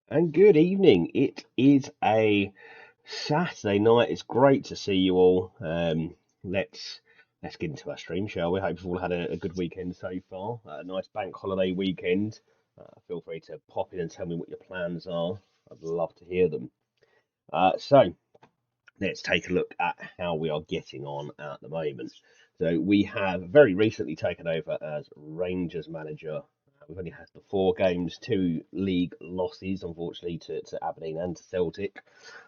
And good evening. It is a Saturday night. It's great to see you all. Let's get into our stream, shall we? Hope you've all had a good weekend so far. A nice bank holiday weekend. Feel free to pop in and tell me what your plans are. I'd love to hear them. So let's take a look at how we are getting on at the moment. So we have very recently taken over as Rangers manager. We've only had the 4 games, 2 league losses, unfortunately, to Aberdeen and to Celtic.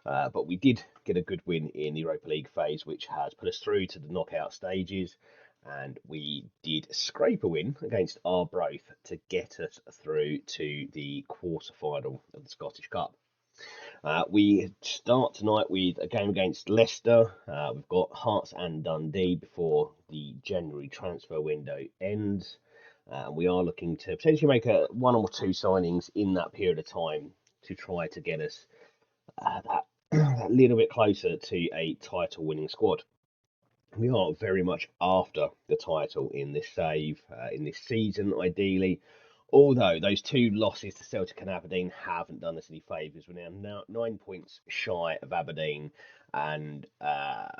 But we did get a good win in the Europa League phase, which has put us through to the knockout stages. And we did scrape a win against Arbroath to get us through to the quarter final of the Scottish Cup. We start tonight with a game against Leicester. We've got Hearts and Dundee before the January transfer window ends. We are looking to potentially make one or two signings in that period of time to try to get us that little bit closer to a title winning squad. We are very much after the title in this in this season, ideally. Although those 2 losses to Celtic and Aberdeen haven't done us any favours. We're now 9 points shy of Aberdeen, and our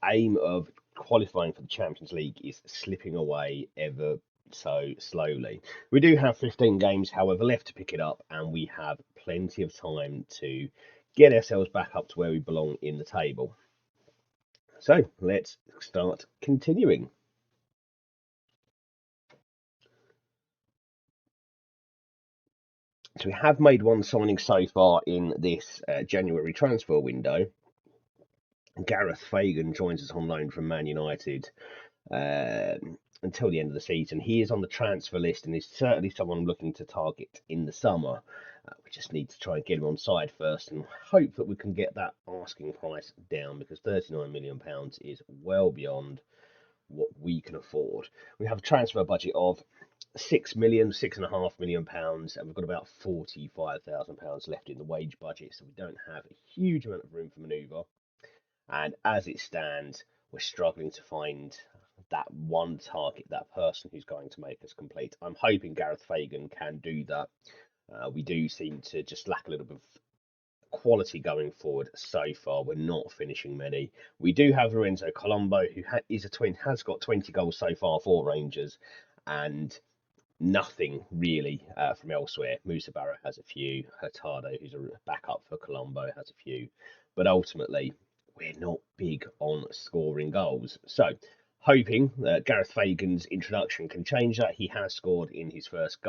aim of qualifying for the Champions League is slipping away ever so slowly. We do have 15 games, however, left to pick it up, and we have plenty of time to get ourselves back up to where we belong in the table. So let's start continuing. So we have made one signing so far in this January transfer window. Gareth Fagan joins us on loan from Man United until the end of the season. He is on the transfer list and is certainly someone I'm looking to target in the summer. We just need to try and get him on side first and hope that we can get that asking price down because £39 million is well beyond what we can afford. We have a transfer budget of 6 million, £6.5 million, and we've got about £45,000 left in the wage budget, so we don't have a huge amount of room for manoeuvre. And as it stands, we're struggling to find that one target, that person who's going to make us complete. I'm hoping Gareth Fagan can do that. We do seem to just lack a little bit of quality going forward so far. We're not finishing many. We do have Lorenzo Colombo, who is a twin, has got 20 goals so far for Rangers, and nothing really from elsewhere. Musa Barra has a few. Hurtado, who's a backup for Colombo, has a few. But ultimately, we're not big on scoring goals. So, hoping that Gareth Fagan's introduction can change that. He has scored in his first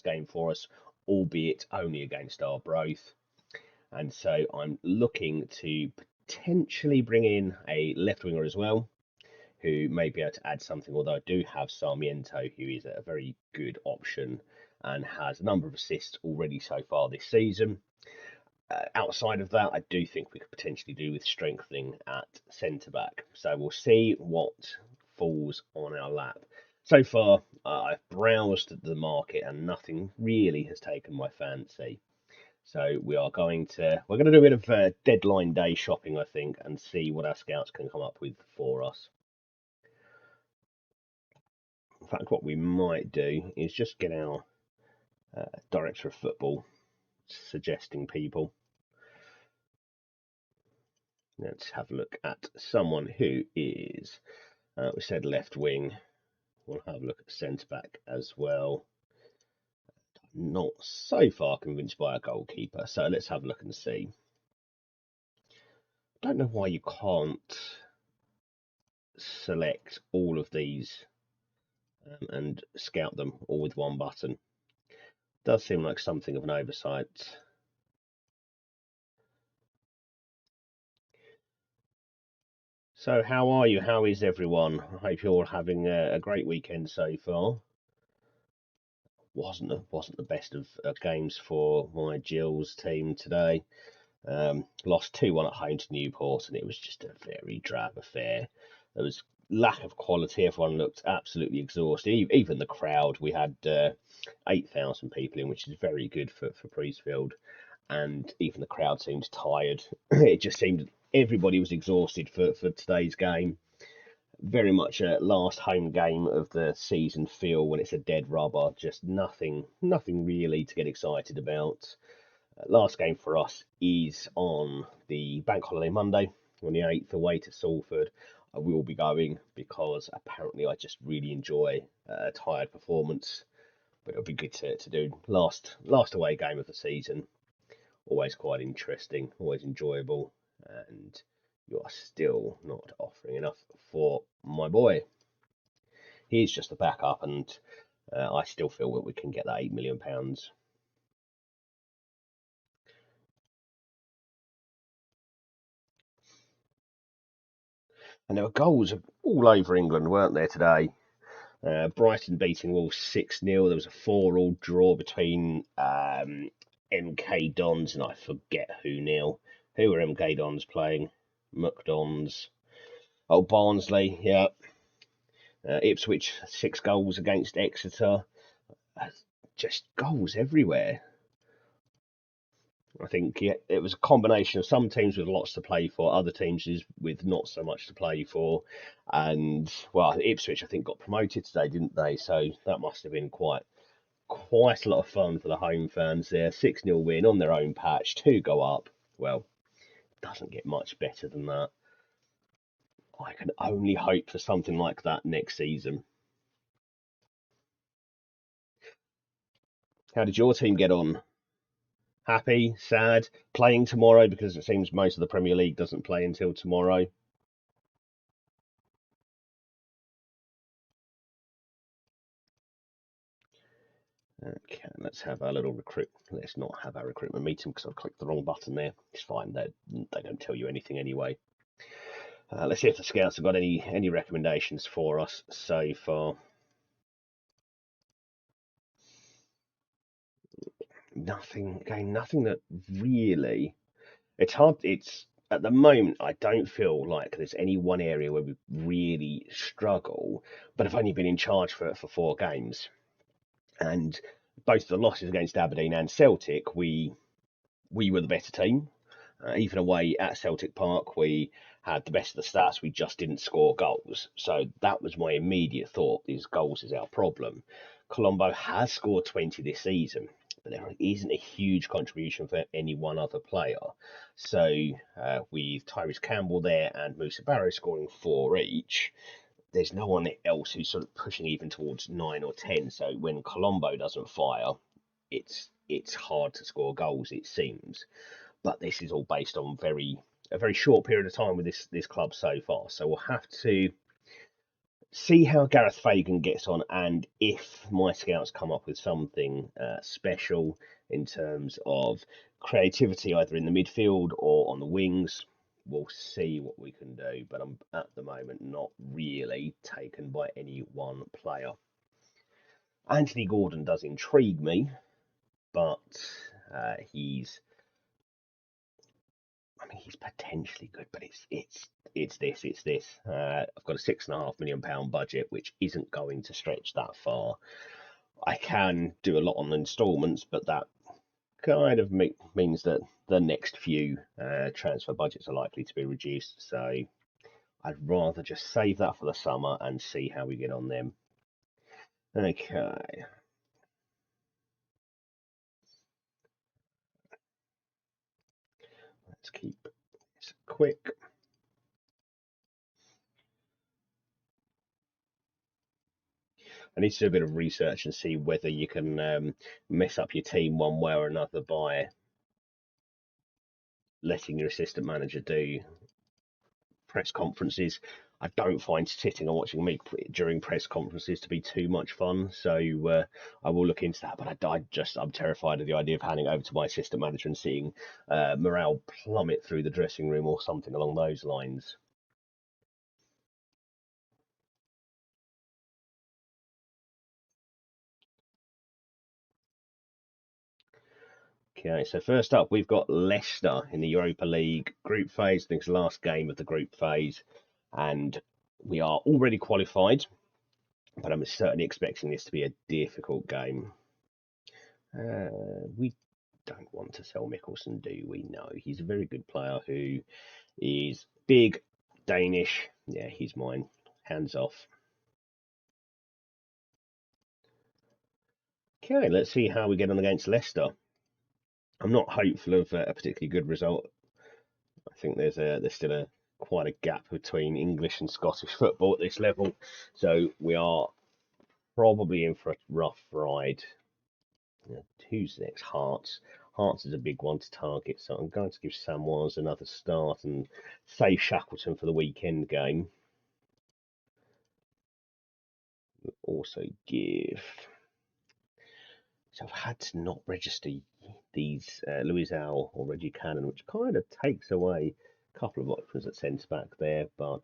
game for us, albeit only against Arbroath. And so I'm looking to potentially bring in a left winger as well, who may be able to add something. Although I do have Sarmiento, who is a very good option and has a number of assists already so far this season. Outside of that, I do think we could potentially do with strengthening at centre back. So we'll see what falls on our lap. So far, I've browsed the market and nothing really has taken my fancy. So we're going to do a bit of deadline day shopping, I think, and see what our scouts can come up with for us. In fact, what we might do is just get our director of football suggesting people. Let's have a look at someone who is, we said left wing. We'll have a look at centre back as well. Not so far convinced by a goalkeeper, so let's have a look and see. Don't know why you can't select all of these and scout them all with one button. Does seem like something of an oversight. So, how are you? How is everyone? I hope you're all having a great weekend so far. Wasn't the best of games for my Jill's team today. Lost 2-1 at home to Newport, and it was just a very drab affair. There was lack of quality. Everyone looked absolutely exhausted. Even the crowd. We had 8,000 people in, which is very good for Priestfield. And even the crowd seemed tired. It just seemed everybody was exhausted for today's game. Very much a last home game of the season feel when it's a dead rubber. Just nothing really to get excited about. Last game for us is on the bank holiday Monday on the 8th away to Salford. I will be going because apparently I just really enjoy a tired performance, but it'll be good to do last away game of the season. Always quite interesting, always enjoyable, and you are still not offering enough for my boy. He's just a backup, and I still feel that we can get that £8 million. And there were goals all over England, weren't there today? Brighton beating Wolves 6-0. There was a 4-all draw between MK Dons and I forget who nil. Who were MK Dons playing? McDon's. Oh, Barnsley, yeah. Ipswich 6 goals against Exeter. Uh, just goals everywhere. I think yeah, it was a combination of some teams with lots to play for, other teams with not so much to play for, and well, Ipswich I think got promoted today, didn't they? So that must have been quite a lot of fun for the home fans there. 6-0 win on their own patch, 2 go up. Well, doesn't get much better than that. I can only hope for something like that next season. How did your team get on? Happy, sad, playing tomorrow because it seems most of the Premier League doesn't play until tomorrow. Okay, let's have our little recruit. Let's not have our recruitment meeting because I've clicked the wrong button there. It's fine. They don't tell you anything anyway. Let's see if the scouts have got any recommendations for us so far. Nothing. Again, nothing that really. It's hard. It's at the moment. I don't feel like there's any one area where we really struggle. But I've only been in charge for 4 games, and both the losses against Aberdeen and Celtic, we were the better team. Even away at Celtic Park, we had the best of the stats. We just didn't score goals. So that was my immediate thought: is goals is our problem. Colombo has scored 20 this season, but there isn't a huge contribution for any one other player. So with Tyrese Campbell there and Musa Barrow scoring 4 each, there's no one else who's sort of pushing even towards 9 or 10. So when Colombo doesn't fire, it's hard to score goals, it seems. But this is all based on a very short period of time with this club so far. So we'll have to see how Gareth Fagan gets on, and if my scouts come up with something special in terms of creativity, either in the midfield or on the wings. We'll see what we can do, but I'm at the moment not really taken by any one player. Anthony Gordon does intrigue me, but he's I mean, he's potentially good, but it's this. I've got a £6.5 million budget, which isn't going to stretch that far. I can do a lot on instalments, but that kind of means that the next few transfer budgets are likely to be reduced. So I'd rather just save that for the summer and see how we get on them. Okay, let's keep this quick. I need to do a bit of research and see whether you can mess up your team one way or another by letting your assistant manager do press conferences. I don't find sitting and watching me during press conferences to be too much fun, so I will look into that. But I'm terrified of the idea of handing over to my assistant manager and seeing morale plummet through the dressing room or something along those lines. Okay, so first up we've got Leicester in the Europa League group phase. I think it's the last game of the group phase, and we are already qualified. But I'm certainly expecting this to be a difficult game. We don't want to sell Mickelson, do we? No, he's a very good player who is big, Danish. Yeah, he's mine. Hands off. Okay, let's see how we get on against Leicester. I'm not hopeful of a particularly good result. I think there's still quite a gap between English and Scottish football at this level, so we are probably in for a rough ride. Who's next? Hearts. Hearts is a big one to target, so I'm going to give Samoas another start and save Shackleton for the weekend game. Also give. So I've had to not register these Louis Al or Reggie Cannon, which kind of takes away a couple of options at centre back there, but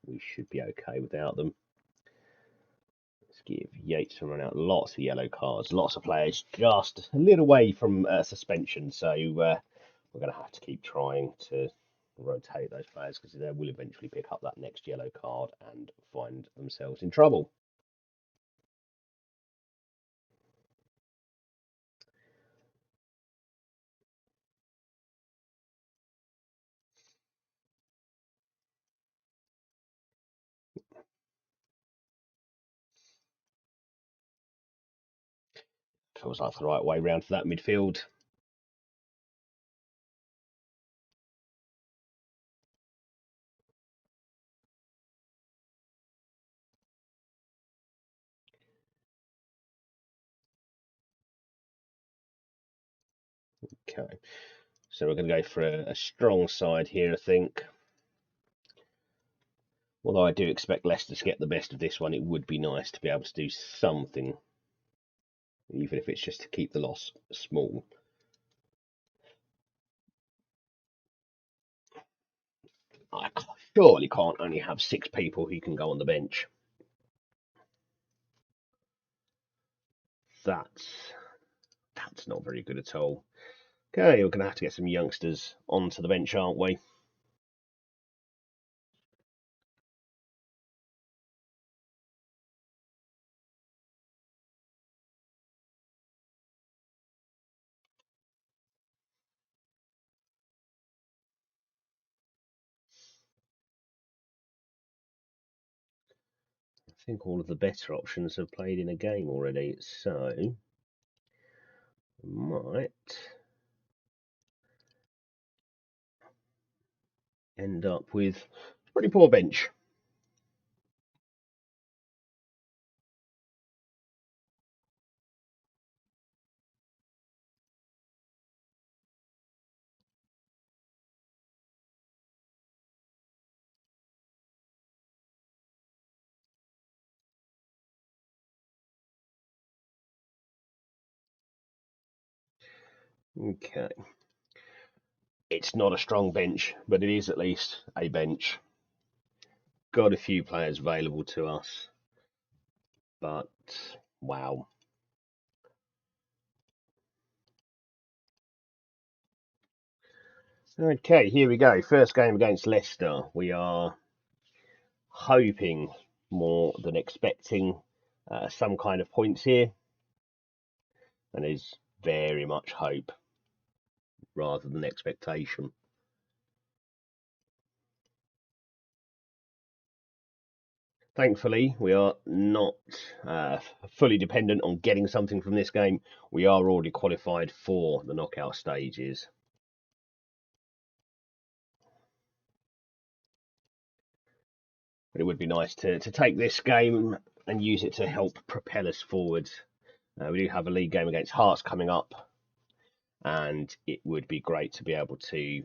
we should be okay without them. Let's give Yates a run out. Lots of yellow cards, lots of players just a little way from suspension, so we're going to have to keep trying to rotate those players because they will eventually pick up that next yellow card and find themselves in trouble. Feels like the right way round for that midfield. Okay, so we're going to go for a strong side here, I think. Although I do expect Leicester to get the best of this one, it would be nice to be able to do something, even if it's just to keep the loss small. I surely can't only have 6 people who can go on the bench. That's not very good at all. Okay, we're going to have to get some youngsters onto the bench, aren't we? I think all of the better options have played in a game already, so might end up with a pretty poor bench. Okay. It's not a strong bench, but it is at least a bench. Got a few players available to us, but wow. Okay, here we go. First game against Leicester. We are hoping more than expecting some kind of points here, and is very much hope rather than expectation. Thankfully, we are not fully dependent on getting something from this game. We are already qualified for the knockout stages. But it would be nice to take this game and use it to help propel us forward. We do have a league game against Hearts coming up, and it would be great to be able to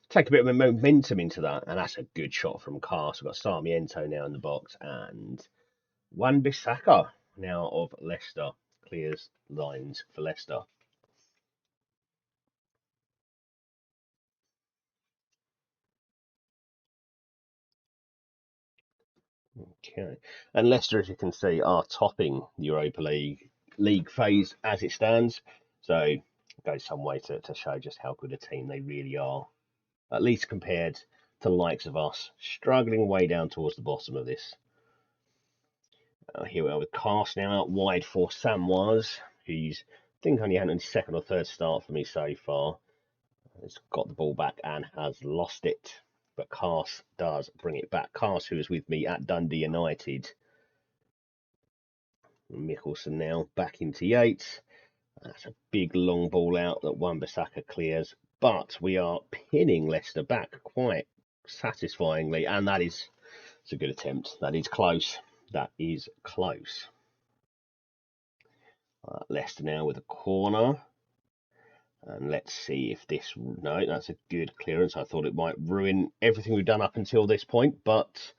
take a bit of momentum into that. And that's a good shot from Cast. We've got Sarmiento now in the box, and Wan-Bissaka now of Leicester clears lines for Leicester. Okay, and Leicester, as you can see, are topping the Europa League phase as it stands. So it goes some way to show just how good a team they really are, at least compared to the likes of us, struggling way down towards the bottom of this. Here we are with Cast now out wide for Samoas, who's I think only had his second or third start for me so far. Has got the ball back and has lost it. but Cars does bring it back. Cars, who was with me at Dundee United. Mickelson now back into Yates. That's a big long ball out that Wan-Bissaka clears, but we are pinning Leicester back quite satisfyingly, and it's a good attempt. That is close. That is close. Leicester now with a corner. And let's see if this... No, that's a good clearance. I thought it might ruin everything we've done up until this point, but...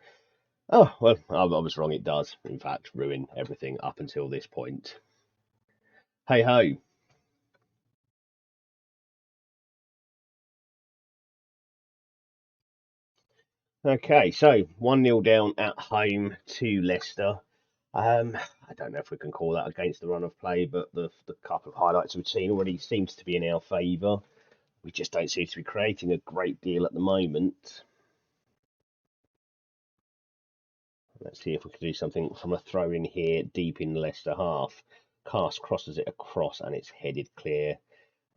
Oh, well, I was wrong. It does, in fact, ruin everything up until this point. Hey-ho. Okay, so 1-0 down at home to Leicester. I don't know if we can call that against the run of play, but the couple of highlights we've seen already seems to be in our favour. We just don't seem to be creating a great deal at the moment. Let's see if we can do something from a throw in here, deep in the Leicester half. Cast crosses it across and it's headed clear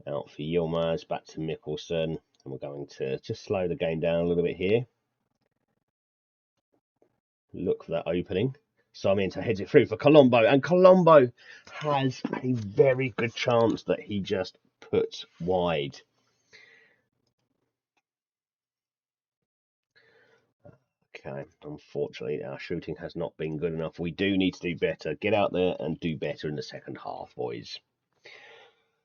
out for Yilmaz, back to Mickelson. And we're going to just slow the game down a little bit here. Look for that opening. Sarmiento heads it through for Colombo, and Colombo has a very good chance that he just puts wide. Okay, unfortunately our shooting has not been good enough. We do need to do better. Get out there and do better in the second half, boys.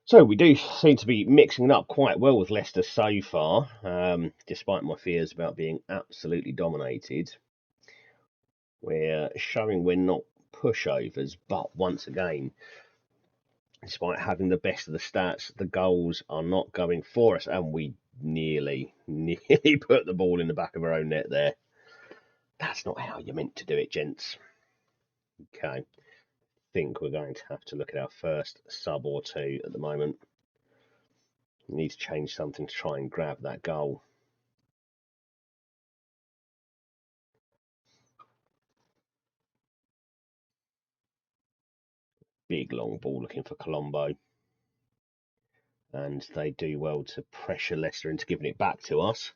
So we do seem to be mixing it up quite well with Leicester so far, despite my fears about being absolutely dominated. We're showing we're not pushovers, but once again, despite having the best of the stats, the goals are not going for us, and we nearly put the ball in the back of our own net there. That's not how you're meant to do it, gents. Okay, I think we're going to have to look at our first sub or two at the moment. We need to change something to try and grab that goal. Big long ball looking for Colombo. And they do well to pressure Leicester into giving it back to us.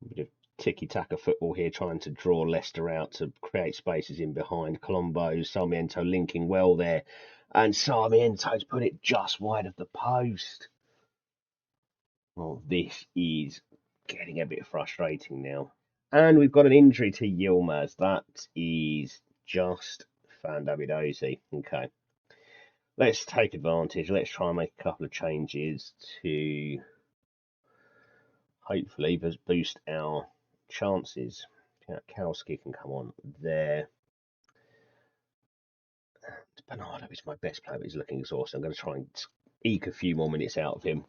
A bit of tiki-taka football here, trying to draw Leicester out to create spaces in behind. Colombo, Sarmiento linking well there. And Sarmiento's put it just wide of the post. Well, this is getting a bit frustrating now. And we've got an injury to Yilmaz. That is just fandabidosi. Okay. Let's take advantage. Let's try and make a couple of changes to hopefully boost our chances. Kowski can come on there. Bernardo is my best player, but he's looking exhausted. I'm going to try and eke a few more minutes out of him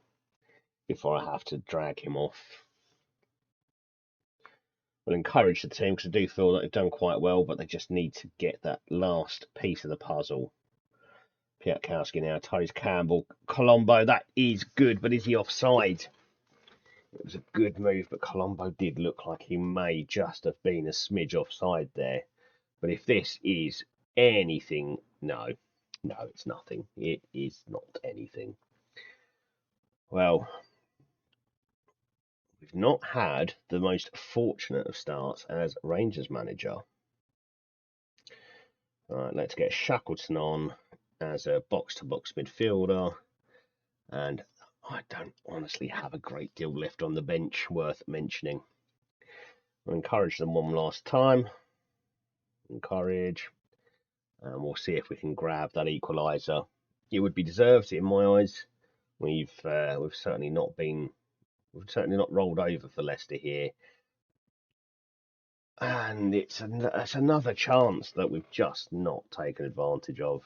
before I have to drag him off. We'll encourage the team because I do feel that they've done quite well, but they just need to get that last piece of the puzzle. Piatkowski now, Tyrese Campbell, Colombo, that is good, but is he offside? It was a good move, but Colombo did look like he may just have been a smidge offside there. But if this is anything, no, it's nothing. It is not anything. Well, we've not had the most fortunate of starts as Rangers manager. Alright, let's get Shackleton on as a box-to-box midfielder. And I don't honestly have a great deal left on the bench worth mentioning. I'll encourage them one last time. Encourage. And we'll see if we can grab that equaliser. It would be deserved in my eyes. We've certainly not rolled over for Leicester here. And it's another chance that we've just not taken advantage of.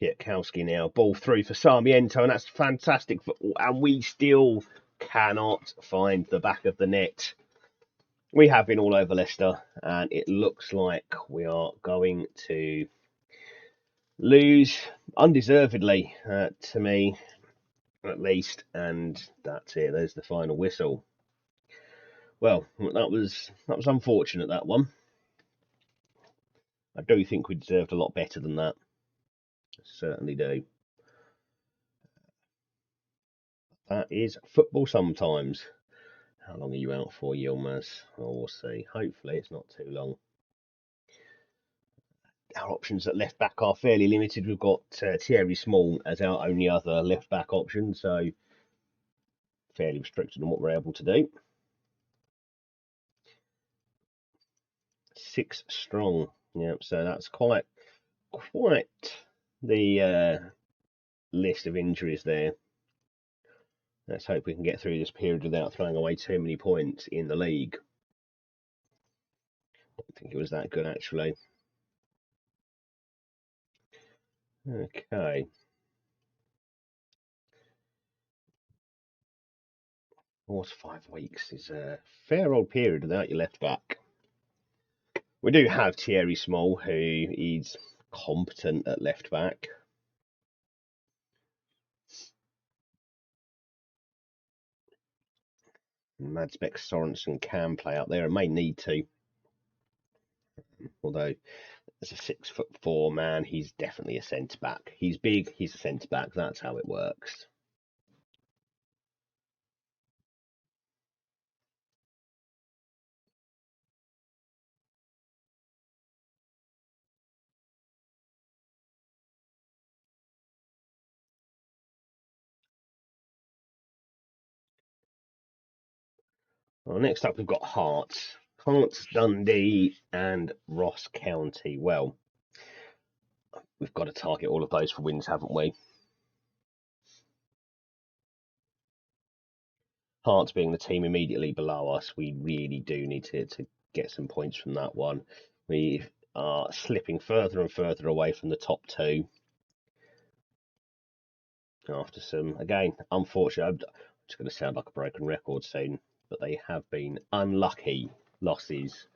Piatkowski now, ball through for Sarmiento, and that's fantastic football. And we still cannot find the back of the net. We have been all over Leicester, and it looks like we are going to lose undeservedly to me. at least, and that's it. There's the final whistle. Well, that was unfortunate, that one. I do think we deserved a lot better than that. Certainly do. That is football sometimes. How long are you out for, Yilmaz? Oh, we'll see. Hopefully, it's not too long. Our options at left back are fairly limited. We've got Thierry Small as our only other left back option, so fairly restricted on what we're able to do. 6 strong. Yeah, so that's quite the list of injuries there. Let's hope we can get through this period without throwing away too many points in the league. I don't think it was that good, actually. Okay. 4 to 5 weeks is a fair old period without your left back. We do have Thierry Small, who is competent at left back. Madsbek Sorensen can play up there and may need to. Although, as a 6'4" man, he's definitely a centre back. He's big, he's a centre back. That's how it works. Well, next up, we've got Hearts. Hearts, Dundee, and Ross County. Well, we've got to target all of those for wins, haven't we? Hearts being the team immediately below us, we really do need to get some points from that one. We are slipping further and further away from the top 2 after some, again, unfortunate. I'm just going to sound like a broken record soon, but they have been unlucky losses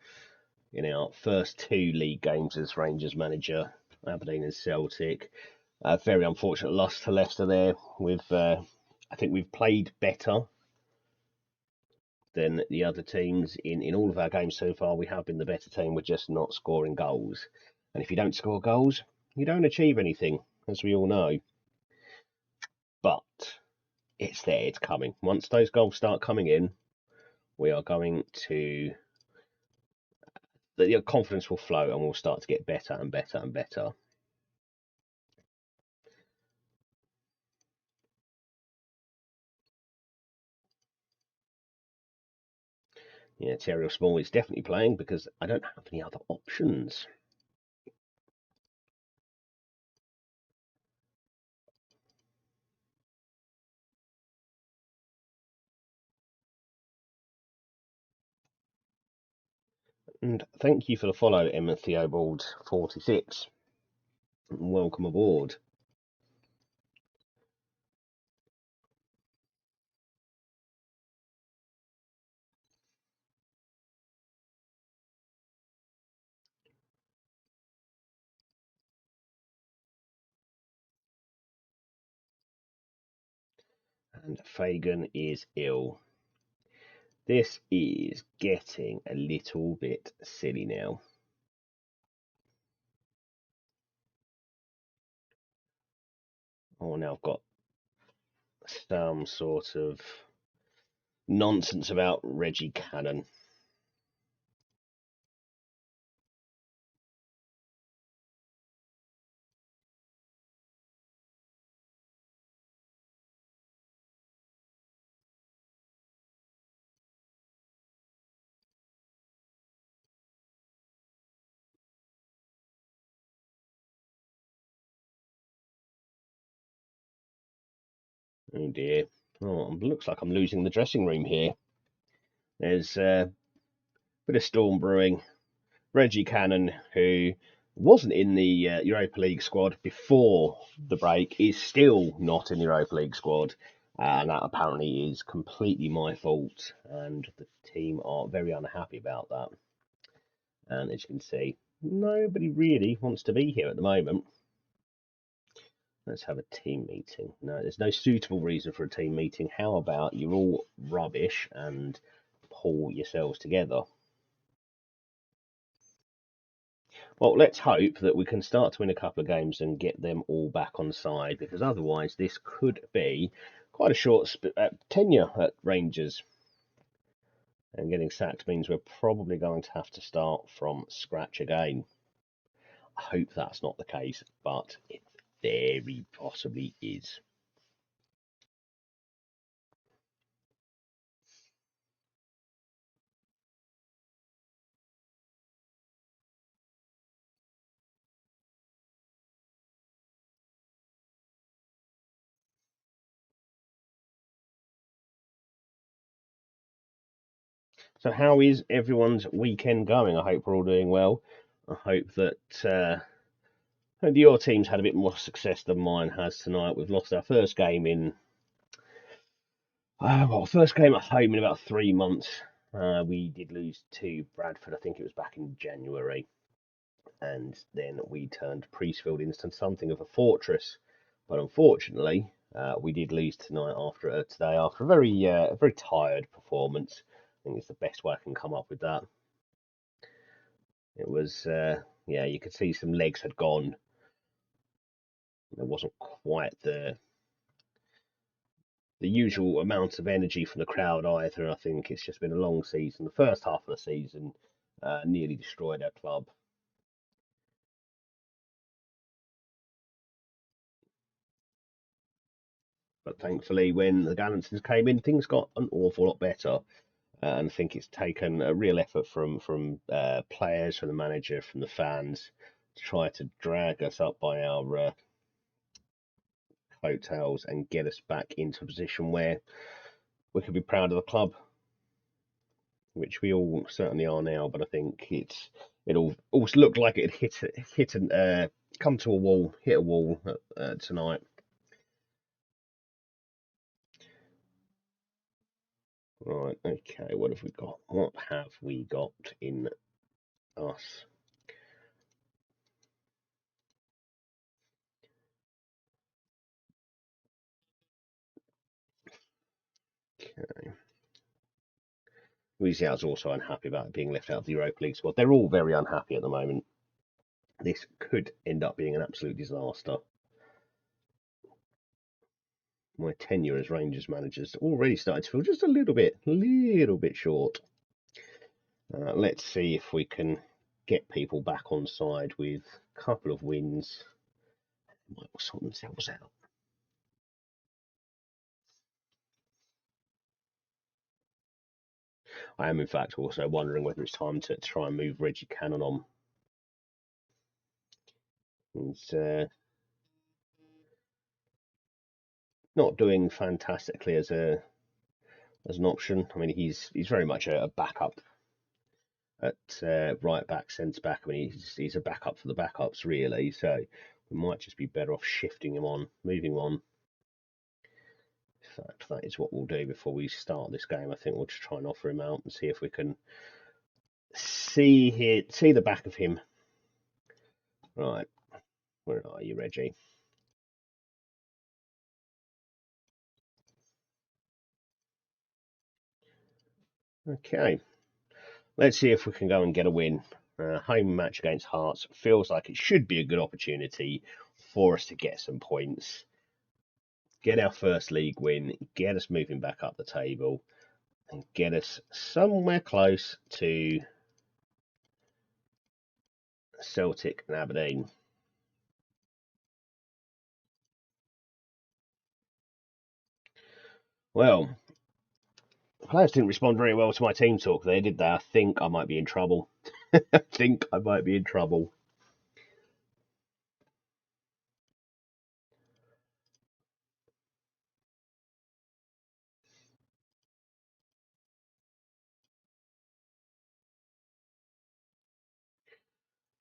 in our first 2 league games as Rangers manager, Aberdeen and Celtic. A very unfortunate loss to Leicester there. I think we've played better than the other teams in all of our games so far. We have been the better team. We're just not scoring goals. And if you don't score goals, you don't achieve anything, as we all know. But it's there, it's coming. Once those goals start coming in, we are going to. The confidence will flow and we'll start to get better and better and better. Yeah, Terry Small is definitely playing because I don't have any other options. And thank you for the follow, Emma Theobald 46. Welcome aboard. And Fagan is ill. This is getting a little bit silly now. Oh, now I've got some sort of nonsense about Reggie Cannon. Oh dear. Oh, looks like I'm losing the dressing room here. There's a bit of storm brewing. Reggie Cannon, who wasn't in the Europa League squad before the break, is still not in the Europa League squad. And that apparently is completely my fault. And the team are very unhappy about that. And as you can see, nobody really wants to be here at the moment. Let's have a team meeting. No, there's no suitable reason for a team meeting. How about you're all rubbish and pull yourselves together? Well, let's hope that we can start to win a couple of games and get them all back on side, because otherwise this could be quite a short tenure at Rangers. And getting sacked means we're probably going to have to start from scratch again. I hope that's not the case, but it very possibly is. So, how is everyone's weekend going? I hope we're all doing well. I hope that your team's had a bit more success than mine has tonight. We've lost our first game in, first game at home in about 3 months. We did lose to Bradford, I think it was back in January. And then we turned Priestfield into something of a fortress. But unfortunately, we did lose today after a very tired performance. I think it's the best way I can come up with that. It was, yeah, you could see some legs had gone. There wasn't quite the usual amount of energy from the crowd either. I think it's just been a long season. The first half of the season nearly destroyed our club. But thankfully, when the Gallantons came in, things got an awful lot better. And I think it's taken a real effort from players, from the manager, from the fans to try to drag us up by our coattails and get us back into a position where we could be proud of the club, which we all certainly are now. But I think it all also looked like it hit and come to a wall, hit a wall tonight. Right, okay, what have we got? What have we got in us? Okay. Louisiana's also unhappy about being left out of the Europa League squad. They're all very unhappy at the moment. This could end up being an absolute disaster. My tenure as Rangers manager's already started to feel just a little bit short. Let's see if we can get people back on side with a couple of wins. Might sort themselves out. I am, in fact, also wondering whether it's time to try and move Reggie Cannon on. He's not doing fantastically as an option. I mean, he's very much a backup at right back, centre back. I mean, he's a backup for the backups, really. So we might just be better off shifting him on, moving him on. In fact, that is what we'll do before we start this game. I think we'll just try and offer him out and see if we can see the back of him. Right, where are you, Reggie? Okay, let's see if we can go and get a win. Home match against Hearts feels like it should be a good opportunity for us to get some points, get our first league win, get us moving back up the table, and get us somewhere close to Celtic and Aberdeen. Well, the players didn't respond very well to my team talk there, did they? I think I might be in trouble. I think I might be in trouble.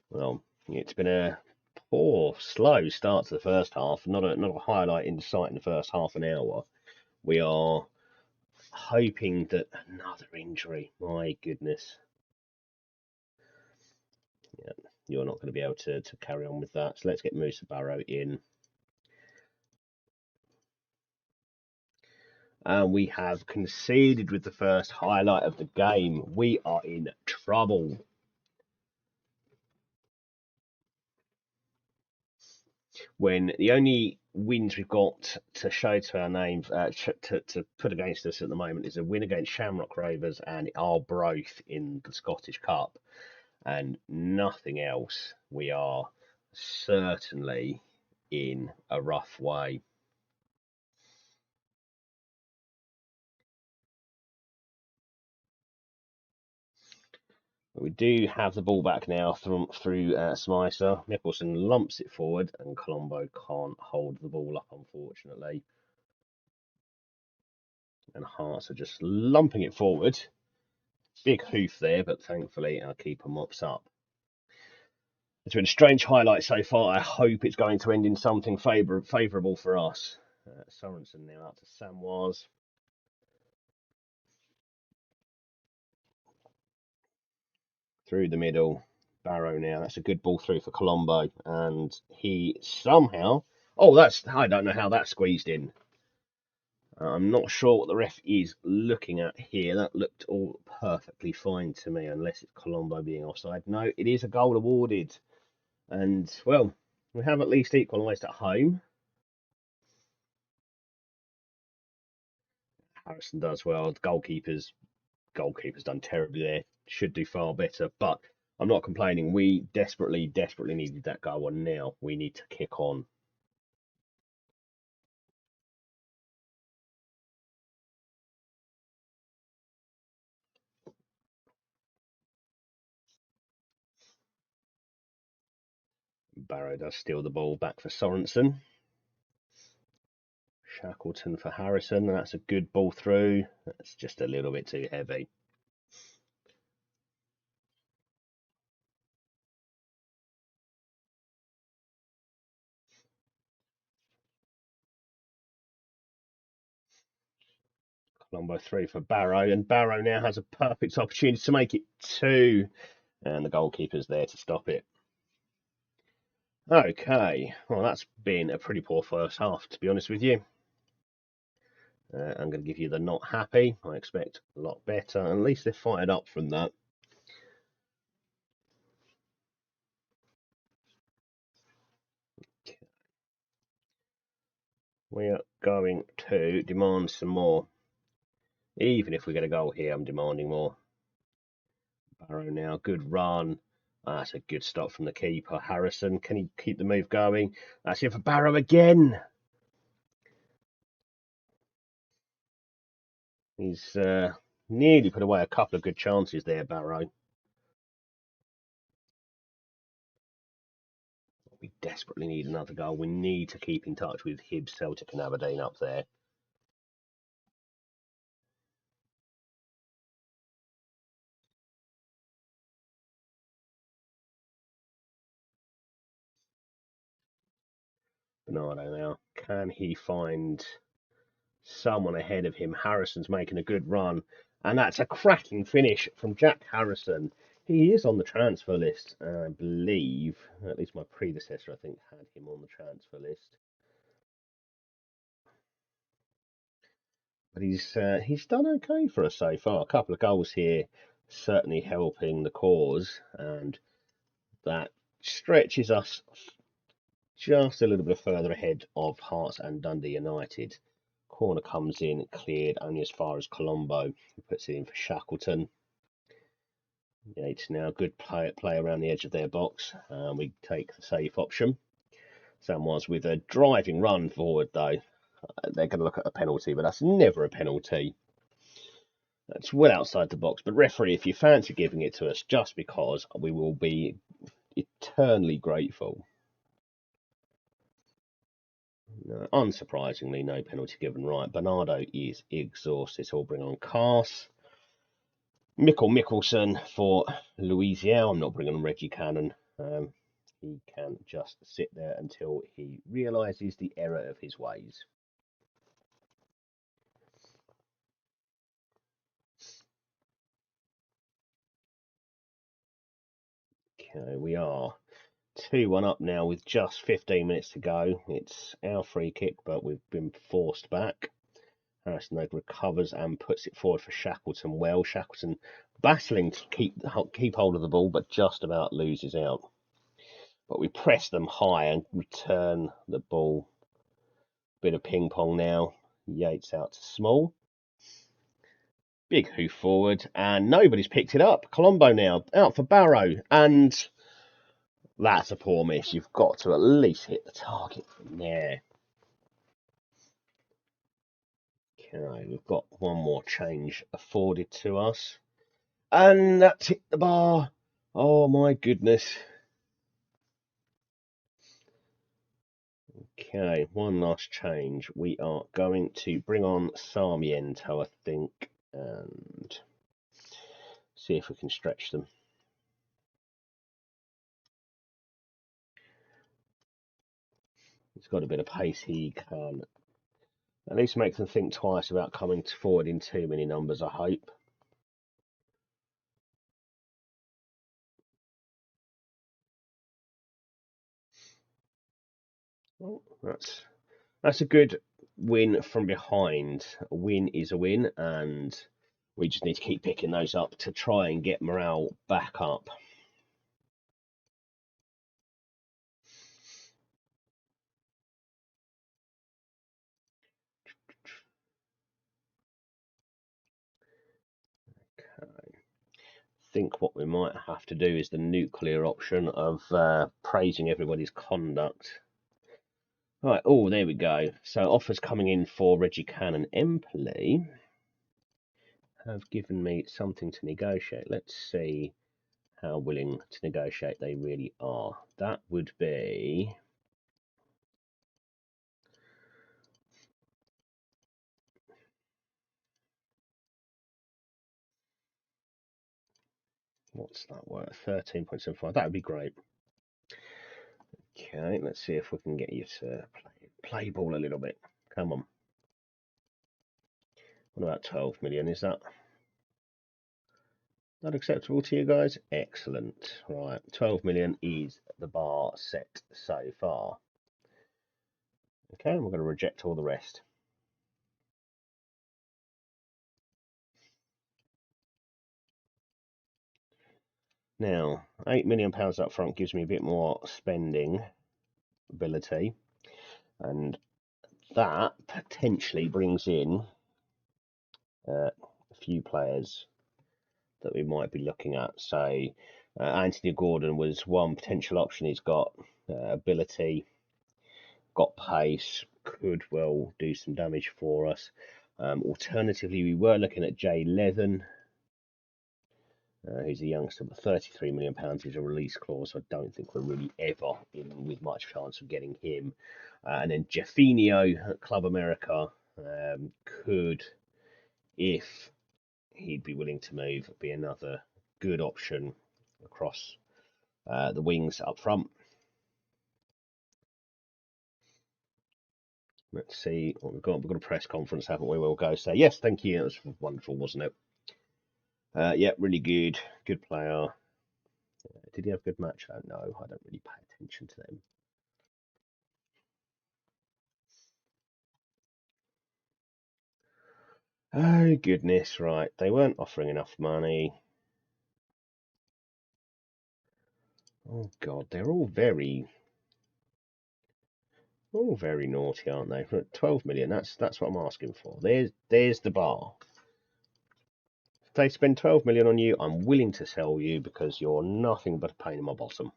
Well, it's been a poor, slow start to the first half. Not a highlight in sight in the first half an hour. We are hoping that another injury. My goodness. Yeah, you're not going to be able to carry on with that. So let's get Musa Barrow in. And we have conceded with the first highlight of the game. We are in trouble. When the only wins we've got to show to our names, to put against us at the moment, is a win against Shamrock Rovers and Arbroath in the Scottish Cup, and nothing else. We are certainly in a rough way. We do have the ball back now through Smicer. Mickelson lumps it forward, and Colombo can't hold the ball up, unfortunately. And Hearts are just lumping it forward. Big hoof there, but thankfully our keeper mops up. It's been a strange highlight so far. I hope it's going to end in something favourable for us. Sorensen now out to Samwaz. Through the middle. Barrow now. That's a good ball through for Colombo. And he somehow... Oh, I don't know how that squeezed in. I'm not sure what the ref is looking at here. That looked all perfectly fine to me, unless it's Colombo being offside. No, it is a goal awarded. And, well, we have at least equalised at home. Harrison does well. The goalkeeper's done terribly there. Should do far better, but I'm not complaining. We desperately needed that goal, and now we need to kick on. Barrow does steal the ball back for Sorensen. Shackleton for Harrison, and that's a good ball through. That's just a little bit too heavy. Colombo through for Barrow, and Barrow now has a perfect opportunity to make it 2, and the goalkeeper's there to stop it. Okay, well, that's been a pretty poor first half, to be honest with you. I'm going to give you the not happy. I expect a lot better. At least they're fired up from that. We are going to demand some more. Even if we get a goal here, I'm demanding more. Barrow now, good run. That's a good stop from the keeper. Harrison, can he keep the move going? That's it for Barrow again. He's nearly put away a couple of good chances there, Barrow. We desperately need another goal. We need to keep in touch with Hibs, Celtic and Aberdeen up there. Bernardo now. Can he find someone ahead of him? Harrison's making a good run. And that's a cracking finish from Jack Harrison. He is on the transfer list, I believe. At least my predecessor, I think, had him on the transfer list. But he's done okay for us so far. A couple of goals here, certainly helping the cause, and that stretches us just a little bit further ahead of Hearts and Dundee United. Corner comes in, cleared only as far as Colombo, who puts it in for Shackleton. Yates now, good play around the edge of their box. We take the safe option. Samwise with a driving run forward, though. They're going to look at a penalty, but that's never a penalty. That's well outside the box. But referee, if you fancy giving it to us just because, we will be eternally grateful. No, unsurprisingly, no penalty given. Right, Bernardo is exhausted, so we'll bring on Cars. Mickelson for Louisiana. I'm not bringing on Reggie Cannon. He can just sit there until he realises the error of his ways. Okay, we are 2-1 up now with just 15 minutes to go. It's our free kick, but we've been forced back. Harrison recovers and puts it forward for Shackleton. Well, Shackleton battling to keep hold of the ball, but just about loses out. But we press them high and return the ball. Bit of ping pong now. Yates out to Small. Big hoof forward, and nobody's picked it up. Colombo now out for Barrow, and that's a poor miss. You've got to at least hit the target from there. Okay, we've got one more change afforded to us. And that's hit the bar. Oh my goodness. Okay, one last change. We are going to bring on Sarmiento, I think, and see if we can stretch them. He's got a bit of pace. He can at least make them think twice about coming forward in too many numbers, I hope. Oh, that's a good win from behind. A win is a win, and we just need to keep picking those up to try and get morale back up. Okay. I think what we might have to do is the nuclear option of praising everybody's conduct. Right, oh, there we go. So offers coming in for Reggie Cannon Empoli have given me something to negotiate. Let's see how willing to negotiate they really are. That would be... What's that worth? 13.75. That would be great. Okay, let's see if we can get you to play ball a little bit. Come on. What about 12 million? Is that acceptable to you guys? Excellent. Right, 12 million is the bar set so far. Okay, and we're going to reject all the rest. Now, £8 million up front gives me a bit more spending ability, and that potentially brings in a few players that we might be looking at. So Anthony Gordon was one potential option. He's got ability, got pace, could well do some damage for us. Alternatively, we were looking at Jay Leathen, who's a youngster, but £33 million is a release clause. So I don't think we're really ever in with much chance of getting him. And then Jeffinho at Club America could, if he'd be willing to move, be another good option across the wings up front. Let's see what we've got. We've got a press conference, haven't we? We'll go say, yes, thank you. It was wonderful, wasn't it? Yeah, really good. Good player. Did he have a good match? I don't know. I don't really pay attention to them. Oh, goodness, right. They weren't offering enough money. Oh, God, they're all very naughty, aren't they? For 12 million, that's what I'm asking for. There's the bar. If they spend 12 million on you, I'm willing to sell you because you're nothing but a pain in my bottom.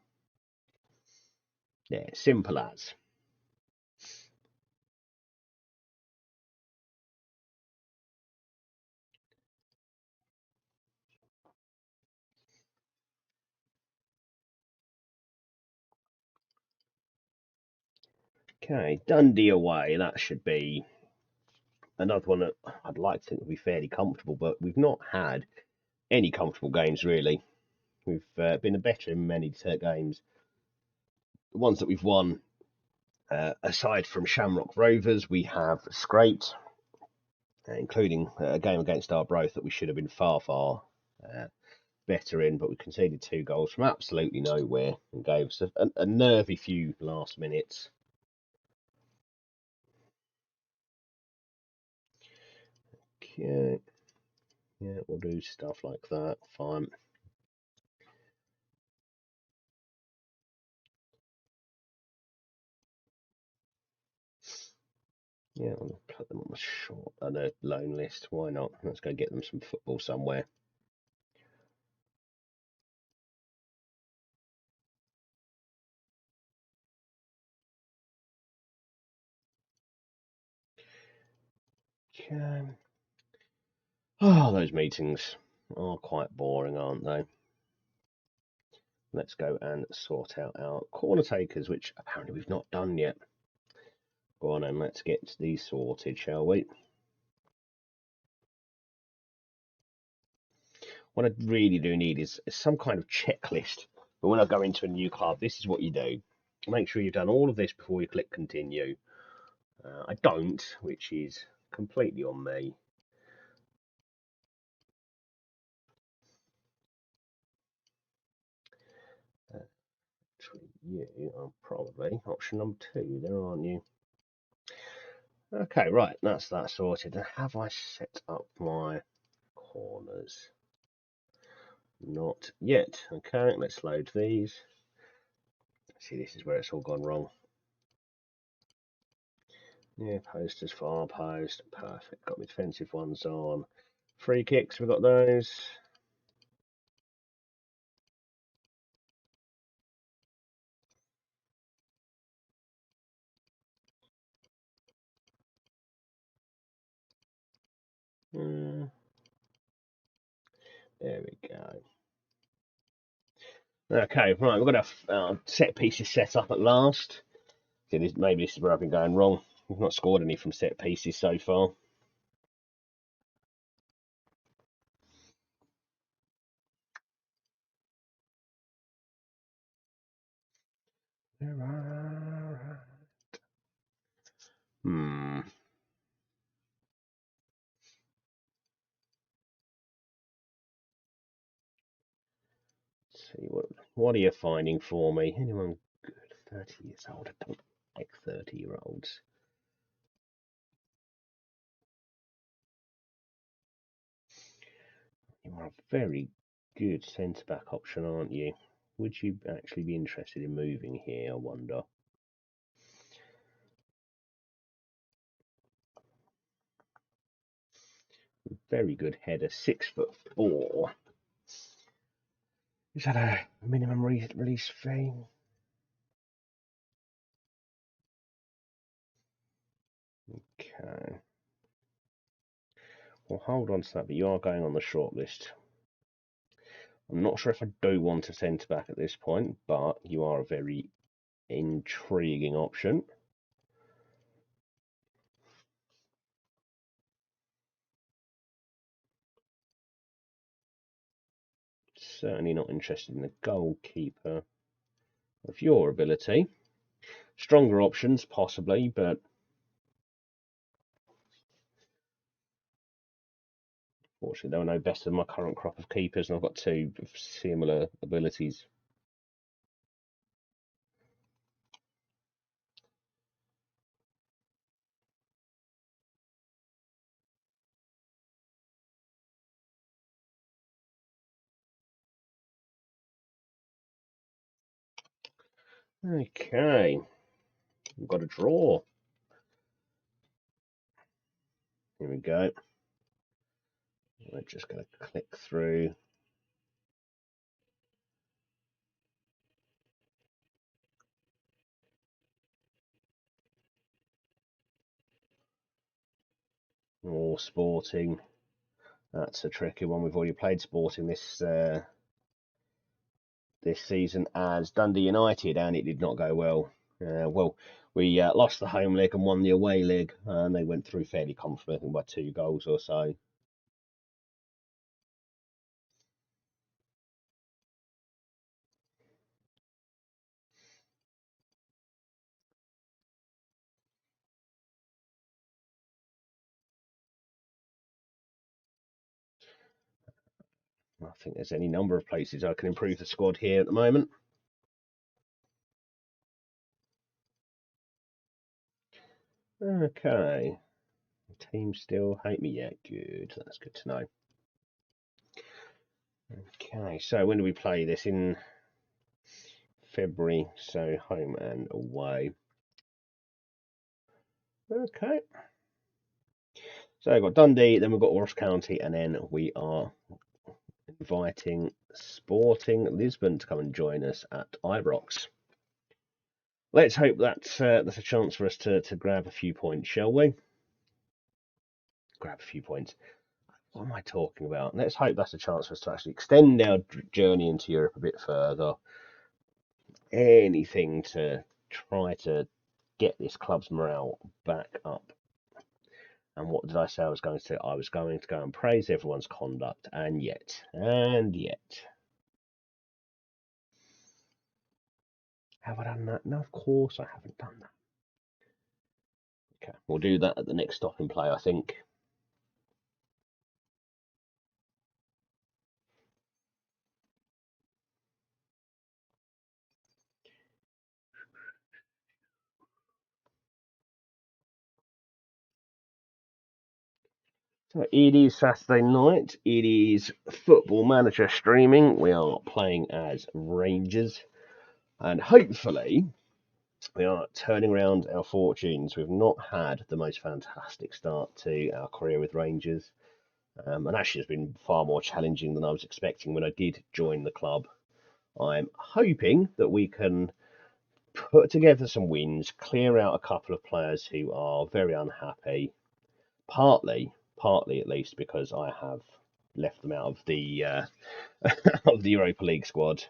Yeah, simple as. Okay, Dundee away. That should be another one that I'd like to think would be fairly comfortable, but we've not had any comfortable games really. We've been the better in many games. The ones that we've won, aside from Shamrock Rovers, we have scraped, including a game against Arbroath that we should have been far better in, but we conceded 2 goals from absolutely nowhere and gave us a nervy few last minutes. Okay. Yeah, we'll do stuff like that. Fine. Yeah, I'll put them on the loan list. Why not? Let's go get them some football somewhere. Okay. Oh, those meetings are quite boring, aren't they? Let's go and sort out our corner takers, which apparently we've not done yet. Go on and let's get these sorted, shall we? What I really do need is some kind of checklist. But when I go into a new club, this is what you do. Make sure you've done all of this before you click continue. I don't, which is completely on me. You are probably option number 2 there, aren't you? Okay, right, that's that sorted. Now, have I set up my corners? Not yet. Okay, let's load these. See, this is where it's all gone wrong. Yeah, posters, far post, perfect. Got my defensive ones on. Free kicks, we've got those. There we go. Okay, right, we've got our set pieces set up at last. See, maybe this is where I've been going wrong. We've not scored any from set pieces so far. Hmm. Let's see, what are you finding for me? Anyone good? 30 years old. I don't like 30-year-olds. You are a very good centre back option, aren't you? Would you actually be interested in moving here, I wonder? Very good header, 6'4". Is that a minimum release fee? Okay. Well, hold on to that, but you are going on the short list. I'm not sure if I do want a centre back at this point, but you are a very intriguing option. Certainly not interested in the goalkeeper of your ability. Stronger options, possibly, but fortunately, they were no better than my current crop of keepers, and I've got 2 similar abilities. Okay, we've got a draw. Here we go. We're just going to click through. Oh, Sporting. That's a tricky one. We've already played Sporting this season as Dundee United, and it did not go well. We lost the home leg and won the away leg, and they went through fairly comfortably by 2 goals or so. I think there's any number of places I can improve the squad here at the moment. Okay, Team still hate me? Yeah, good. That's good to know. Okay, so when do we play this? In February, so home and away. Okay. So we've got Dundee, then we've got Ross County, and then we are inviting Sporting Lisbon to come and join us at Ibrox. Let's hope that's a chance for us to grab a few points, shall we? Grab a few points. What am I talking about? Let's hope that's a chance for us to actually extend our journey into Europe a bit further. Anything to try to get this club's morale back up. And what did I say I was going to do? I was going to go and praise everyone's conduct, and yet. Have I done that? No, of course I haven't done that. Okay, we'll do that at the next stop and play, I think. So it is Saturday night. It is Football Manager streaming. We are playing as Rangers. And hopefully, we are turning around our fortunes. We've not had the most fantastic start to our career with Rangers. And actually, it's been far more challenging than I was expecting when I did join the club. I'm hoping that we can put together some wins, clear out a couple of players who are very unhappy, partly at least because I have left them out of the of the Europa League squad.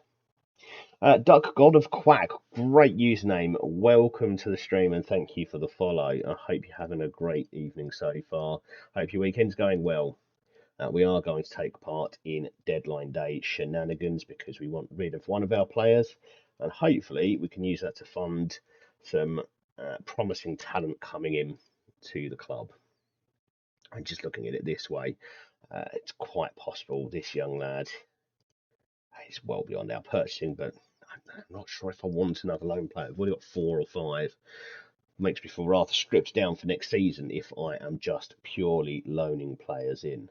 Duck God of Quack, great username. Welcome to the stream and thank you for the follow. I hope you're having a great evening so far. Hope your weekend's going well. We are going to take part in deadline day shenanigans because we want rid of one of our players, and hopefully we can use that to fund some promising talent coming in to the club. And just looking at it this way, it's quite possible this young lad is well beyond our purchasing, but I'm not sure if I want another loan player. We've already got 4 or 5. Makes me feel rather stripped down for next season if I am just purely loaning players in.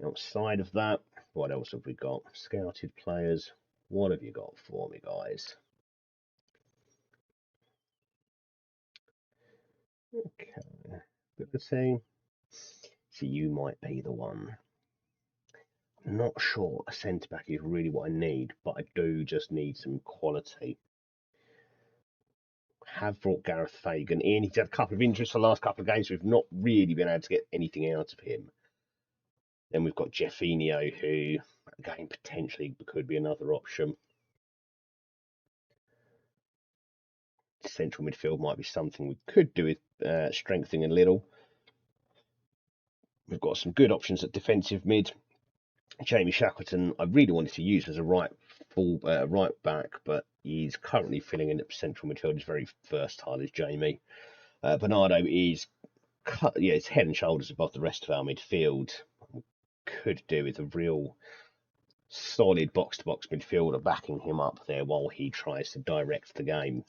Outside of that, what else have we got? Scouted players. What have you got for me, guys? Okay. Ability. So you might be the one. I'm not sure a centre back is really what I need, but I do just need some quality. Have brought Gareth Fagan in. He's had a couple of injuries for the last couple of games. We've not really been able to get anything out of him. Then we've got Jeffinho, who, again, potentially could be another option. Central midfield might be something we could do with strengthening a little. We've got some good options at defensive mid. Jamie Shackleton, I really wanted to use as a right back, but he's currently filling in at central midfield. He's very versatile, is Jamie. Bernardo is it's head and shoulders above the rest of our midfield. Could do with a real solid box-to-box midfielder backing him up there while he tries to direct the game.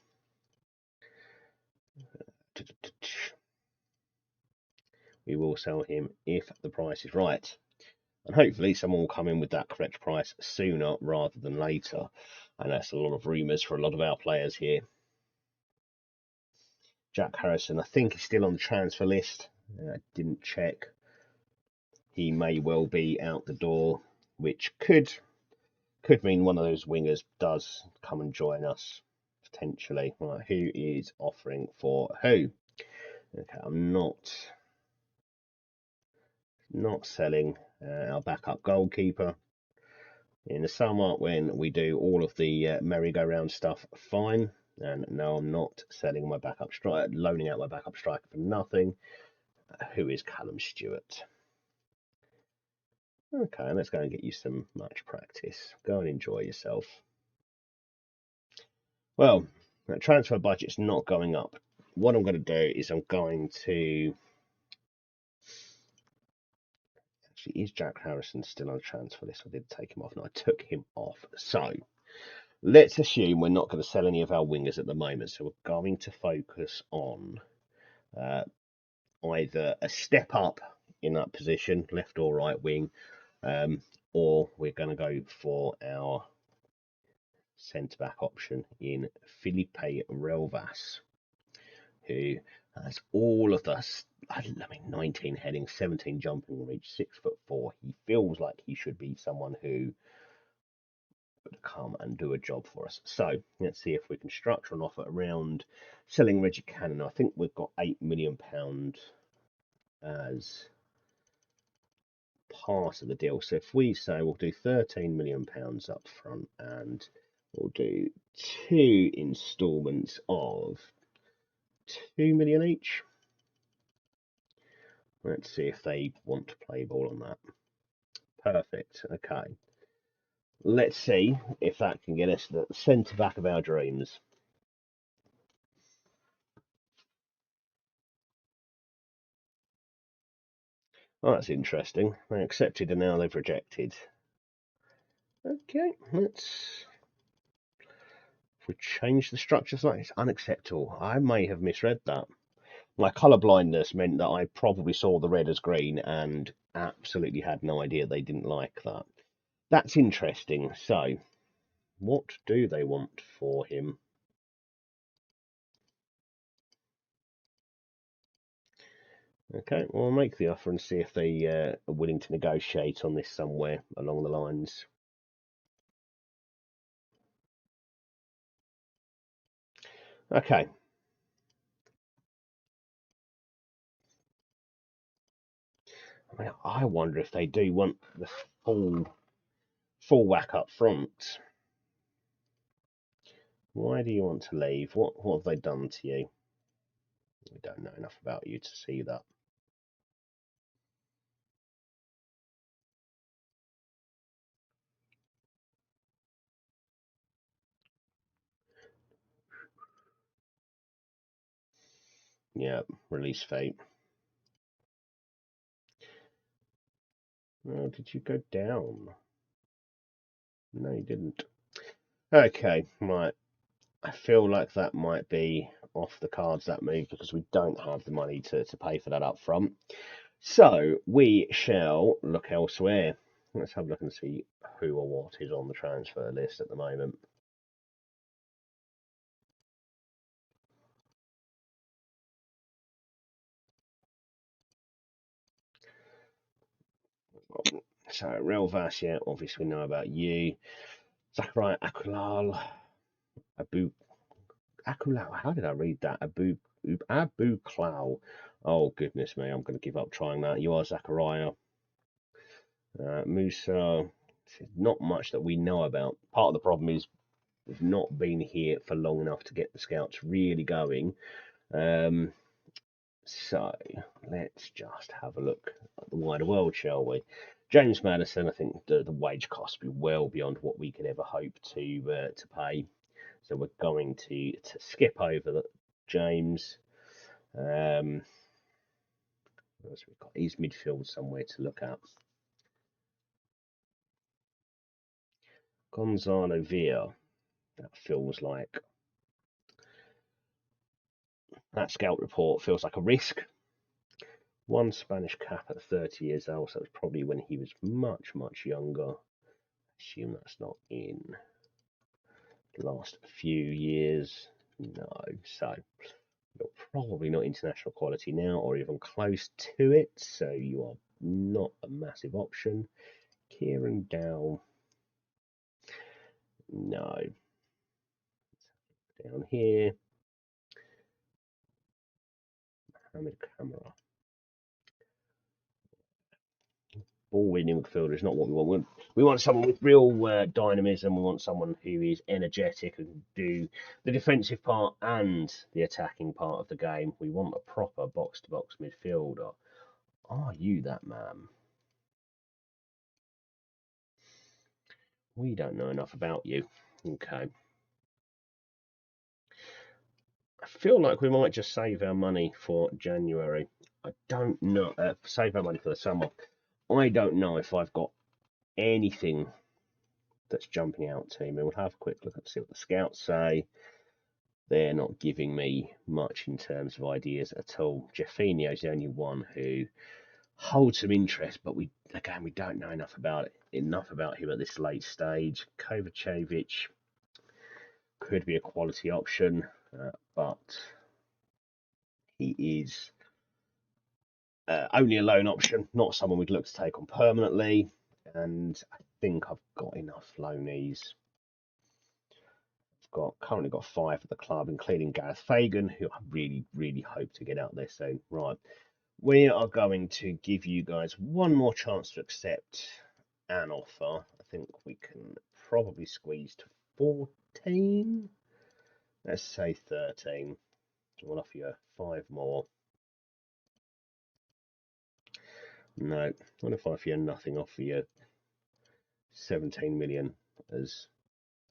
We will sell him if the price is right. And hopefully someone will come in with that correct price sooner rather than later. And that's a lot of rumours for a lot of our players here. Jack Harrison, I think, is still on the transfer list. I didn't check. He may well be out the door, which could mean one of those wingers does come and join us, potentially. Right, who is offering for who? Okay, I'm not selling our backup goalkeeper. In the summer, when we do all of the merry-go-round stuff, fine. And no, I'm not selling my backup striker, loaning out my backup striker for nothing. Who is Callum Stewart? Okay, let's go and get you some match practice. Go and enjoy yourself. Well, that transfer budget's not going up. What I'm going to do is I'm going to... Actually, is Jack Harrison still on the transfer list? I did take him off. No, I took him off. So, let's assume we're not going to sell any of our wingers at the moment. So we're going to focus on either a step up in that position, left or right wing, or we're going to go for our centre back option in Felipe Relvas, who has all of the, 19 heading, 17 jumping reach, 6'4". He feels like he should be someone who would come and do a job for us. So let's see if we can structure an offer around selling Reggie Cannon. I think we've got £8 million as part of the deal. So if we say we'll do £13 million up front and we'll do 2 instalments of 2 million each. Let's see if they want to play ball on that. Perfect. Okay. Let's see if that can get us the centre back of our dreams. Oh, that's interesting. They accepted and now they've rejected. Okay, let's. If we change the structure slightly, it's unacceptable. I may have misread that. My colour blindness meant that I probably saw the red as green and absolutely had no idea they didn't like that. That's interesting. So, what do they want for him? Okay, well, I'll make the offer and see if they are willing to negotiate on this somewhere along the lines. Okay. I wonder if they do want the full whack up front. Why do you want to leave? What have they done to you? We don't know enough about you to see that. Yeah, release fate. Oh, did you go down? No, you didn't. Okay, right. I feel like that might be off the cards, that move, because we don't have the money to pay for that up front. So we shall look elsewhere. Let's have a look and see who or what is on the transfer list at the moment. So Relvas, yeah, obviously we know about you. Zachariah Akulal, Akulal. How did I read that? Abu Klau. Oh goodness me, I'm going to give up trying that. You are Zachariah. Musa. Not much that we know about. Part of the problem is we've not been here for long enough to get the scouts really going. So let's just have a look at the wider world, shall we? James Madison, I think the wage cost will be well beyond what we could ever hope to pay. So we're going to skip over the James. We've got his midfield somewhere to look at. Gonzalo Villa. That feels like that scout report feels like a risk. One Spanish cap at 30 years old, so it's probably when he was much younger. I assume that's not in the last few years. No, so you're probably not international quality now or even close to it, so you are not a massive option. Kieran Dow, no. Down here, Mohamed Camara. Ball winning midfielder is not what we want. We want someone with real dynamism. We want someone who is energetic and can do the defensive part and the attacking part of the game. We want a proper box to box midfielder. Are you that man? We don't know enough about you. Okay. I feel like we might just save our money for January. I don't know. Save our money for the summer. I don't know if I've got anything that's jumping out to me. We'll have a quick look and see what the scouts say. they're not giving me much in terms of ideas at all. Jeffinho's the only one who holds some interest, but we don't know enough about him at this late stage. Kovacevic could be a quality option, but he is only a loan option, not someone we'd look to take on permanently. And I think I've got enough loanees. Currently got 5 at the club, including Gareth Fagan, who I really, really hope to get out there soon. Right, we are going to give you guys one more chance to accept an offer. I think we can probably squeeze to 14. Let's say 13. We'll offer you 5 more. No, what if I offer you nothing? Offer you 17 million as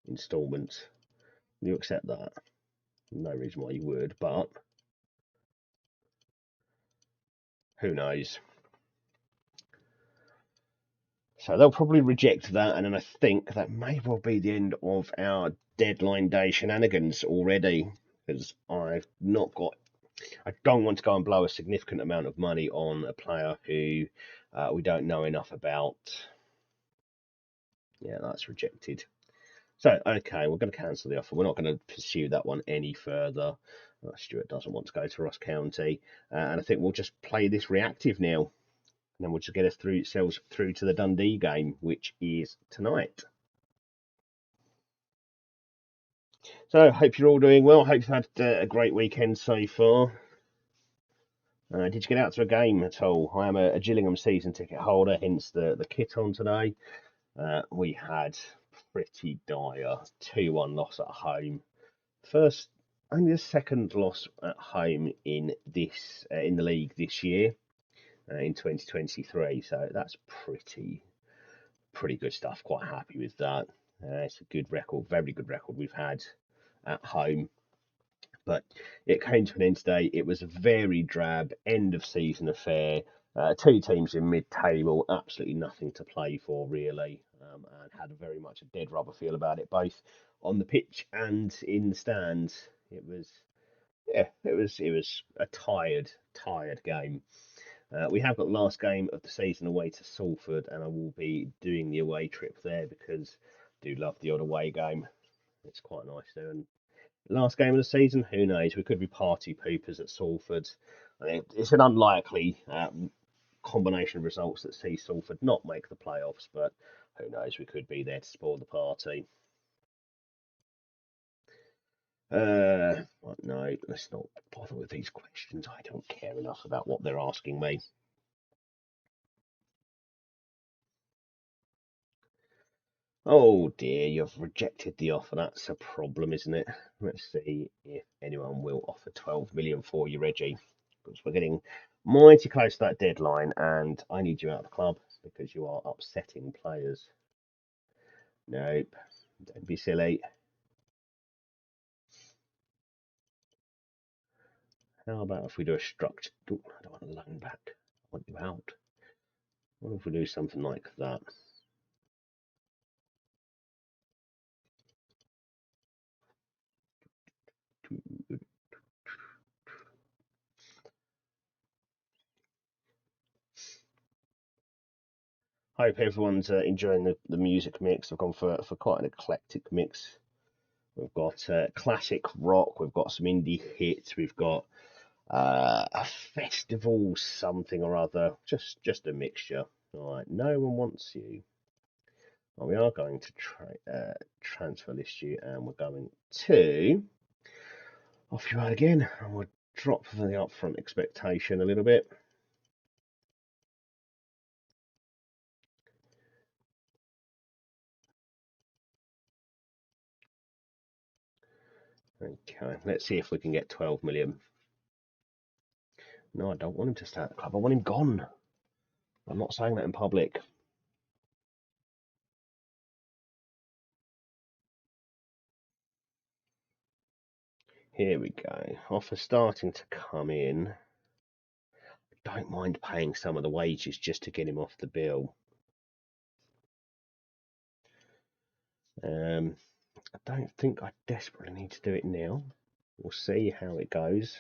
instalments. You accept that? No reason why you would, but who knows? So they'll probably reject that, and then I think that may well be the end of our deadline day shenanigans already, because I don't want to go and blow a significant amount of money on a player who we don't know enough about. Yeah, that's rejected. So, okay, we're going to cancel the offer. We're not going to pursue that one any further. Stuart doesn't want to go to Ross County, and I think we'll just play this reactive now. And then we'll just get ourselves through to the Dundee game, which is tonight. So, hope you're all doing well. Hope you've had a great weekend so far. Did you get out to a game at all? I am a Gillingham season ticket holder, hence the kit on today. We had pretty dire 2-1 loss at home. Only the second loss at home in the league this year, in 2023. So that's pretty good stuff. Quite happy with that. It's a good record, very good record we've had at home. But it came to an end today. It was a very drab end of season affair. 2 teams in mid-table, absolutely nothing to play for really, and had very much a dead rubber feel about it, both on the pitch and in the stands. It was a tired game. We have got the last game of the season away to Salford, and I will be doing the away trip there because I do love the odd away game. It's quite nice there. And last game of the season, who knows? We could be party poopers at Salford. It's an unlikely combination of results that see Salford not make the playoffs, but who knows? We could be there to spoil the party. No, let's not bother with these questions. I don't care enough about what they're asking me. Oh dear, you've rejected the offer. That's a problem, isn't it? Let's see if anyone will offer 12 million for you, Reggie. Because we're getting mighty close to that deadline, and I need you out of the club because you are upsetting players. Nope, don't be silly. How about if we do a structured? I don't want a loan back. I want you out. What if we do something like that? Hope everyone's enjoying the music mix. I've gone for quite an eclectic mix. We've got classic rock, we've got some indie hits, we've got a festival something or other, just a mixture. All right, no one wants you. Well, we are going to transfer list you, and we're going to off you out again, and we'll drop the upfront expectation a little bit. Okay, let's see if we can get 12 million. No, I don't want him to stay at the club. I want him gone. I'm not saying that in public. Here we go. Offer starting to come in. Don't mind paying some of the wages just to get him off the bill. I don't think I desperately need to do it now. We'll see how it goes.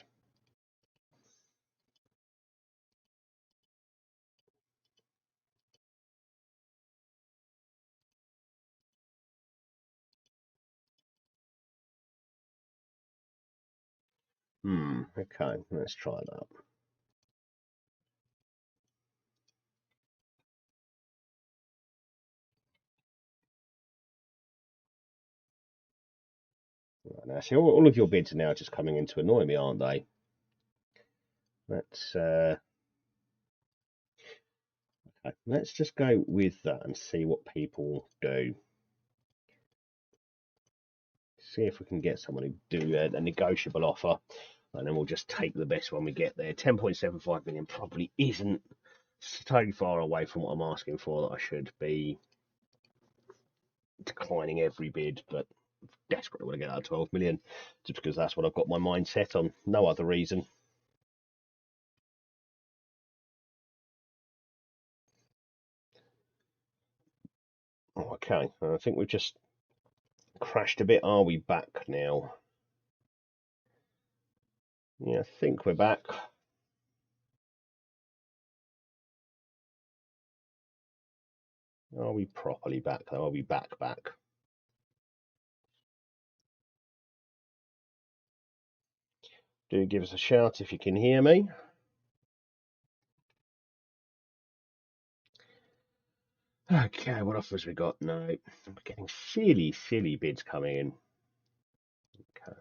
Okay, let's try that. Right, now, see, all of your bids are now just coming in to annoy me, aren't they? Let's just go with that and see what people do. See if we can get someone to do a negotiable offer, and then we'll just take the best one we get there. 10.75 million probably isn't so far away from what I'm asking for that I should be declining every bid, but desperately want to get out of 12 million just because that's what I've got my mind set on. No other reason. Okay, I think we've just crashed a bit. Are we back now? Yeah, I think we're back. Are we properly back though? Are we back? Do give us a shout if you can hear me. Okay, what offers we got? No, we're getting silly bids coming in. Okay,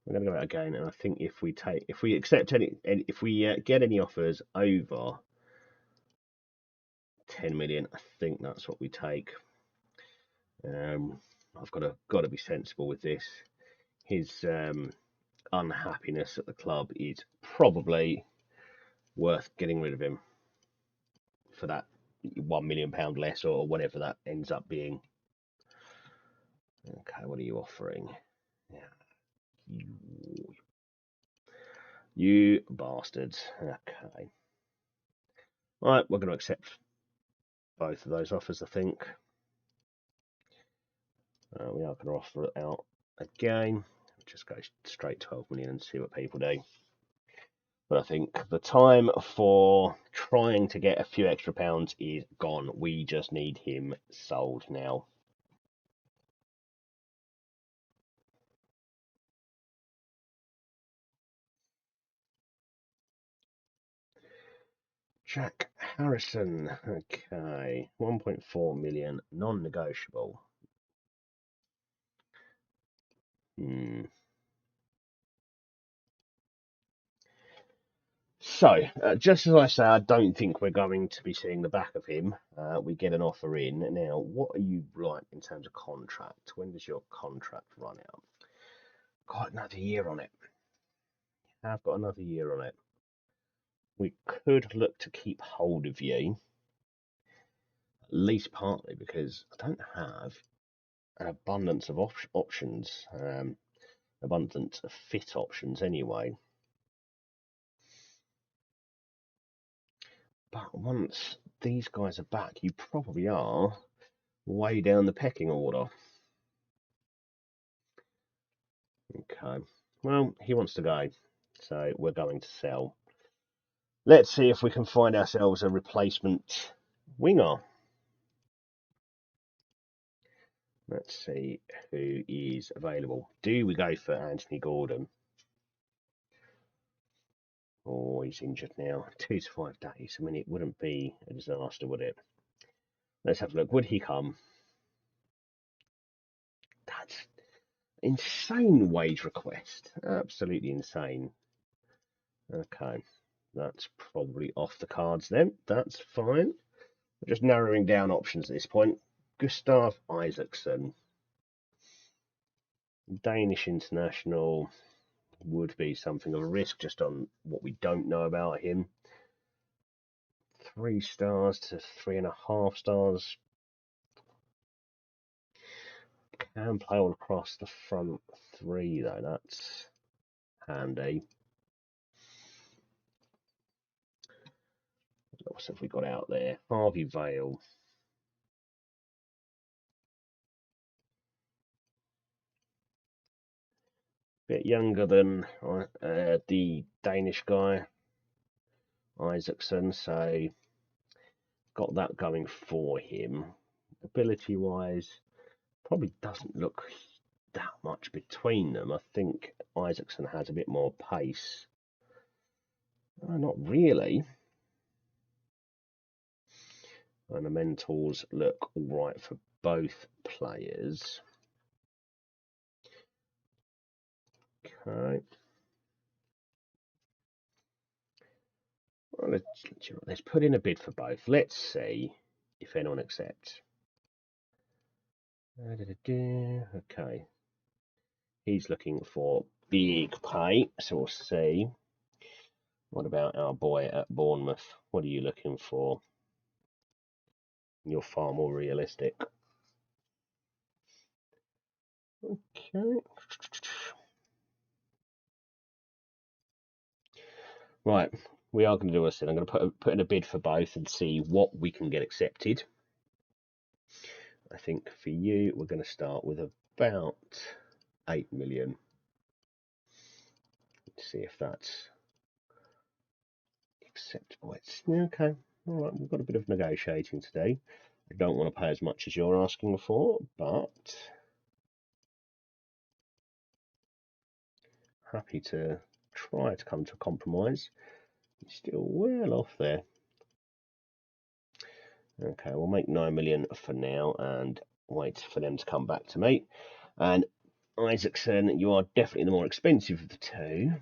we're going to go out again, and I think if we accept if we get any offers over 10 million, I think that's what we take. I've got to be sensible with this. His unhappiness at the club is probably worth getting rid of him for that £1 million less or whatever that ends up being. Okay, what are you offering? Yeah, you bastards. Okay. Right, we're going to accept both of those offers, I think. We are going to offer it out again. Just go straight 12 million and see what people do. But I think the time for trying to get a few extra pounds is gone. We just need him sold now. Jack Harrison. Okay. 1.4 million, non-negotiable. So, just as I say, I don't think we're going to be seeing the back of him. We get an offer in. Now, what are you like in terms of contract? When does your contract run out? Got another year on it. I've got another year on it. We could look to keep hold of you, at least partly because I don't have an abundance of options, abundance of fit options anyway. But once these guys are back, you probably are way down the pecking order. Okay. Well, he wants to go, so we're going to sell. Let's see if we can find ourselves a replacement winger. Let's see who is available. Do we go for Anthony Gordon? Oh, he's injured now. 2 to 5 days. I mean, it wouldn't be a disaster, would it? Let's have a look. Would he come? That's insane wage request. Absolutely insane. Okay. That's probably off the cards then. That's fine. We're just narrowing down options at this point. Gustav Isaacson, Danish international, would be something of a risk just on what we don't know about him. 3 stars to 3.5 stars. Can play all across the front three though. That's handy. What else have we got out there? Harvey Vale. Bit younger than the Danish guy, Isaacson, so got that going for him. Ability-wise, probably doesn't look that much between them. I think Isaacson has a bit more pace. Not really. And the mentors look all right for both players. Okay. Well, let's put in a bid for both. Let's see if anyone accepts. Okay. He's looking for big pay, so we'll see. What about our boy at Bournemouth? What are you looking for? You're far more realistic. Okay. Right, we are going to do a thing. I'm going to put in a bid for both and see what we can get accepted. I think for you, we're going to start with about 8 million. Let's see if that's acceptable. It's okay. All right, we've got a bit of negotiating today. I don't want to pay as much as you're asking for, but happy to try to come to a compromise. You're still well off there. Okay, we'll make 9 million for now and wait for them to come back to me. And Isaacson, you are definitely the more expensive of the two.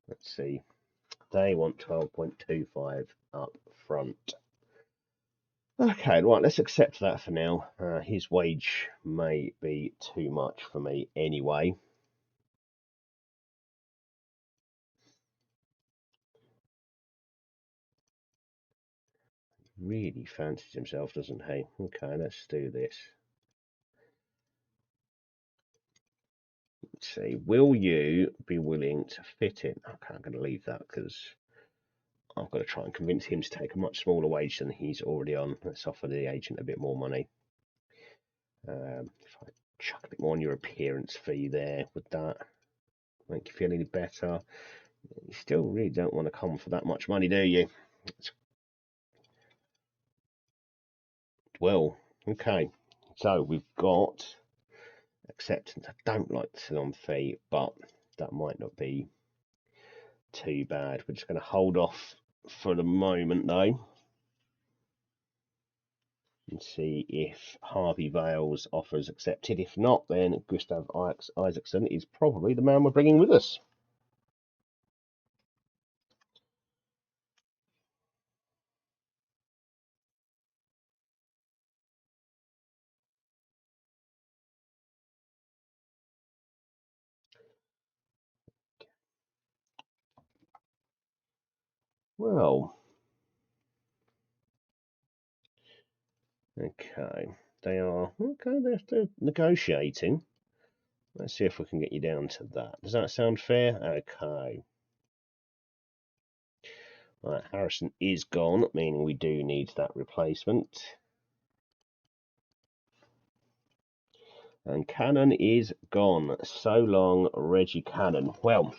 Let's see. They want 12.25 up front. Okay, right, let's accept that for now. His wage may be too much for me anyway. Really fancies himself, doesn't he? Okay, let's do this. Let's see. Will you be willing to fit in? Okay, I'm going to leave that because I've got to try and convince him to take a much smaller wage than he's already on. Let's offer the agent a bit more money. If I chuck a bit more on your appearance fee there, would that make you feel any better? You still really don't want to come for that much money, do you? Well, okay. So we've got acceptance. I don't like the salon fee, but that might not be too bad. We're just going to hold off for the moment, though, and see if Harvey Vale's offers accepted. If not, then Gustav Isaacson is probably the man we're bringing with us. Well, okay. They are okay. They're negotiating. Let's see if we can get you down to that. Does that sound fair? Okay. Right, Harrison is gone, meaning we do need that replacement. And Cannon is gone. So long, Reggie Cannon. Well,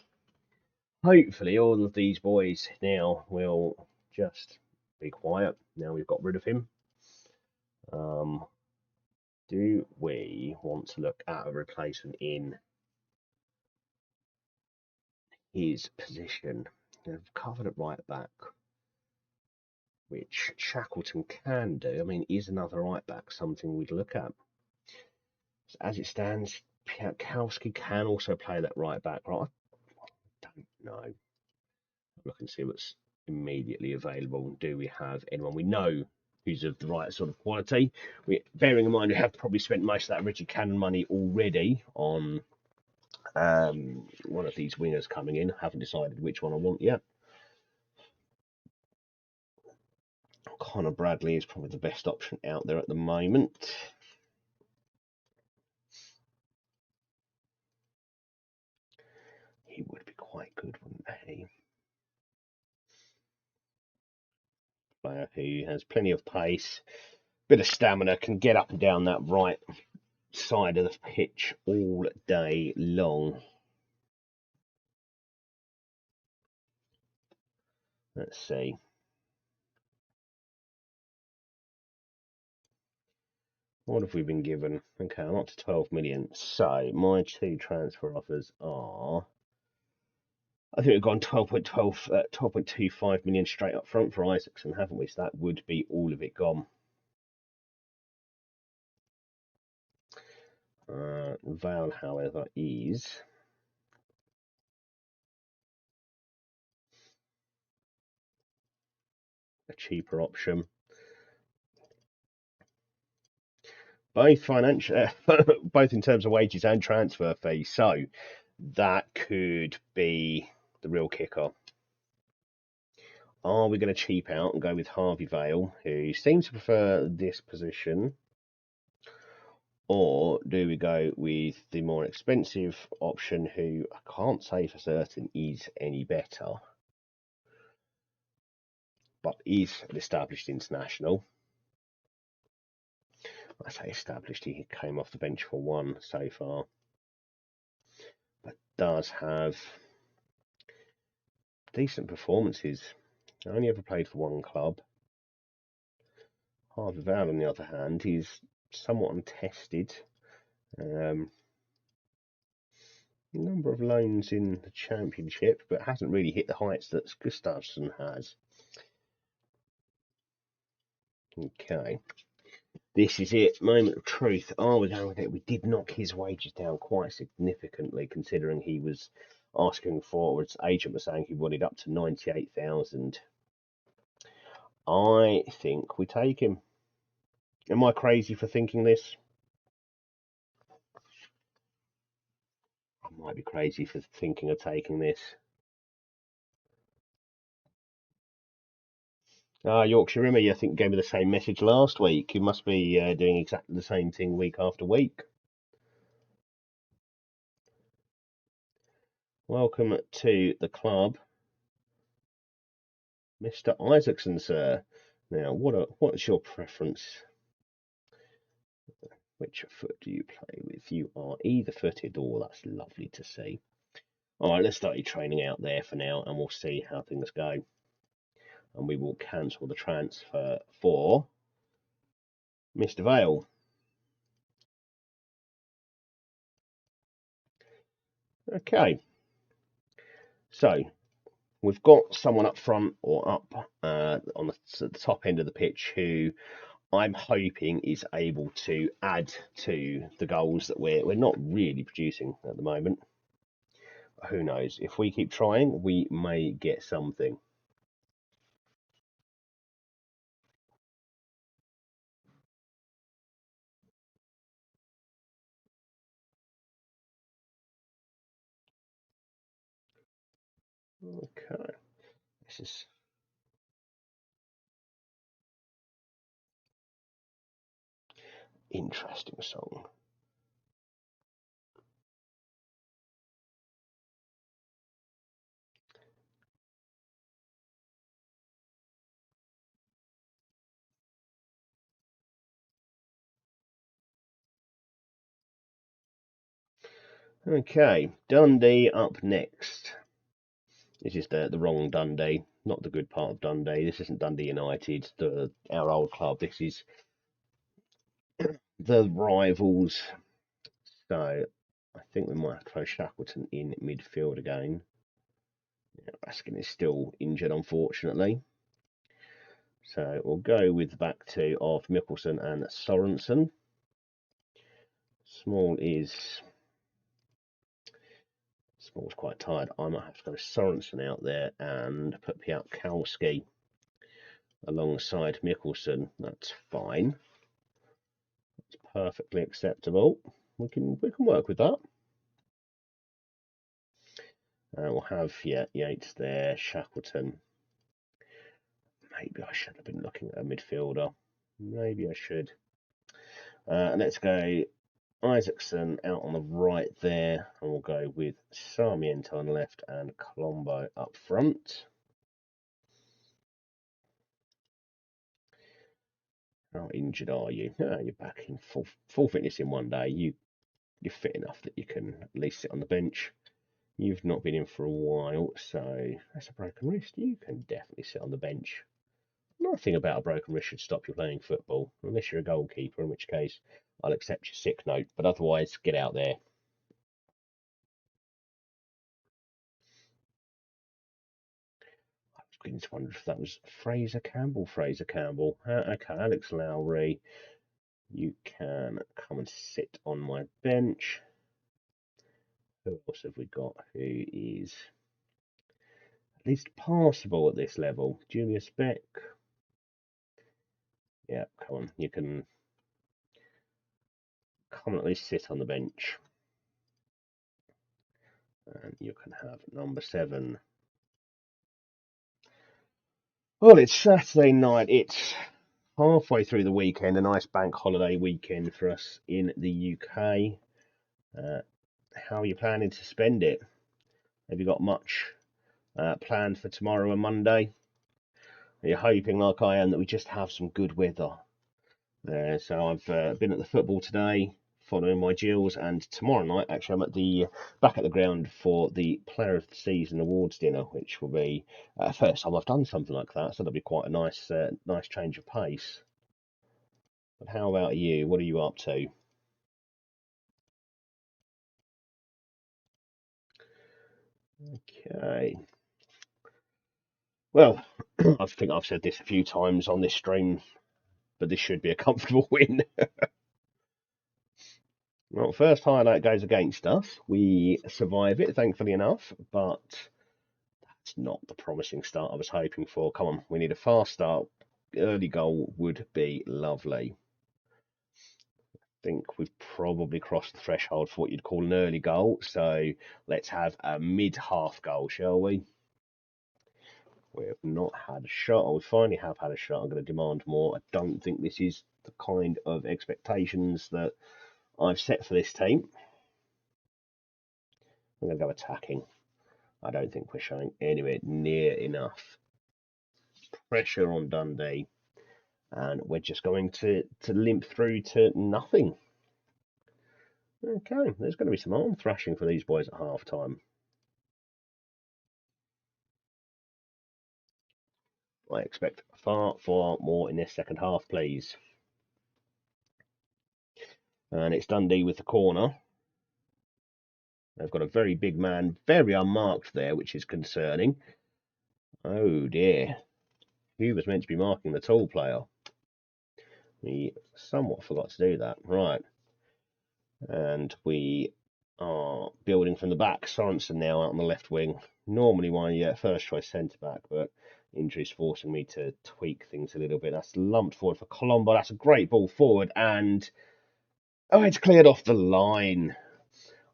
hopefully all of these boys now will just be quiet. Now we've got rid of him. Do we want to look at a replacement in his position? They've covered it right back, which Shackleton can do. I mean, is another right back something we'd look at? As it stands, Piatkowski can also play that right back, right? I don't know. Look and see what's immediately available. Do we have anyone we know who's of the right sort of quality? Bearing in mind we have probably spent most of that Richard Cannon money already on one of these wingers coming in. Haven't decided which one I want yet. Connor Bradley is probably the best option out there at the moment. He would be quite good, wouldn't he? Player who has plenty of pace, Bit of stamina, can get up and down that right side of the pitch all day long. Let's see. What have we been given? Okay, I'm up to 12 million. So my two transfer offers are, I think we've gone 12.25 million straight up front for Isaacson, haven't we? So that would be all of it gone. Val, however, is a cheaper option. Both financial, both in terms of wages and transfer fees. So that could be the real kicker. Are we going to cheap out and go with Harvey Vale, who seems to prefer this position? Or do we go with the more expensive option, who I can't say for certain is any better, but is an established international? I say established, he came off the bench for one so far, but does have decent performances. Only ever played for one club. Harvey Vale, on the other hand, is somewhat untested. Number of loans in the Championship, but hasn't really hit the heights that Gustafsson has. Okay. This is it. Moment of truth. Are we going with it? We did knock his wages down quite significantly, considering he was asking for, or his agent was saying he wanted up to 98,000. I think we take him. Am I crazy for thinking this? I might be crazy for thinking of taking this. Yorkshire Rimmer, I think, gave me the same message last week. You must be doing exactly the same thing week after week. Welcome to the club, Mr. Isaacson, sir. Now, what's your preference? Which foot do you play with? You are either footed. Oh, that's lovely to see. All right, let's start your training out there for now, and we'll see how things go. And we will cancel the transfer for Mr. Vale. Okay. So we've got someone up front or up on the top end of the pitch who I'm hoping is able to add to the goals that we're not really producing at the moment. Who knows? If we keep trying, we may get something. Okay. This is interesting song. Okay, Dundee up next. This is the wrong Dundee, not the good part of Dundee. This isn't Dundee United, our old club. This is the rivals. So I think we might have to throw Shackleton in midfield again. Yeah, Raskin is still injured, unfortunately. So we'll go with the back two of Mickelson and Sorensen. Small's quite tired. I might have to go Sorensen out there and put Piatkowski alongside Mickelson. That's fine. It's perfectly acceptable. We can work with that. We'll have Yates there, Shackleton. Maybe I should have been looking at a midfielder. Maybe I should. Let's go Isaacson out on the right there, and we'll go with Sarmiento on the left and Colombo up front. How injured are you? No, you're back in full fitness in one day. You're fit enough that you can at least sit on the bench. You've not been in for a while, so that's a broken wrist. You can definitely sit on the bench. Nothing about a broken wrist should stop you playing football, unless you're a goalkeeper, in which case I'll accept your sick note. But otherwise, get out there. I was beginning to wonder if that was Fraser Campbell. Fraser Campbell. Okay, Alex Lowry, you can come and sit on my bench. Who else have we got who is at least passable at this level? Julius Beck. Yeah, come on. You can come and at least sit on the bench. And you can have number 7. Well, it's Saturday night. It's halfway through the weekend, a nice bank holiday weekend for us in the UK. How are you planning to spend it? Have you got much planned for tomorrow and Monday? Are you hoping, like I am, that we just have some good weather? So I've been at the football today, following my Gills, and tomorrow night actually I'm at the back at the ground for the Player of the Season awards dinner, which will be first time I've done something like that, so that'll be quite a nice change of pace. But how about you? What are you up to? Okay. Well, I think I've said this a few times on this stream, but this should be a comfortable win. Well, first highlight goes against us. We survive it, thankfully enough, but it's not the promising start I was hoping for. Come on, we need a fast start. Early goal would be lovely. I think we've probably crossed the threshold for what you'd call an early goal, so let's have a mid-half goal, shall we? We have not had a shot, or we finally have had a shot. I'm going to demand more. I don't think this is the kind of expectations that I've set for this team. I'm going to go attacking. I don't think we're showing anywhere near enough pressure on Dundee, and we're just going to limp through to nothing. Okay, there's going to be some arm thrashing for these boys at half time. I expect far more in this second half, please. And it's Dundee with the corner. They've got a very big man, very unmarked there, which is concerning. Oh dear. Who was meant to be marking the tall player? We somewhat forgot to do that. Right. And we are building from the back. Sorensen now out on the left wing. Normally my first choice centre back, but injuries forcing me to tweak things a little bit. That's lumped forward for Colombo. That's a great ball forward, and oh, it's cleared off the line.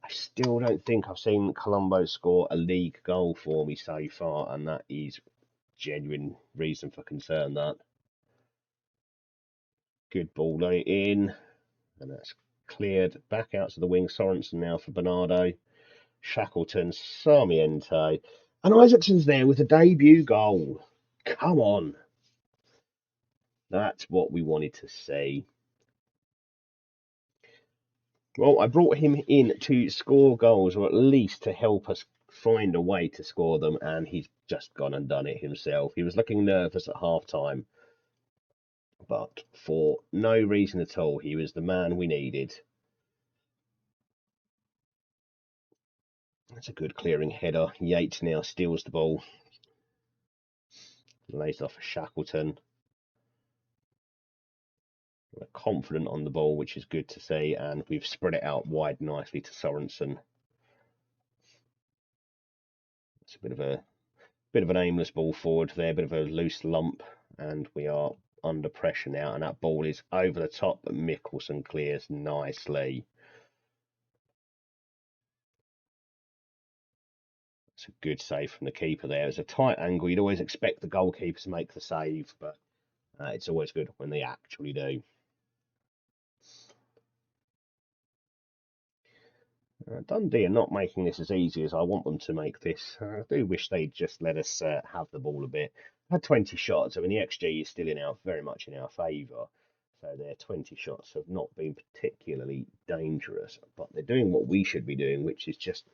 I still don't think I've seen Colombo score a league goal for me so far, and that is genuine reason for concern. That good ball in, and that's cleared back out to the wing. Sorensen now for Bernardo. Shackleton, Sarmiento, and Isaacson's there with a debut goal. Come on. That's what we wanted to see. Well, I brought him in to score goals, or at least to help us find a way to score them, and he's just gone and done it himself. He was looking nervous at half time, but for no reason at all, he was the man we needed. That's a good clearing header. Yates now steals the ball, lays off Shackleton. We're confident on the ball, which is good to see, and we've spread it out wide nicely to Sorensen. It's a bit of an aimless ball forward there, a bit of a loose lump, and we are under pressure now, and that ball is over the top, but Mickelson clears nicely. It's a good save from the keeper there. It's a tight angle. You'd always expect the goalkeeper to make the save, but it's always good when they actually do. Dundee are not making this as easy as I want them to make this. I do wish they'd just let us have the ball a bit. I had 20 shots. I mean, the XG is still very much in our favour. So their 20 shots have not been particularly dangerous, but they're doing what we should be doing, which is just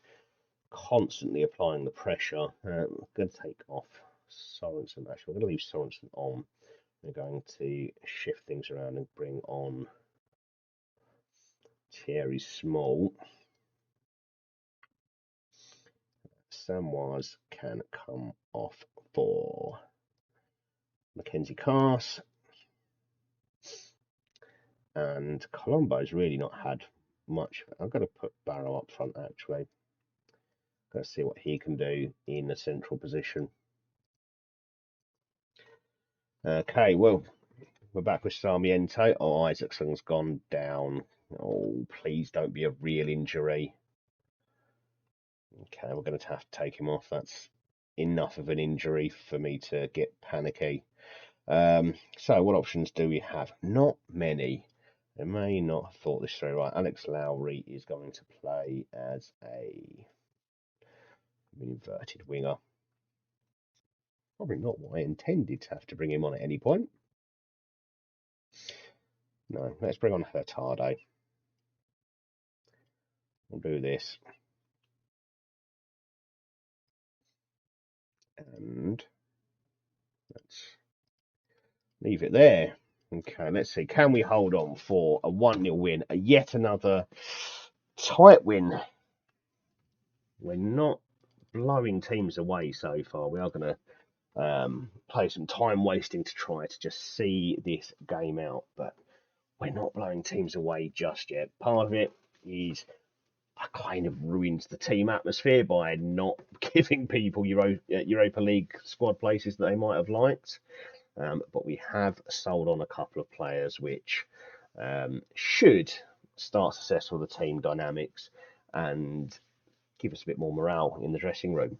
constantly applying the pressure. I'm going to take off Sorensen. Actually, we're going to leave Sorensen on. We're going to shift things around and bring on Thierry Small. Samwise can come off for Mackenzie Cass. And Colombo's really not had much. I'm going to put Barrow up front, actually. Let's see what he can do in a central position. Okay, well, we're back with Sarmiento. Oh, Isaacson's gone down. Oh, please don't be a real injury. Okay, we're going to have to take him off. That's enough of an injury for me to get panicky. So what options do we have? Not many. I may not have thought this through. Right, Alex Lowry is going to play as a inverted winger. Probably not what I intended to have to bring him on at any point. No, let's bring on Hurtado. We'll do this. And let's leave it there. Okay, let's see. Can we hold on for a 1-0 win? Yet another tight win. We're not blowing teams away so far. We are going to play some time wasting to try to just see this game out. But we're not blowing teams away just yet. Part of it is I kind of ruined the team atmosphere by not giving people Europa League squad places that they might have liked. But we have sold on a couple of players which should start to settle the team dynamics and give us a bit more morale in the dressing room.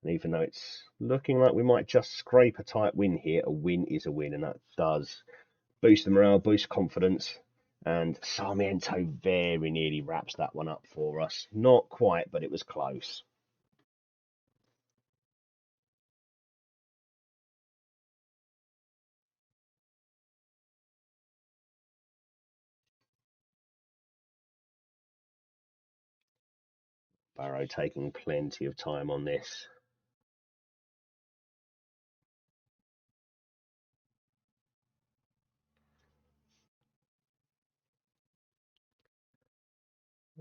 And even though it's looking like we might just scrape a tight win here, a win is a win, and that does boost the morale, boost confidence. And Sarmiento very nearly wraps that one up for us. Not quite, but it was close. Barrow taking plenty of time on this.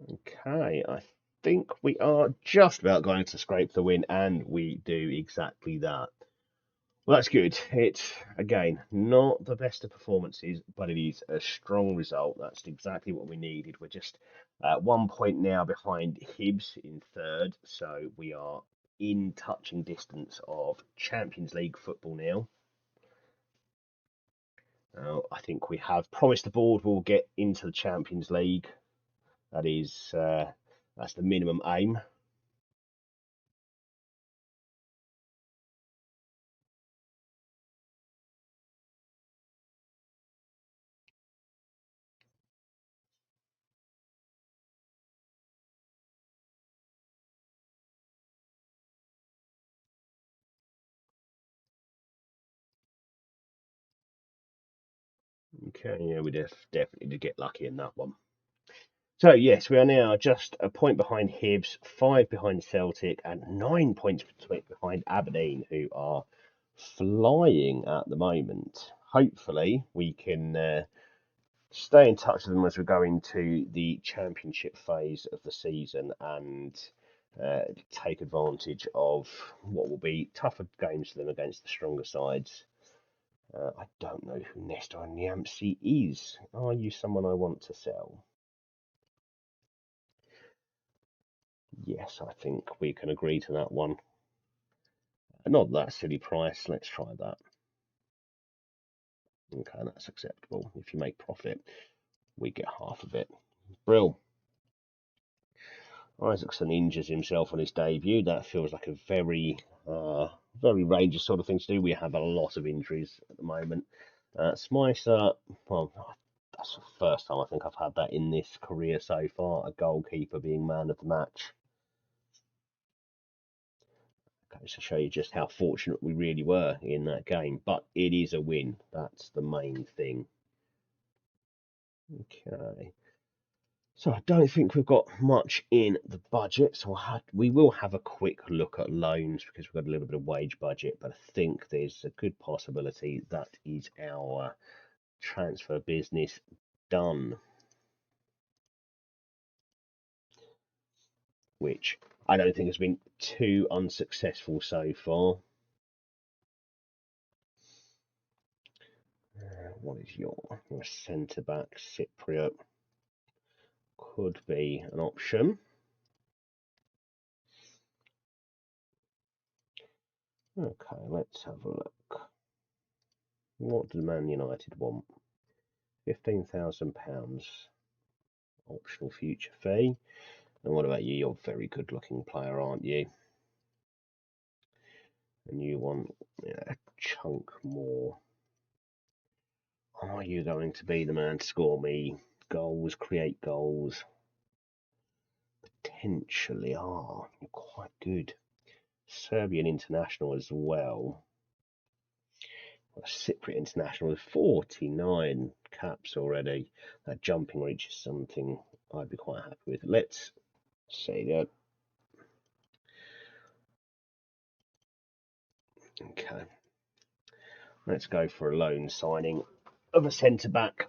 Okay, I think we are just about going to scrape the win, and we do exactly that. Well, that's good. It's, again, not the best of performances, but it is a strong result. That's exactly what we needed. We're just 1 point now behind Hibs in third, so we are in touching distance of Champions League football now. I think we have promised the board we'll get into the Champions League. That's the minimum aim. Okay, yeah, we definitely did get lucky in that one. So yes, we are now just a point behind Hibs, 5 behind Celtic, and 9 points behind Aberdeen, who are flying at the moment. Hopefully, we can stay in touch with them as we go into the championship phase of the season and take advantage of what will be tougher games for them against the stronger sides. I don't know who Nestor Niamsi is. Are you someone I want to sell? Yes, I think we can agree to that one. Not that silly price. Let's try that. Okay, that's acceptable. If you make profit, we get half of it. Brill. Isaacson injures himself on his debut. That feels like a very Rangers sort of thing to do. We have a lot of injuries at the moment. Smicer, well, that's the first time I think I've had that in this career so far. A goalkeeper being man of the match. goes to show you just how fortunate we really were in that game. But it is a win. That's the main thing. Okay. So I don't think we've got much in the budget. So we will have a quick look at loans because we've got a little bit of wage budget. But I think there's a good possibility that is our transfer business done, which I don't think has been too unsuccessful so far. What is your centre back? Cypriot could be an option. Okay, let's have a look. What does Man United want? £15,000 optional future fee. And what about you? You're a very good looking player, aren't you? And you want a chunk more. Are you going to be the man to score me goals, create goals? Potentially are. You're quite good. Serbian international as well. A Cypriot international with 49 caps already. That jumping reach is something I'd be quite happy with. Let's see that. Okay. Let's go for a loan signing of a centre back.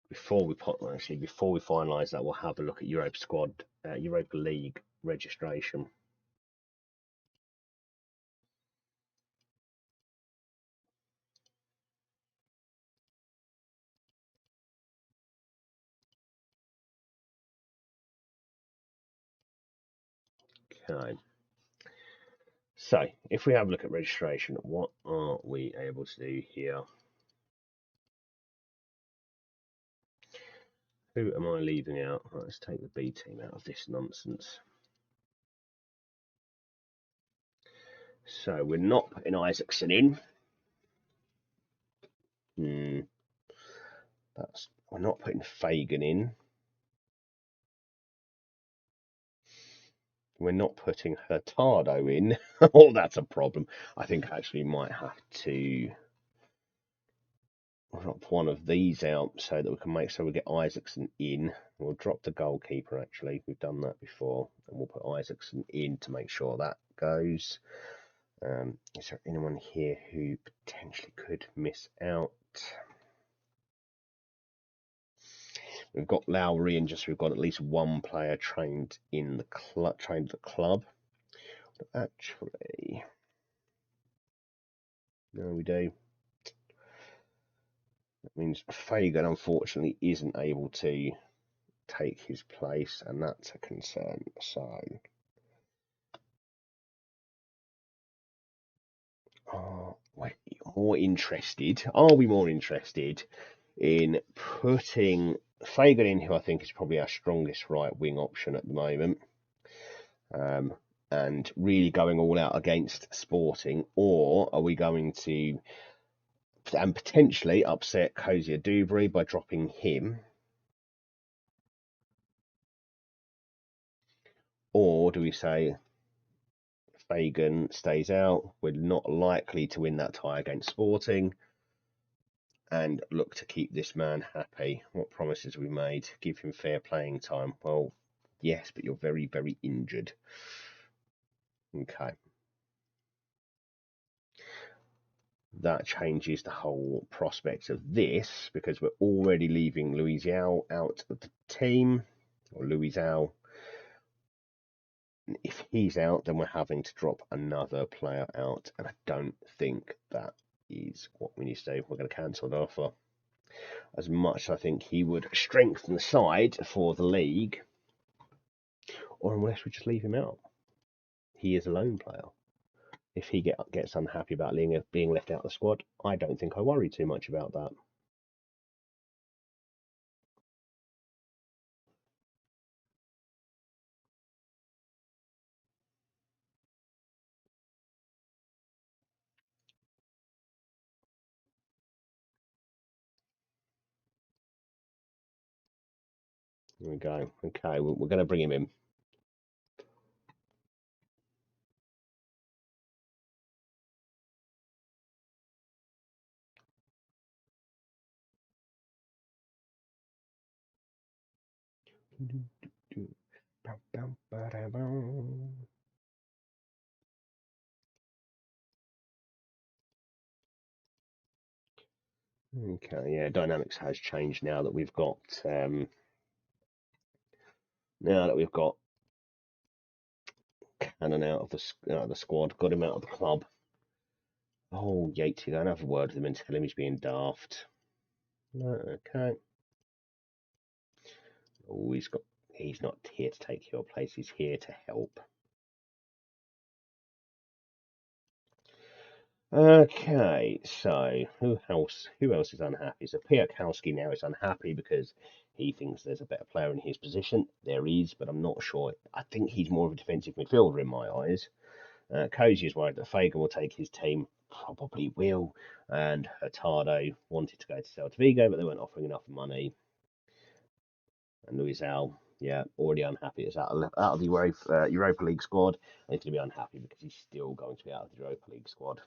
Before we finalise that, we'll have a look at Europa League registration. Okay. So, if we have a look at registration, what are we able to do here? Who am I leaving out? Right, let's take the B team out of this nonsense. So we're not putting Isaacson in. We're not putting Fagan in. We're not putting Hurtado in. Oh, that's a problem. I think I actually might have to drop one of these out so that we can make sure we get Isaacson in. We'll drop the goalkeeper actually. We've done that before. And we'll put Isaacson in to make sure that goes. Is there anyone here who potentially could miss out? We've got Lowry and we've got at least one player trained in the club. But actually, no, we do. That means Fagan unfortunately isn't able to take his place, and that's a concern. So, are we more interested? Are we more interested in putting Fagan in, who I think is probably our strongest right wing option at the moment, and really going all out against Sporting, or are we going to and potentially upset Cozier Dubry by dropping him? Or do we say Fagan stays out? We're not likely to win that tie against Sporting and look to keep this man happy. What promises we made? Give him fair playing time. Well, yes, but you're very, very injured. Okay. That changes the whole prospect of this because we're already leaving Louisial out of the team. Or Louisial. If he's out, then we're having to drop another player out, and I don't think that is what we need to do. We're going to cancel the offer. As much as I think he would strengthen the side for the league, or unless we just leave him out. He is a lone player. If he gets unhappy about being left out of the squad, I don't think I worry too much about that. There we go. Okay, we're going to bring him in. Okay, yeah, dynamics has changed now that we've got Cannon out of the squad, got him out of the club. Oh, Yates, you go and have a word with him and tell him he's being daft. No, okay. Oh, he's not here to take your place. He's here to help. Okay, so who else is unhappy? So Piakowski now is unhappy because he thinks there's a better player in his position. There is, but I'm not sure. I think he's more of a defensive midfielder in my eyes. Cozy is worried that Fagan will take his team. Probably will. And Hurtado wanted to go to Celta Vigo, but they weren't offering enough money. And Luisal, yeah, already unhappy. Is out of the Europa League squad. And he's going to be unhappy because he's still going to be out of the Europa League squad.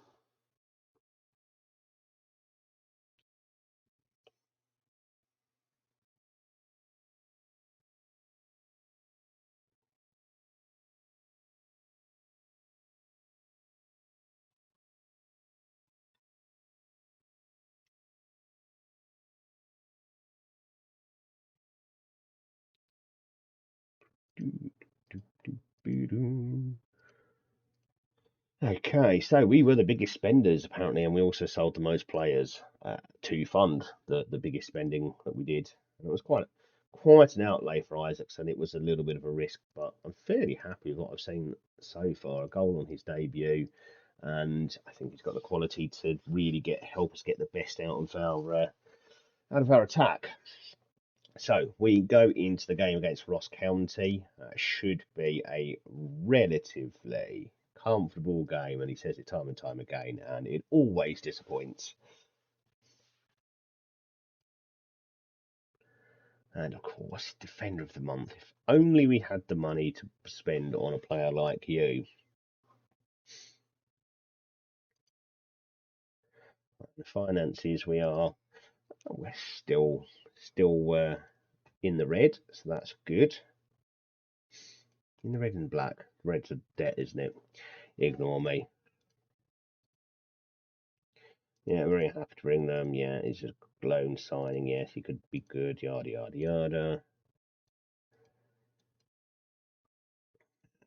Okay, so we were the biggest spenders apparently, and we also sold the most players to fund the biggest spending that we did. And it was quite an outlay for Isaacson. It was a little bit of a risk, but I'm fairly happy with what I've seen so far. A goal on his debut, and I think he's got the quality to really help us get the best out of our attack. So we go into the game against Ross County. Should be a relatively comfortable game, and he says it time and time again, and it always disappoints. And of course, Defender of the Month. If only we had the money to spend on a player like you. The finances, we're still in the red, so that's good. In the red and black. Red's a debt, isn't it? Ignore me. Yeah, very happy to bring them. Yeah, it's just loan signing. Yes, he could be good. Yada yada yada.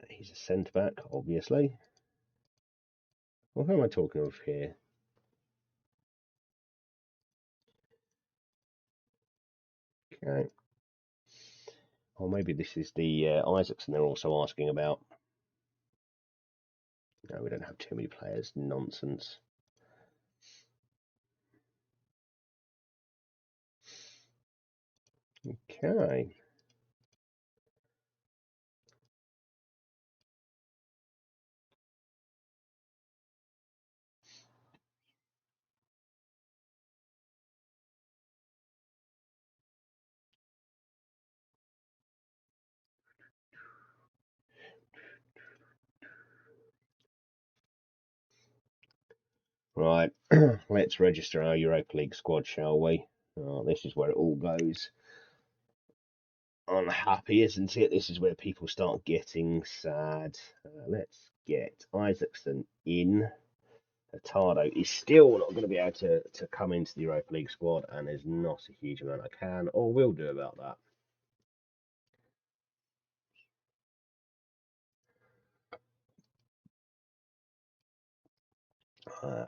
He's a centre back, obviously. Well, who am I talking of here? Okay. Or maybe this is the Isaacson they're also asking about. No, we don't have too many players. Nonsense. Okay. Right. Let's register our Europa League squad, shall we? Oh, this is where it all goes unhappy, isn't it? This is where people start getting sad. Let's get Isaacson in. Hurtado is still not going to be able to come into the Europa League squad, and there's not a huge amount I can or will do about that.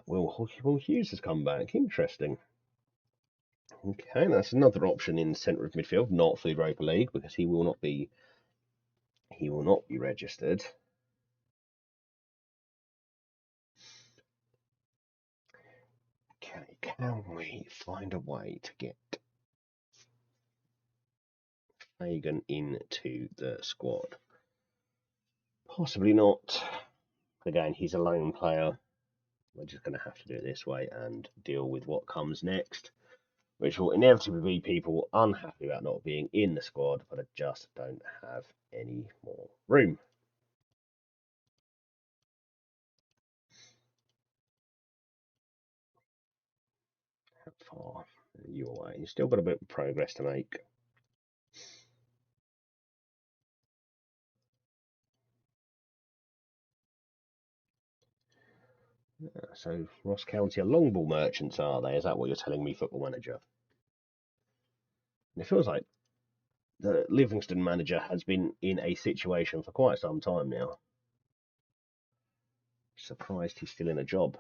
Will Hughes has come back. Interesting. Okay, that's another option in centre of midfield, not for the Europa League because he will not be registered. Okay, can we find a way to get Fagan into the squad? Possibly not. Again, he's a lone player. We're just going to have to do it this way and deal with what comes next. which will inevitably be people unhappy about not being in the squad, but I just don't have any more room. How far are you away? You've still got a bit of progress to make. So Ross County are long ball merchants, are they? Is that what you're telling me, Football Manager? And it feels like the Livingston manager has been in a situation for quite some time now. Surprised he's still in a job.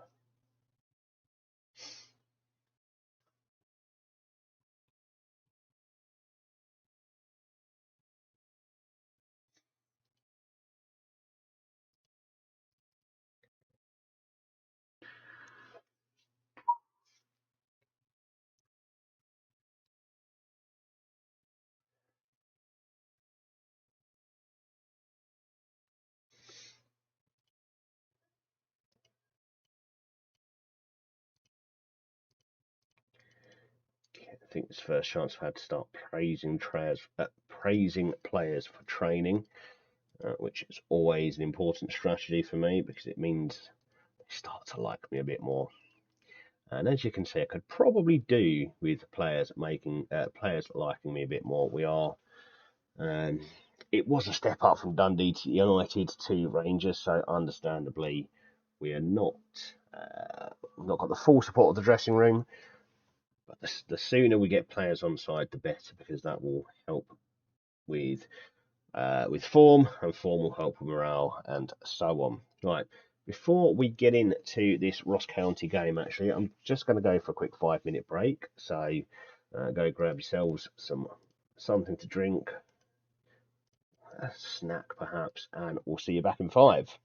I think it's the first chance I've had to start praising players for training, which is always an important strategy for me because it means they start to like me a bit more. And as you can see, I could probably do with players liking me a bit more. Um, it was a step up from Dundee to United to Rangers, so understandably we are not got the full support of the dressing room. But the sooner we get players on side, the better, because that will help with form, and form will help with morale, and so on. Right, before we get into this Ross County game, actually, I'm just going to go for a quick 5 minute break. So go grab yourselves something to drink, a snack perhaps, and we'll see you back in 5.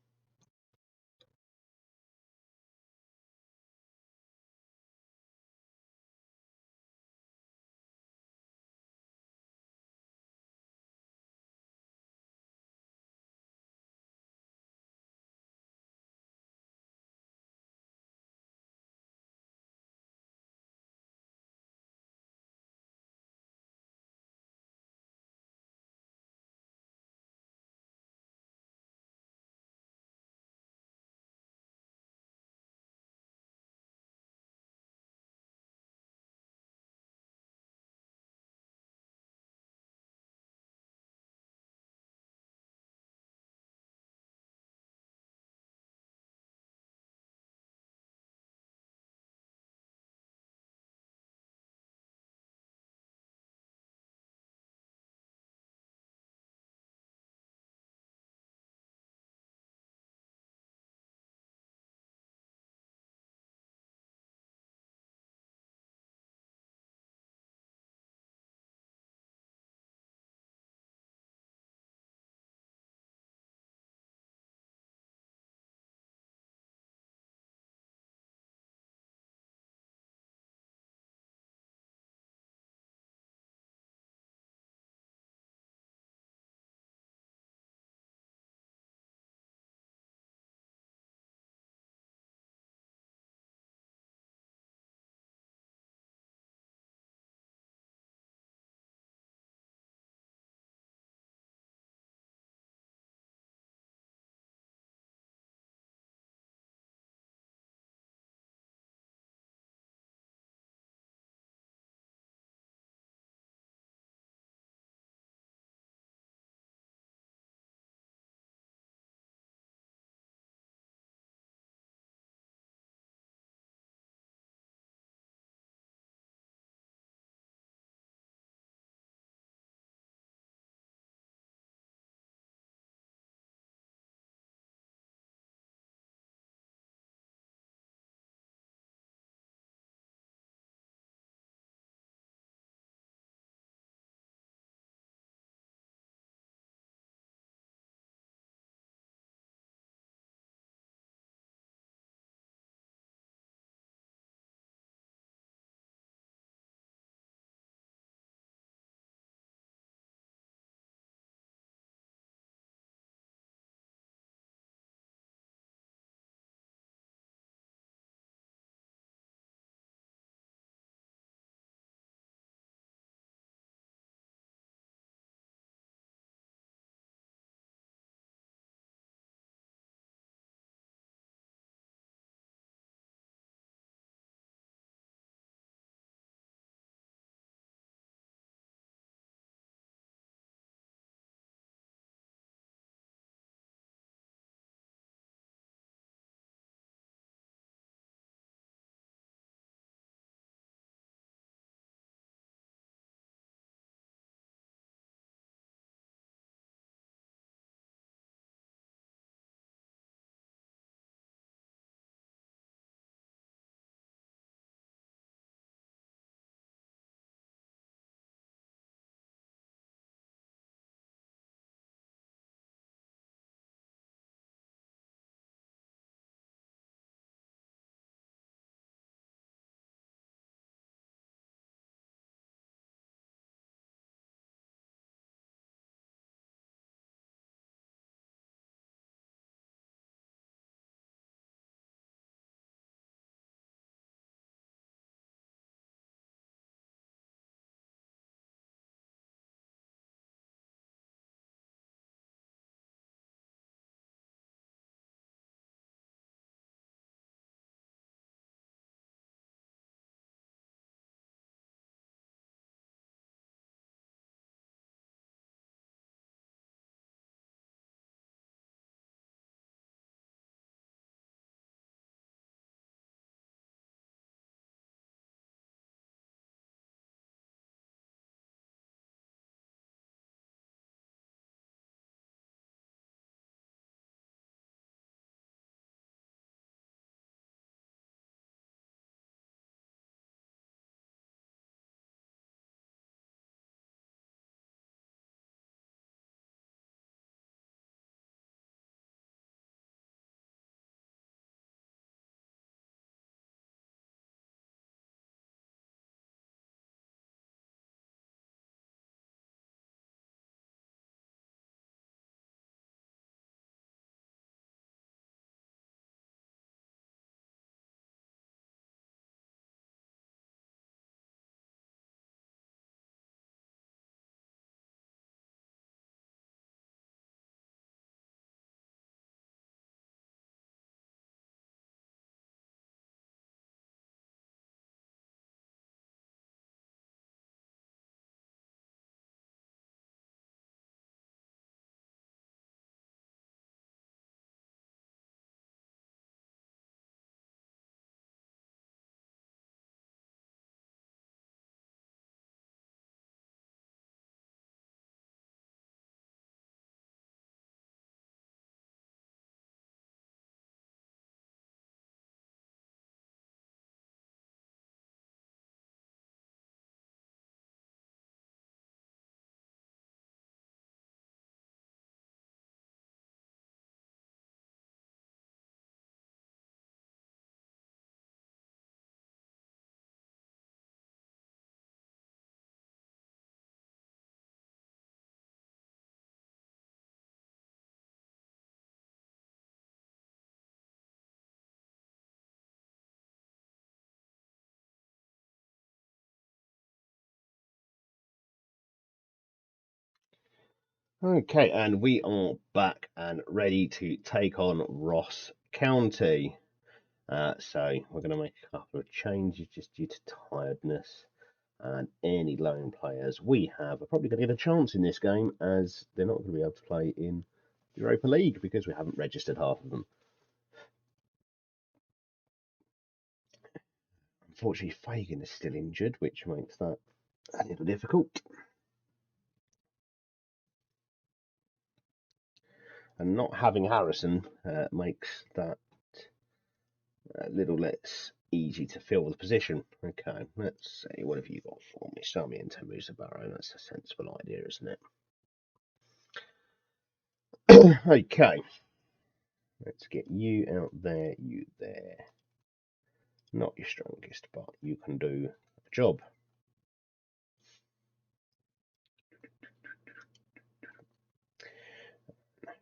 Okay, and we are back and ready to take on Ross County. So we're going to make a couple of changes just due to tiredness. And any lone players we have are probably going to get a chance in this game, as they're not going to be able to play in Europa League because we haven't registered half of them. Unfortunately, Fagan is still injured, which makes that a little difficult. And not having Harrison makes that a little less easy to fill the position. Okay, let's see. What have you got for me? Sarmiento moves a Barrow. That's a sensible idea, isn't it? Okay, let's get you out there, you there. Not your strongest, but you can do a job.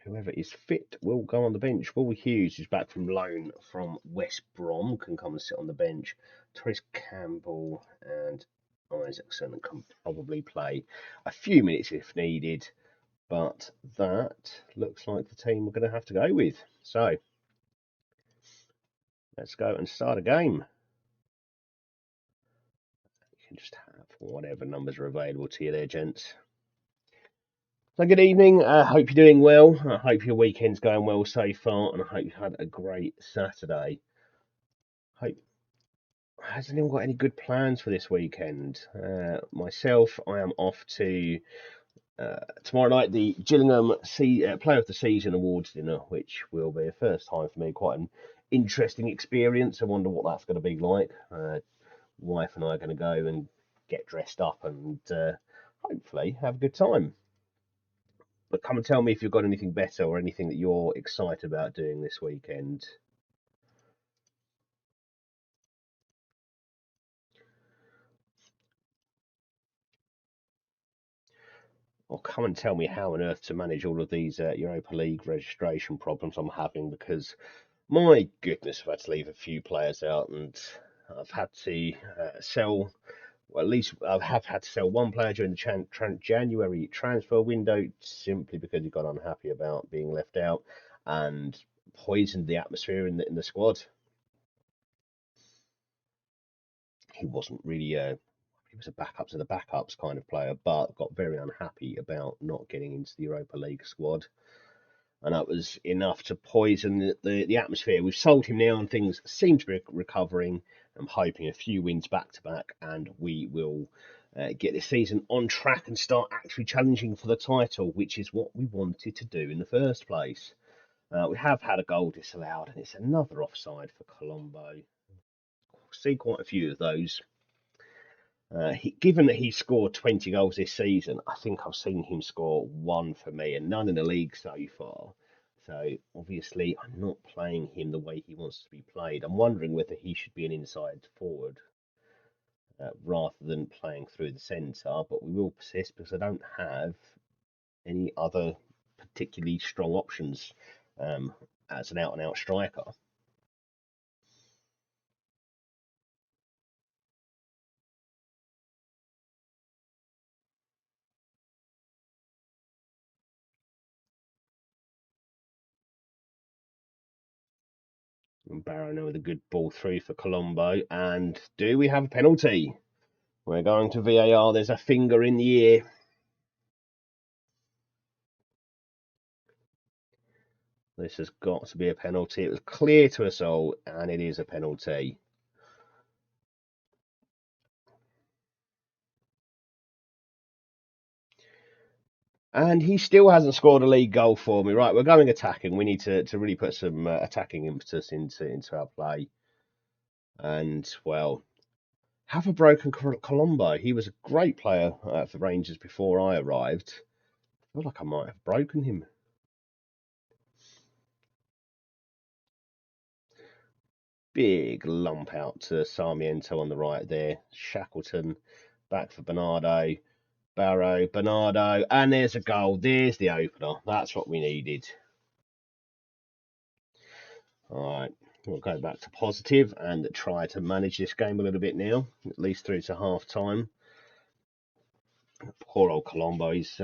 Whoever is fit will go on the bench. Will Hughes is back from loan from West Brom, can come and sit on the bench. Torres Campbell and Isaacson can probably play a few minutes if needed, but that looks like the team we're going to have to go with. So let's go and start a game. You can just have whatever numbers are available to you there, gents. So good evening. Hope you're doing well. I hope your weekend's going well so far, and I hope you had a great Saturday. Hope Has anyone got any good plans for this weekend? Myself, I am off to tomorrow night the Gillingham Player of the Season Awards dinner, which will be a first time for me. Quite an interesting experience. I wonder what that's going to be like. Wife and I are going to go and get dressed up and hopefully have a good time. But come and tell me if you've got anything better or anything that you're excited about doing this weekend. Or come and tell me how on earth to manage all of these Europa League registration problems I'm having, because my goodness, I've had to leave a few players out, and I've had to sell. Well, at least I have had to sell one player during the January transfer window simply because he got unhappy about being left out and poisoned the atmosphere in the squad. He wasn't really he was a backup to the backups kind of player, but got very unhappy about not getting into the Europa League squad. And that was enough to poison the atmosphere. We've sold him now, and things seem to be recovering. I'm hoping a few wins back to back, and we will get this season on track and start actually challenging for the title, which is what we wanted to do in the first place. We have had a goal disallowed, and it's another offside for Colombo. See quite a few of those. Given that he scored 20 goals this season, I think I've seen him score one for me and none in the league so far. So obviously, I'm not playing him the way he wants to be played. I'm wondering whether he should be an inside forward rather than playing through the centre. But we will persist because I don't have any other particularly strong options as an out-and-out striker. And Barrow with a good ball through for Colombo. And do we have a penalty? We're going to VAR. There's a finger in the ear. This has got to be a penalty. It was clear to us all, and it is a penalty. And he still hasn't scored a league goal for me. Right, we're going attacking. We need to really put some attacking impetus into our play. And, well, have a broken Colombo. He was a great player for Rangers before I arrived. I feel like I might have broken him. Big lump out to Sarmiento on the right there. Shackleton back for Bernardo. Barrow, Bernardo, and there's a goal. There's the opener. That's what we needed. All right, we'll go back to positive and try to manage this game a little bit now, at least through to half time. Poor old Colombo, he's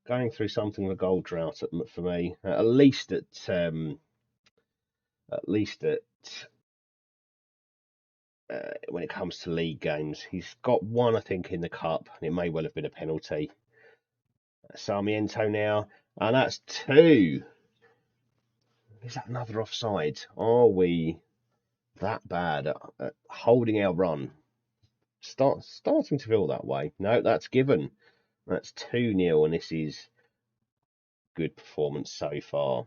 going through something of a goal drought for me. At least at when it comes to league games, he's got one I think in the cup, and it may well have been a penalty. Sarmiento now, and that's two. Is that another offside? Are we that bad at holding our run? Starting to feel that way. No, that's given. That's 2-0, and this is good performance so far.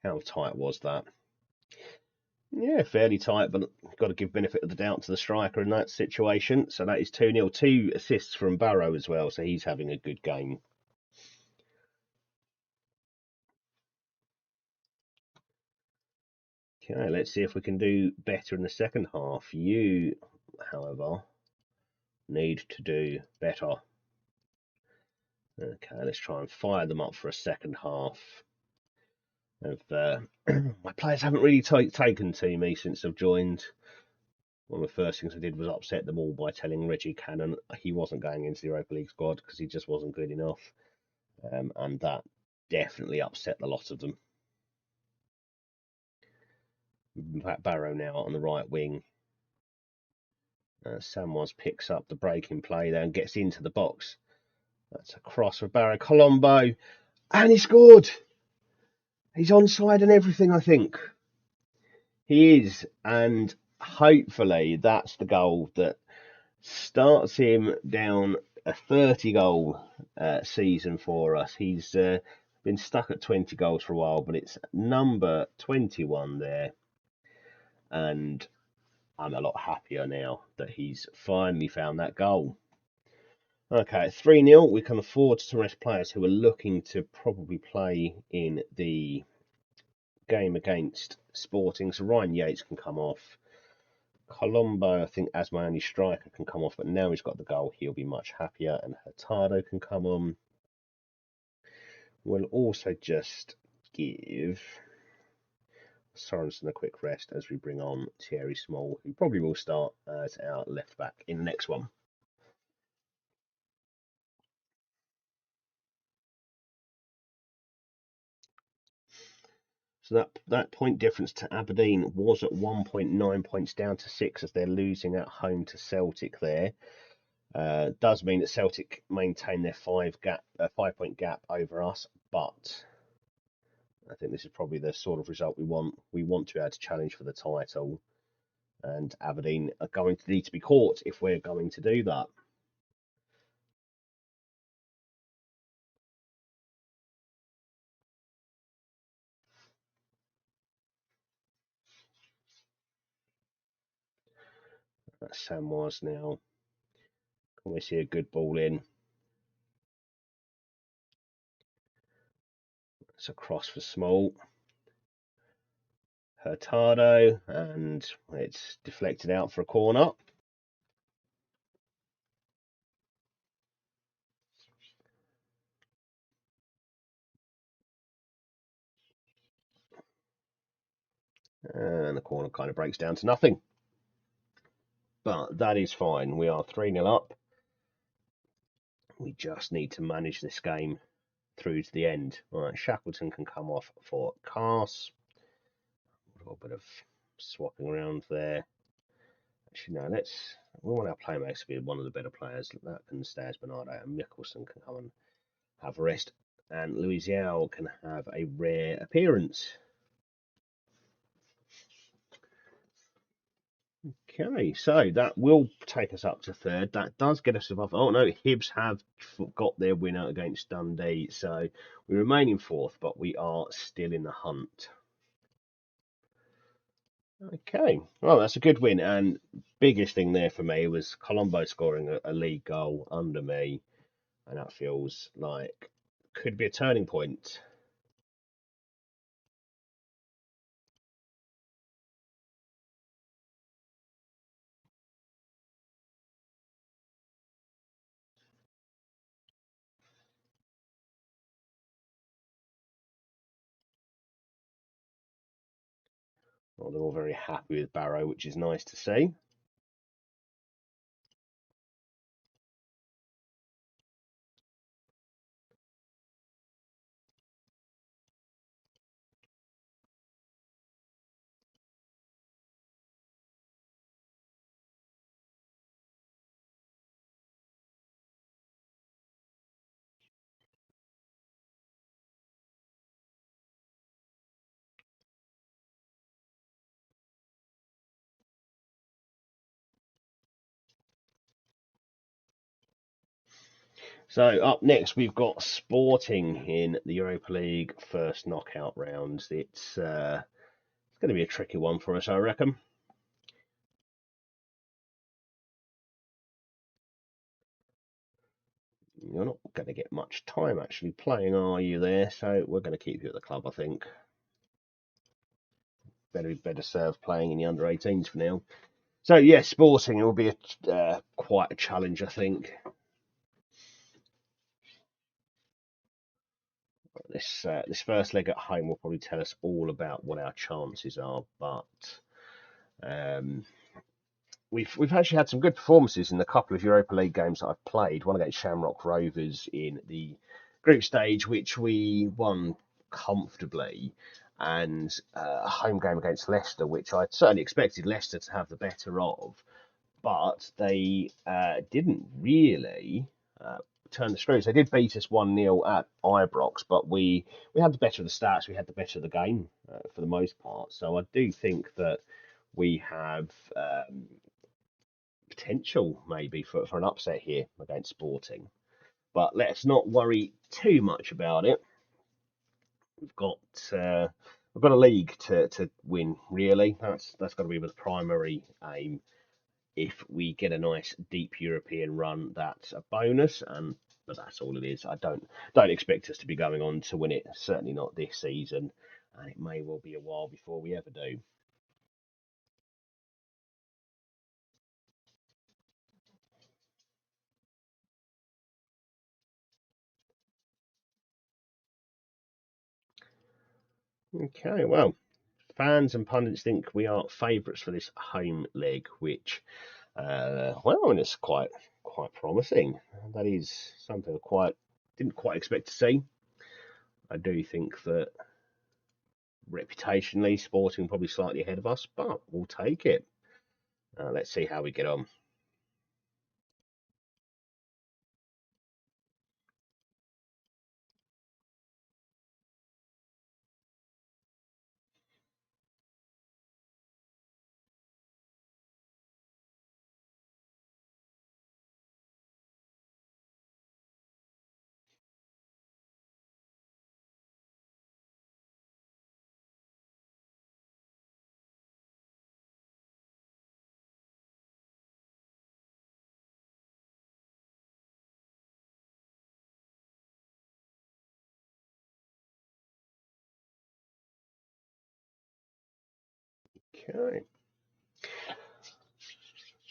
How tight was that? Yeah, fairly tight, but got to give benefit of the doubt to the striker in that situation. So that is 2-0. 2 assists from Barrow as well, so he's having a good game. Okay, let's see if we can do better in the second half. You, however, need to do better. Okay, let's try and fire them up for a second half. My players haven't really taken to me since I've joined. One of the first things I did was upset them all by telling Reggie Cannon he wasn't going into the Europa League squad because he just wasn't good enough. And that definitely upset the lot of them. Barrow now on the right wing. Samwas picks up the breaking play there and gets into the box. That's a cross for Barrow. Colombo, and he scored. He's onside and everything, I think. He is, and hopefully that's the goal that starts him down a 30 goal season for us. He's been stuck at 20 goals for a while, but it's number 21 there. And I'm a lot happier now that he's finally found that goal. Okay, 3-0. We can afford to rest players who are looking to probably play in the game against Sporting. So Ryan Yates can come off. Colombo, I think, as my only striker, can come off, but now he's got the goal, he'll be much happier. And Hurtado can come on. We'll also just give Sorensen a quick rest as we bring on Thierry Small, who probably will start as our left back in the next one. So that point difference to Aberdeen was at 1.9 points down to 6 as they're losing at home to Celtic there. Does mean that Celtic maintain their 5 point gap over us, but I think this is probably the sort of result we want. We want to be able to challenge for the title, and Aberdeen are going to need to be caught if we're going to do that. That's Samwise now. Can we see a good ball in? It's a cross for Small. Hurtado, and it's deflected out for a corner. And the corner kind of breaks down to nothing. But that is fine. We are 3-0 up. We just need to manage this game through to the end. All right, Shackleton can come off for Cars. A little bit of swapping around there. Actually, no, we want our playmakers to be one of the better players. That can stay as Bernardo, and Mickelson can come and have a rest. And Louisial can have a rare appearance. Okay, so that will take us up to third. That does get us above. Oh no, Hibs have got their winner against Dundee, so we remain in fourth, but we are still in the hunt. Okay, well that's a good win, and biggest thing there for me was Colombo scoring a league goal under me, and that feels like could be a turning point. Well, they're all very happy with Barrow, which is nice to see. So up next we've got Sporting in the Europa League first knockout round. It's going to be a tricky one for us, I reckon. You're not going to get much time actually playing, are you? There, so we're going to keep you at the club, I think. Better served playing in the under 18s for now. So yes, Sporting, it will be quite a challenge, I think. This first leg at home will probably tell us all about what our chances are, but um, we've actually had some good performances in the couple of Europa League games that I've played. One against Shamrock Rovers in the group stage, which we won comfortably, and a home game against Leicester, which I certainly expected Leicester to have the better of, but they didn't really turn the screws. They did beat us 1-0 at Ibrox, but we had the better of the stats, we had the better of the game for the most part. So I do think that we have potential maybe for an upset here against Sporting. But let's not worry too much about it. We've got uh, we've got a league to win. Really, that's got to be the primary aim. If we get a nice deep European run, that's a bonus, and but that's all it is. I don't expect us to be going on to win it. Certainly not this season, and it may well be a while before we ever do. Okay, well, fans and pundits think we are favourites for this home leg, which, well, I mean, it's quite promising. That is something I quite didn't quite expect to see. I do think that reputationally, Sporting probably slightly ahead of us, but we'll take it. Let's see how we get on. Okay.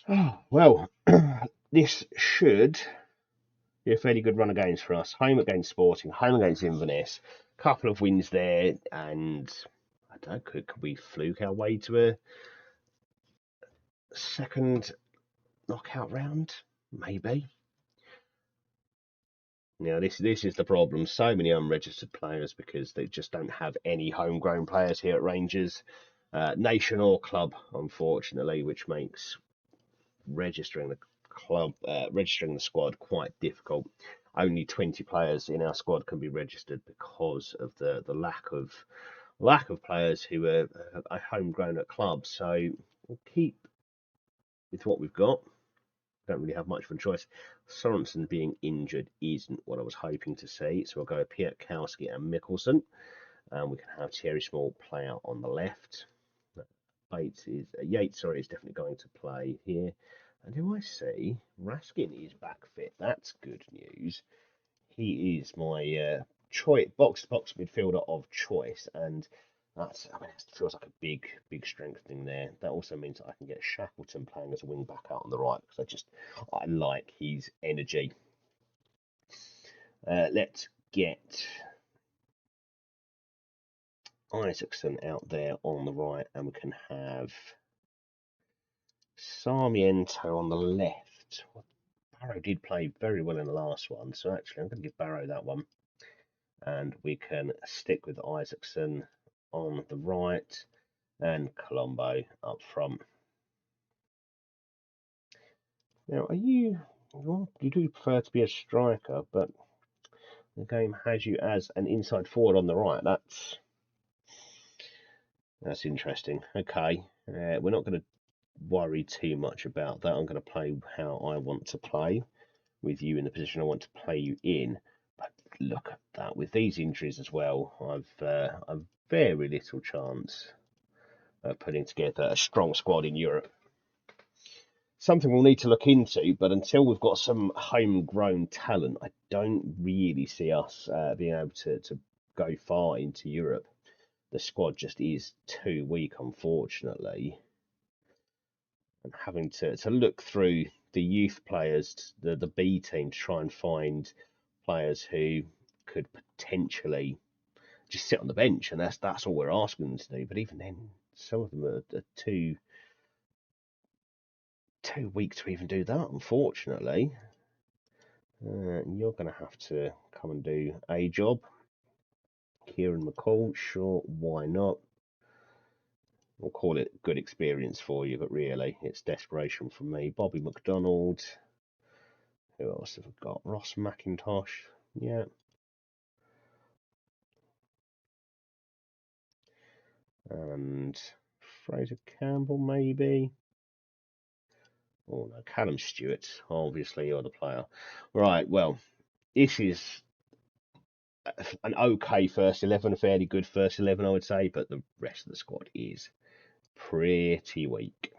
Oh, well, this should be a fairly good run of games for us. Home against Sporting, home against Inverness, couple of wins there, and I don't know, could we fluke our way to a second knockout round? Maybe. Now this is the problem. So many unregistered players because they just don't have any homegrown players here at Rangers, nation or club, unfortunately, which makes registering the registering the squad quite difficult. Only 20 players in our squad can be registered because of the lack of players who are homegrown at clubs. So we'll keep with what we've got. Don't really have much of a choice. Sorensen being injured isn't what I was hoping to see, so we'll go with Kwiatkowski and Mickelson, and we can have Thierry Small play out on the left. Yates, sorry, is definitely going to play here. And who I see, Raskin is back fit. That's good news. He is my box midfielder of choice, and it feels like a big strengthening there. That also means that I can get Shackleton playing as a wing back out on the right because I like his energy. Let's get Isaacson out there on the right, and we can have Sarmiento on the left. Barrow did play very well in the last one, so actually I'm going to give Barrow that one. And we can stick with Isaacson on the right and Colombo up front. Now, you do prefer to be a striker, but the game has you as an inside forward on the right. That's interesting. Okay, we're not going to worry too much about that. I'm going to play how I want to play, with you in the position I want to play you in. But look at that. With these injuries as well, I've very little chance of putting together a strong squad in Europe. Something we'll need to look into, but until we've got some homegrown talent, I don't really see us being able to go far into Europe. The squad just is too weak, unfortunately. And having to look through the youth players, the B team, to try and find players who could potentially just sit on the bench, and that's all we're asking them to do. But even then, some of them are too weak to even do that, unfortunately. You're going to have to come and do a job. Kieran McCall, sure, why not? We'll call it good experience for you, but really, it's desperation from me. Bobby McDonald. Who else have I got? Ross McIntosh. Yeah. And Fraser Campbell, maybe. Oh, no, Callum Stewart. Obviously, you're the player. Right, well, this is an okay first 11, a fairly good first 11, I would say, but the rest of the squad is pretty weak.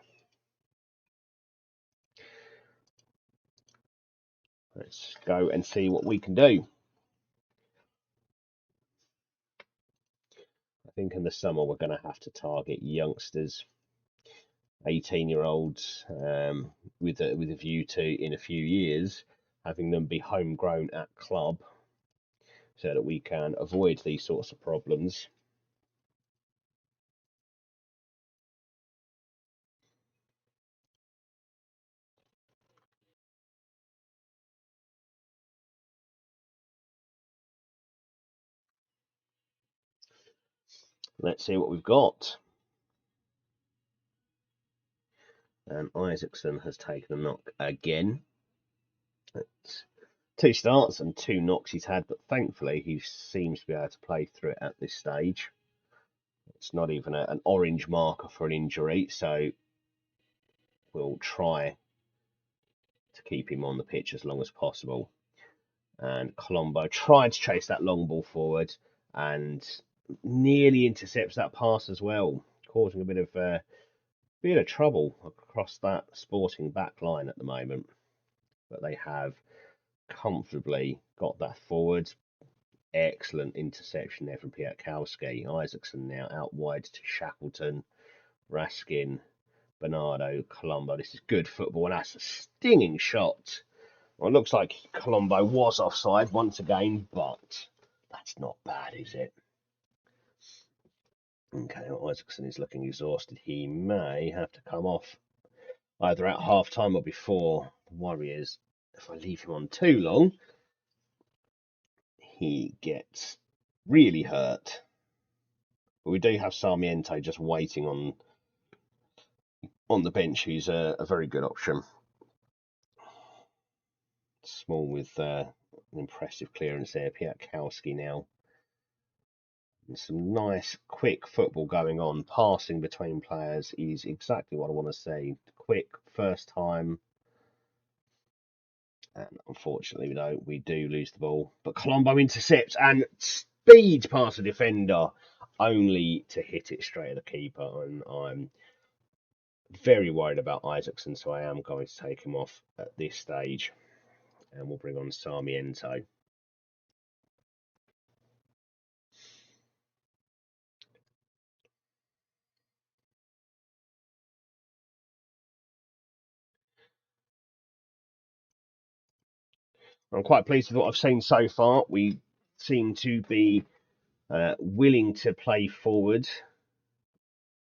Let's go and see what we can do. I think in the summer we're going to have to target youngsters, 18-year-olds, with a view to, in a few years, having them be homegrown at club, so that we can avoid these sorts of problems. Let's see what we've got. And Isaacson has taken a knock again. It's 2 starts and 2 knocks he's had, but thankfully he seems to be able to play through it at this stage. It's not even an orange marker for an injury, so we'll try to keep him on the pitch as long as possible. And Colombo tried to chase that long ball forward and nearly intercepts that pass as well, causing a bit of trouble across that Sporting back line at the moment. But they have comfortably got that forward. Excellent interception there from Piatkowski. Isaacson now out wide to Shackleton, Raskin, Bernardo, Colombo. This is good football, and that's a stinging shot. Well, it looks like Colombo was offside once again, but that's not bad, is it? Okay, Isaacson is looking exhausted. He may have to come off either at half time or before. The worry is, if I leave him on too long, he gets really hurt. But we do have Sarmiento just waiting on the bench, who's a very good option. Small with an impressive clearance there. Piatkowski now. And some nice, quick football going on. Passing between players is exactly what I want to see. Quick, first time. And unfortunately, though, we do lose the ball. But Colombo intercepts and speeds past the defender, only to hit it straight at the keeper. And I'm very worried about Isaacson, so I am going to take him off at this stage. And we'll bring on Sarmiento. I'm quite pleased with what I've seen so far. We seem to be willing to play forward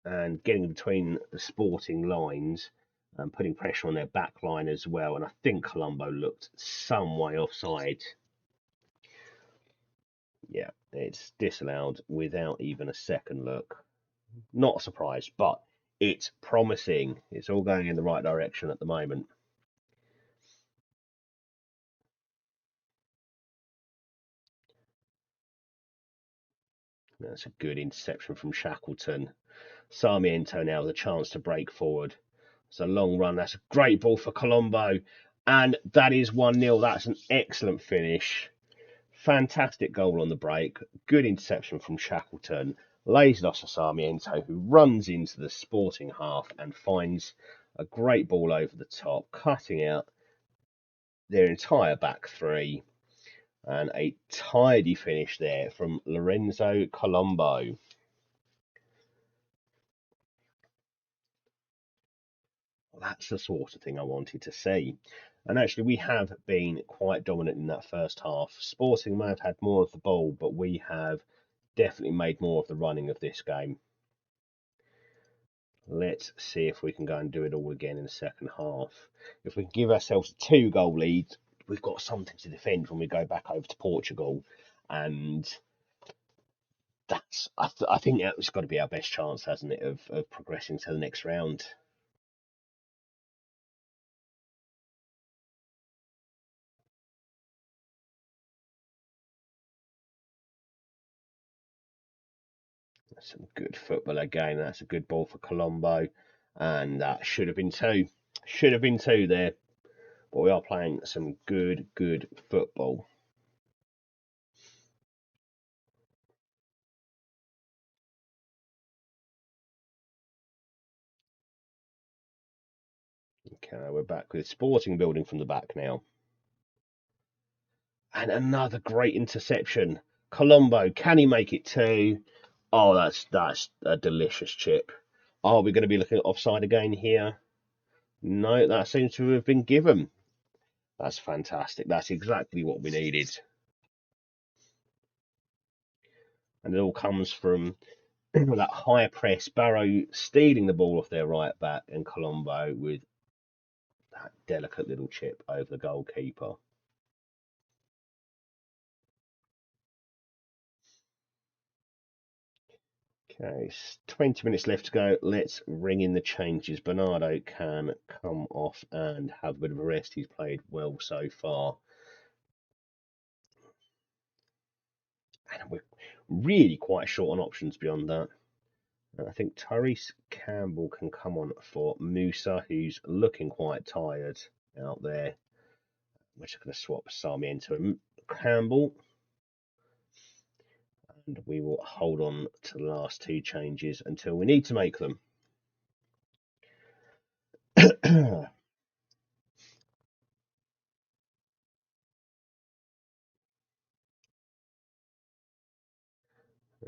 and getting between the Sporting lines and putting pressure on their back line as well. And I think Colombo looked some way offside. Yeah, it's disallowed without even a second look. Not surprised, but it's promising. It's all going in the right direction at the moment. That's a good interception from Shackleton. Sarmiento now with a chance to break forward. It's a long run. That's a great ball for Colombo. And that is 1-0. That's an excellent finish. Fantastic goal on the break. Good interception from Shackleton. Lays it off to Sarmiento, who runs into the Sporting half and finds a great ball over the top, cutting out their entire back three. And a tidy finish there from Lorenzo Colombo. That's the sort of thing I wanted to see. And actually, we have been quite dominant in that first half. Sporting may have had more of the ball, but we have definitely made more of the running of this game. Let's see if we can go and do it all again in the second half. If we can give ourselves a 2-goal lead, we've got something to defend when we go back over to Portugal. And I think that's got to be our best chance, hasn't it, of progressing to the next round. Some good football again. That's a good ball for Colombo. And that should have been two. Should have been two there. But we are playing some good football. Okay, we're back with Sporting building from the back now. And another great interception. Colombo, can he make it two? Oh, that's a delicious chip. Are we going to be looking at offside again here? No, that seems to have been given. That's fantastic. That's exactly what we needed. And it all comes from that high press. Barrow stealing the ball off their right back, and Colombo with that delicate little chip over the goalkeeper. Okay, 20 minutes left to go. Let's ring in the changes. Bernardo can come off and have a bit of a rest. He's played well so far. And we're really quite short on options beyond that. And I think Tyrese Campbell can come on for Musa, who's looking quite tired out there. We're just going to swap Sarmiento and Campbell. And we will hold on to the last two changes until we need to make them.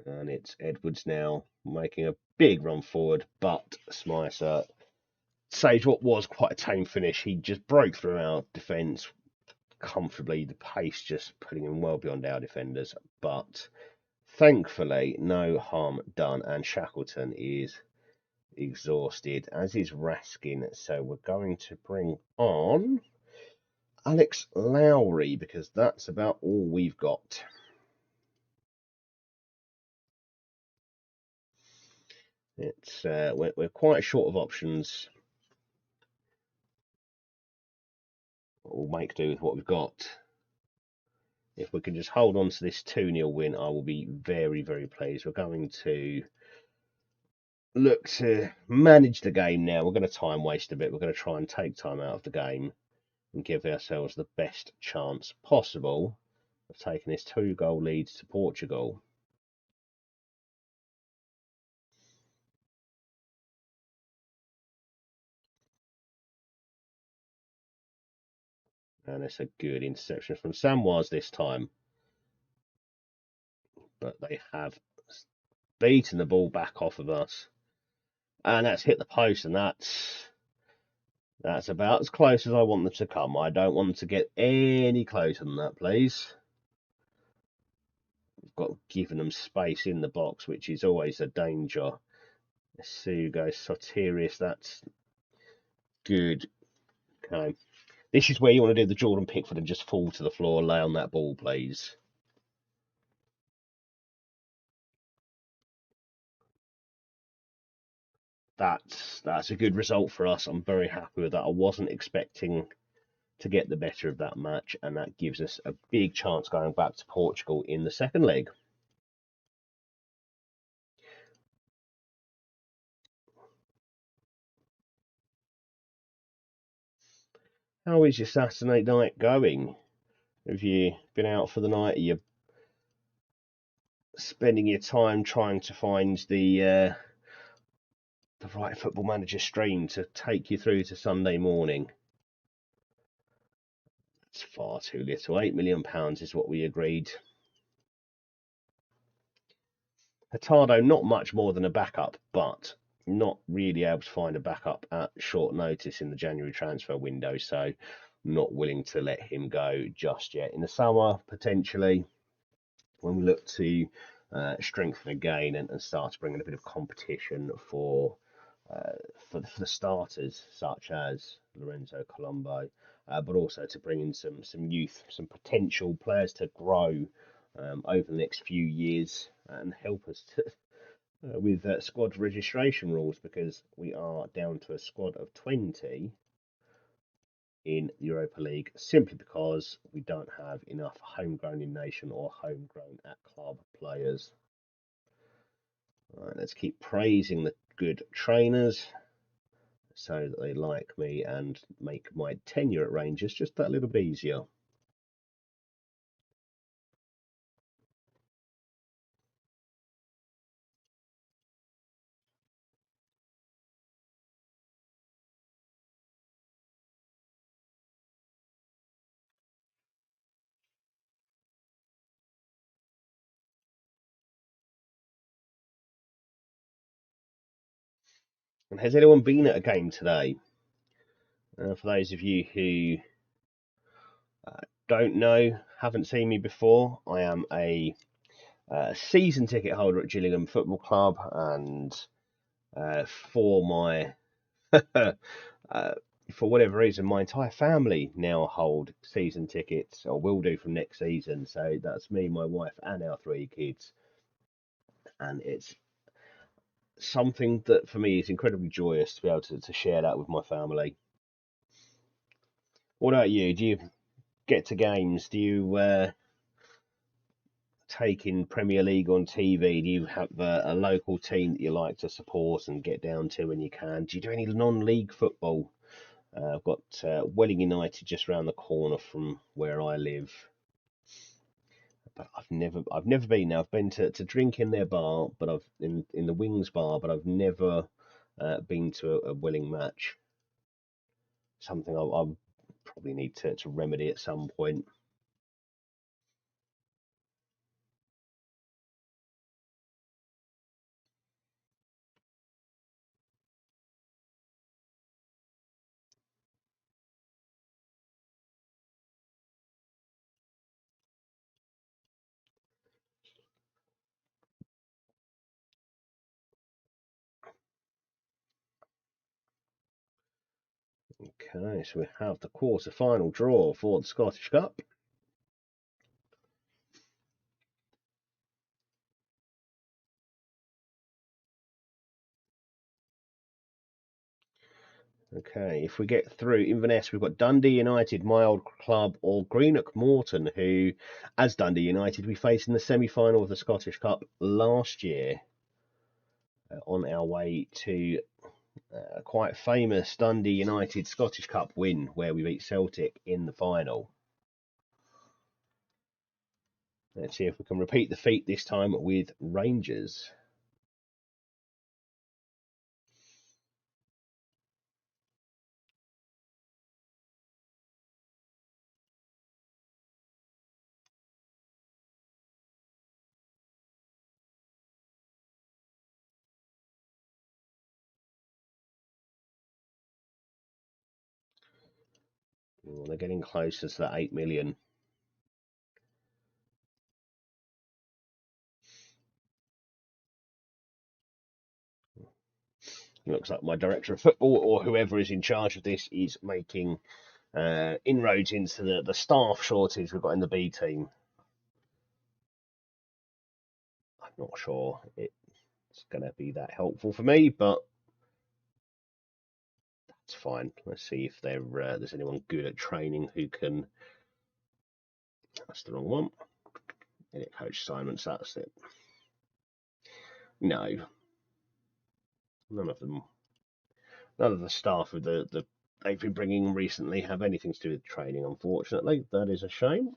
And it's Edwards now making a big run forward, but Smyser saves what was quite a tame finish. He just broke through our defence comfortably, the pace just putting him well beyond our defenders. But thankfully, no harm done, and Shackleton is exhausted, as is Raskin. So we're going to bring on Alex Lowry because that's about all we've got. It's we're quite short of options. We'll make do with what we've got. If we can just hold on to this 2-0 win, I will be very pleased. We're going to look to manage the game now. We're going to time waste a bit. We're going to try and take time out of the game and give ourselves the best chance possible of taking this 2-goal lead to Portugal. And it's a good interception from Samwaz this time. But they have beaten the ball back off of us. And that's hit the post, and that's about as close as I want them to come. I don't want them to get any closer than that, please. got given them space in the box, which is always a danger. Sugo Sotirius, that's good. Okay. This is where you want to do the Jordan Pickford and just fall to the floor, lay on that ball, please. That's a good result for us. I'm very happy with that. I wasn't expecting to get the better of that match, and that gives us a big chance going back to Portugal in the second leg. How is your Saturday night going? Have you been out for the night? Are you spending your time trying to find the right Football Manager stream to take you through to Sunday morning? It's far too little. £8 million is what we agreed. Hurtado, not much more than a backup, but not really able to find a backup at short notice in the January transfer window, so not willing to let him go just yet. In the summer, potentially, when we look to strengthen again and start to bring in a bit of competition uh, for the starters, such as Lorenzo Colombo, but also to bring in some youth, some potential players to grow over the next few years and help us to, with squad registration rules, because we are down to a squad of 20 in the Europa League simply because we don't have enough homegrown in nation or homegrown at club players. Right, let's keep praising the good trainers so that they like me and make my tenure at Rangers just that little bit easier. And has anyone been at a game today? For those of you who don't know, haven't seen me before, I am a season ticket holder at Gillingham Football Club, and for my for whatever reason, my entire family now hold season tickets, or will do from next season. So that's me, my wife, and our three kids, and it's something that for me is incredibly joyous to be able to share that with my family. What about you? Do you get to games? Do you take in Premier League on TV? Do you have a local team that you like to support and get down to when you can? Do you do any non-league football? I've got Welling United just round the corner from where I live, but I've never been there. I've been to drink in their bar, but I've in the Wings bar, but I've never been to a Welling match. Something I probably need to remedy at some point. Okay, so we have the quarter-final draw for the Scottish Cup. Okay, if we get through Inverness, we've got Dundee United, my old club, or Greenock Morton, who, as Dundee United, we faced in the semi-final of the Scottish Cup last year, on our way to a quite famous Dundee United Scottish Cup win, where we beat Celtic in the final. Let's see if we can repeat the feat this time with Rangers. Oh, they're getting closer to that 8 million. Looks like my director of football or whoever is in charge of this is making inroads into the staff shortage we've got in the B team. I'm not sure it's going to be that helpful for me, but that's fine. Let's see if there's anyone good at training who can. That's the wrong one. Edit coach assignments. That's it. No, none of them. None of the staff of the they've been bringing recently have anything to do with training. Unfortunately, that is a shame.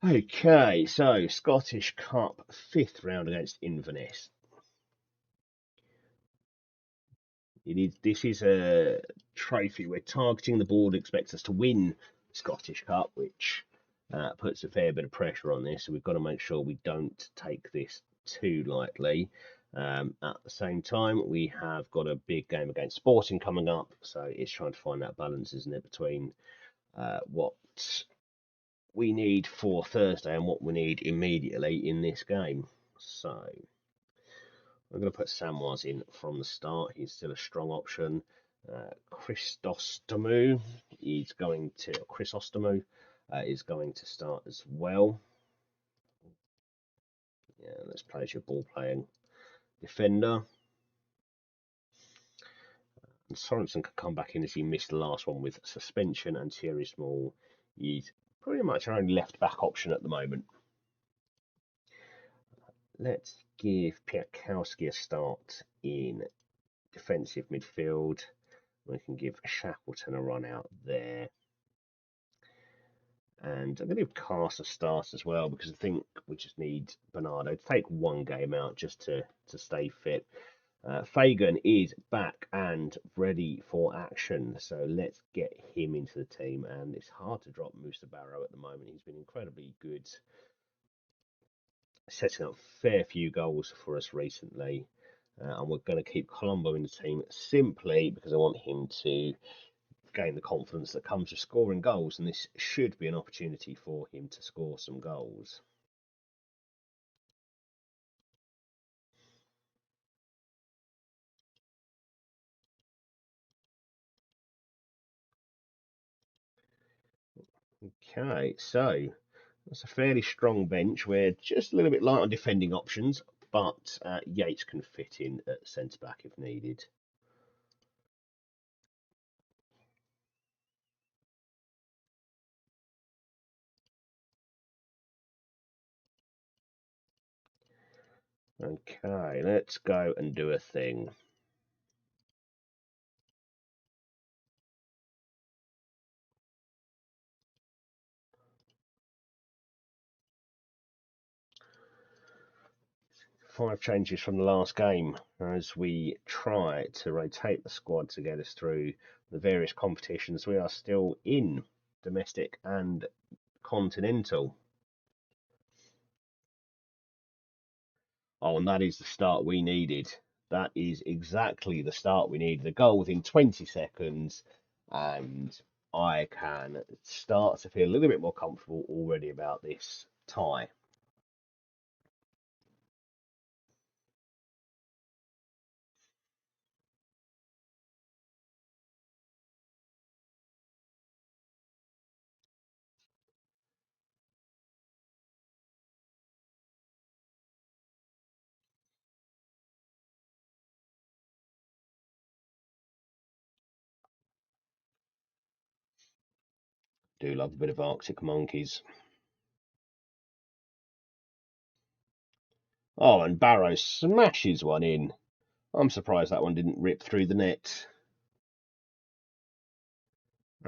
Okay, so Scottish Cup 5th round against Inverness. This is a trophy we're targeting. The board expects us to win Scottish Cup, which puts a fair bit of pressure on this. So we've got to make sure we don't take this too lightly. At the same time, we have got a big game against Sporting coming up, so it's trying to find that balance, isn't it, between what we need for Thursday and what we need immediately in this game. So I'm going to put Samwise in from the start. He's still a strong option. Chrysostomu is going to is going to start as well. Yeah, let's play as your ball playing defender. And Sorensen could come back in as he missed the last one with suspension, and Thierry Small is pretty much our only left back option at the moment. Let's give Piatkowski a start in defensive midfield. We can give Shackleton a run out there. And I'm going to give Cast a start as well because I think we just need Bernardo to take one game out just to stay fit. Fagan is back and ready for action, so let's get him into the team. And it's hard to drop Musa Barrow at the moment. He's been incredibly good, setting up a fair few goals for us recently. And we're going to keep Colombo in the team simply because I want him to gain the confidence that comes with scoring goals, and this should be an opportunity for him to score some goals. Okay, so that's a fairly strong bench. We're just a little bit light on defending options, but Yates can fit in at centre back if needed. Okay, let's go and do a thing. Five changes from the last game as we try to rotate the squad to get us through the various competitions we are still in, domestic and continental. Oh, and that is the start we needed. That is exactly the start we needed. A goal within 20 seconds, and I can start to feel a little bit more comfortable already about this tie. Do love a bit of Arctic Monkeys. Oh, and Barrow smashes one in. I'm surprised that one didn't rip through the net.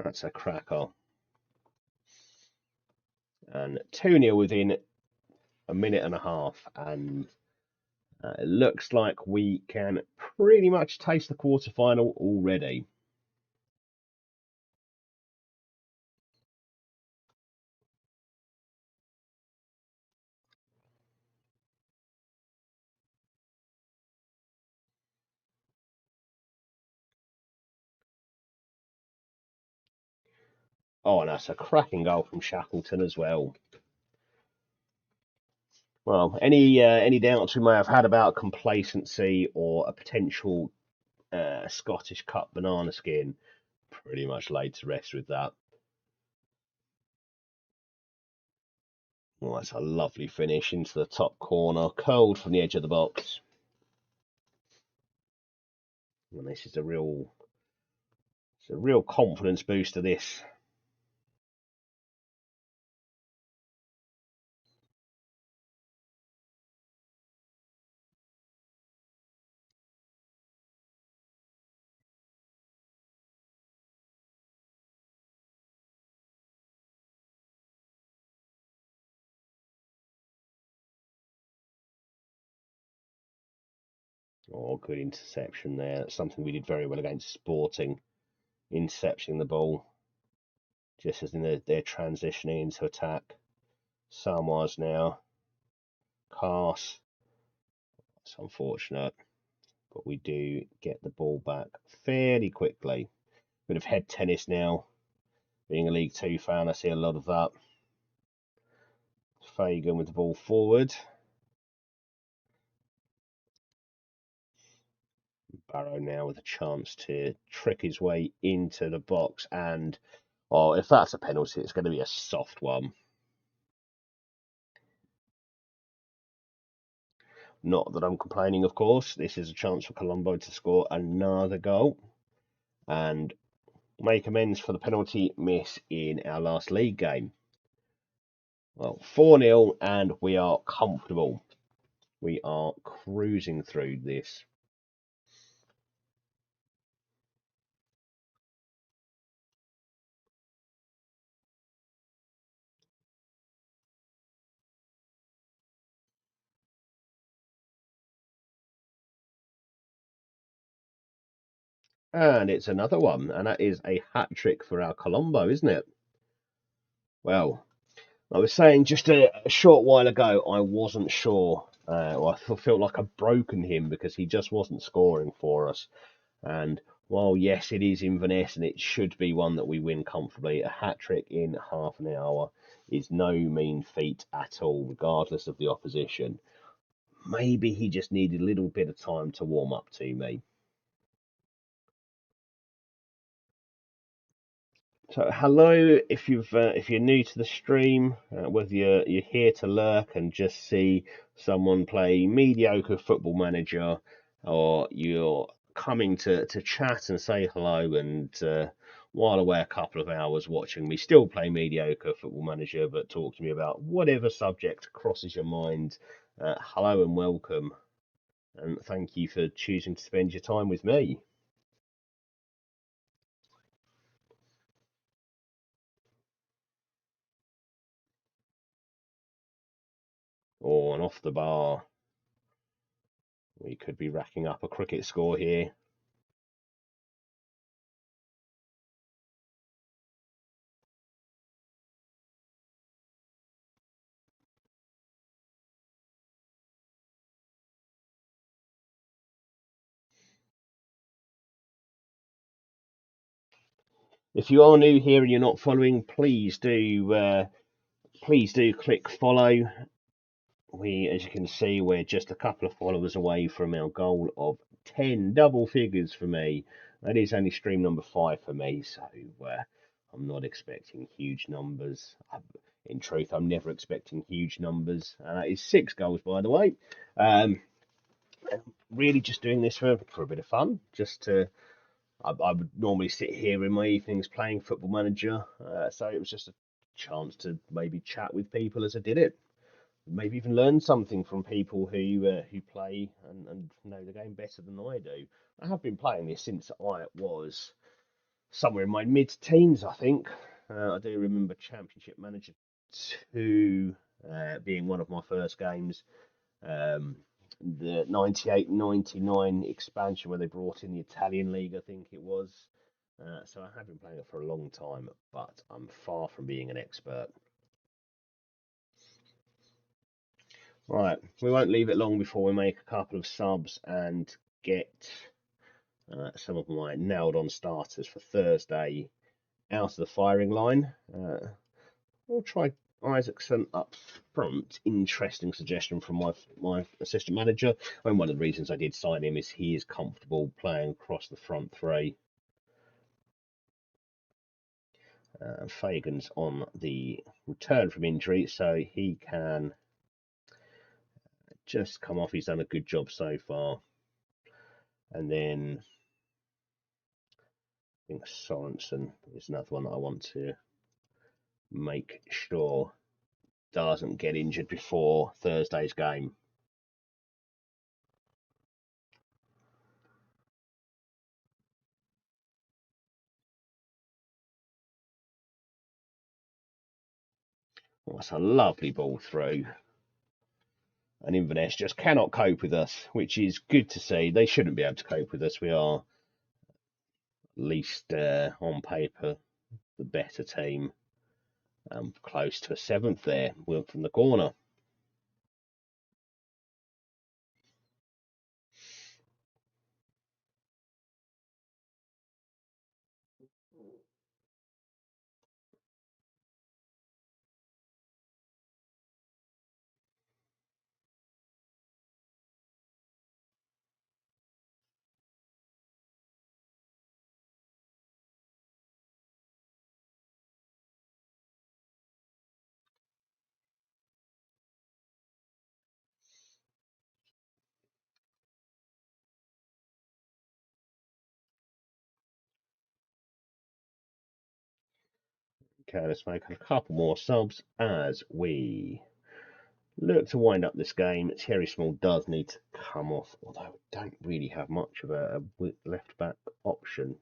That's a cracker. And 2-0 within a minute and a half. And it looks like we can pretty much taste the quarterfinal already. Oh, and that's a cracking goal from Shackleton as well. Well, any doubts we may have had about complacency or a potential Scottish Cup banana skin, pretty much laid to rest with that. Well, that's a lovely finish into the top corner, curled from the edge of the box. And this is it's a real confidence booster. This. Oh, good interception there. That's something we did very well against Sporting, intercepting the ball just as they're transitioning into attack. Samwise now. Cast. It's unfortunate, but we do get the ball back fairly quickly. Bit of head tennis now. Being a League Two fan, I see a lot of that. Fagan with the ball forward. Barrow now with a chance to trick his way into the box, and oh, if that's a penalty, it's going to be a soft one. Not that I'm complaining, of course. This is a chance for Colombo to score another goal and make amends for the penalty miss in our last league game. Well, 4-0, and we are comfortable. We are cruising through this. And it's another one, and that is a hat trick for our Colombo, isn't it? Well, I was saying just a short while ago, I wasn't sure. Or I felt like I'd broken him because he just wasn't scoring for us. And while, yes, it is Inverness and it should be one that we win comfortably, a hat trick in half an hour is no mean feat at all, regardless of the opposition. Maybe he just needed a little bit of time to warm up to me. So hello, if you're new to the stream, whether you're here to lurk and just see someone play mediocre Football Manager, or you're coming to chat and say hello and while away a couple of hours watching me still play mediocre Football Manager, but talk to me about whatever subject crosses your mind. Hello and welcome, and thank you for choosing to spend your time with me. Or and off the bar. We could be racking up a cricket score here. If you are new here and you're not following, please do click follow. As you can see, we're just a couple of followers away from our goal of 10 double figures for me. That is only stream number 5 for me, so I'm not expecting huge numbers. In truth, I'm never expecting huge numbers. That is 6 goals, by the way. Um, really, just doing this for a bit of fun, just to I would normally sit here in my evenings playing Football Manager, so it was just a chance to maybe chat with people as I did it. Maybe even learn something from people who play and know the game better than I do. I have been playing this since I was somewhere in my mid-teens, I think. I do remember Championship Manager 2 being one of my first games. Um, the 98-99 expansion where they brought in the Italian League, I think it was. So I have been playing it for a long time, but I'm far from being an expert. Right, we won't leave it long before we make a couple of subs and get some of my nailed on starters for Thursday out of the firing line. We'll try Isaacson up front. Interesting suggestion from my assistant manager. I mean, one of the reasons I did sign him is he is comfortable playing across the front three. Fagan's on the return from injury, so he can just come off. He's done a good job so far. And then I think Sorensen is another one that I want to make sure doesn't get injured before Thursday's game. Oh, that's a lovely ball through. And Inverness just cannot cope with us, which is good to see. They shouldn't be able to cope with us. We are, at least on paper, the better team. Close to a seventh there, from the corner. Okay, let's make a couple more subs as we look to wind up this game. Thierry Small does need to come off, although we don't really have much of a left back option.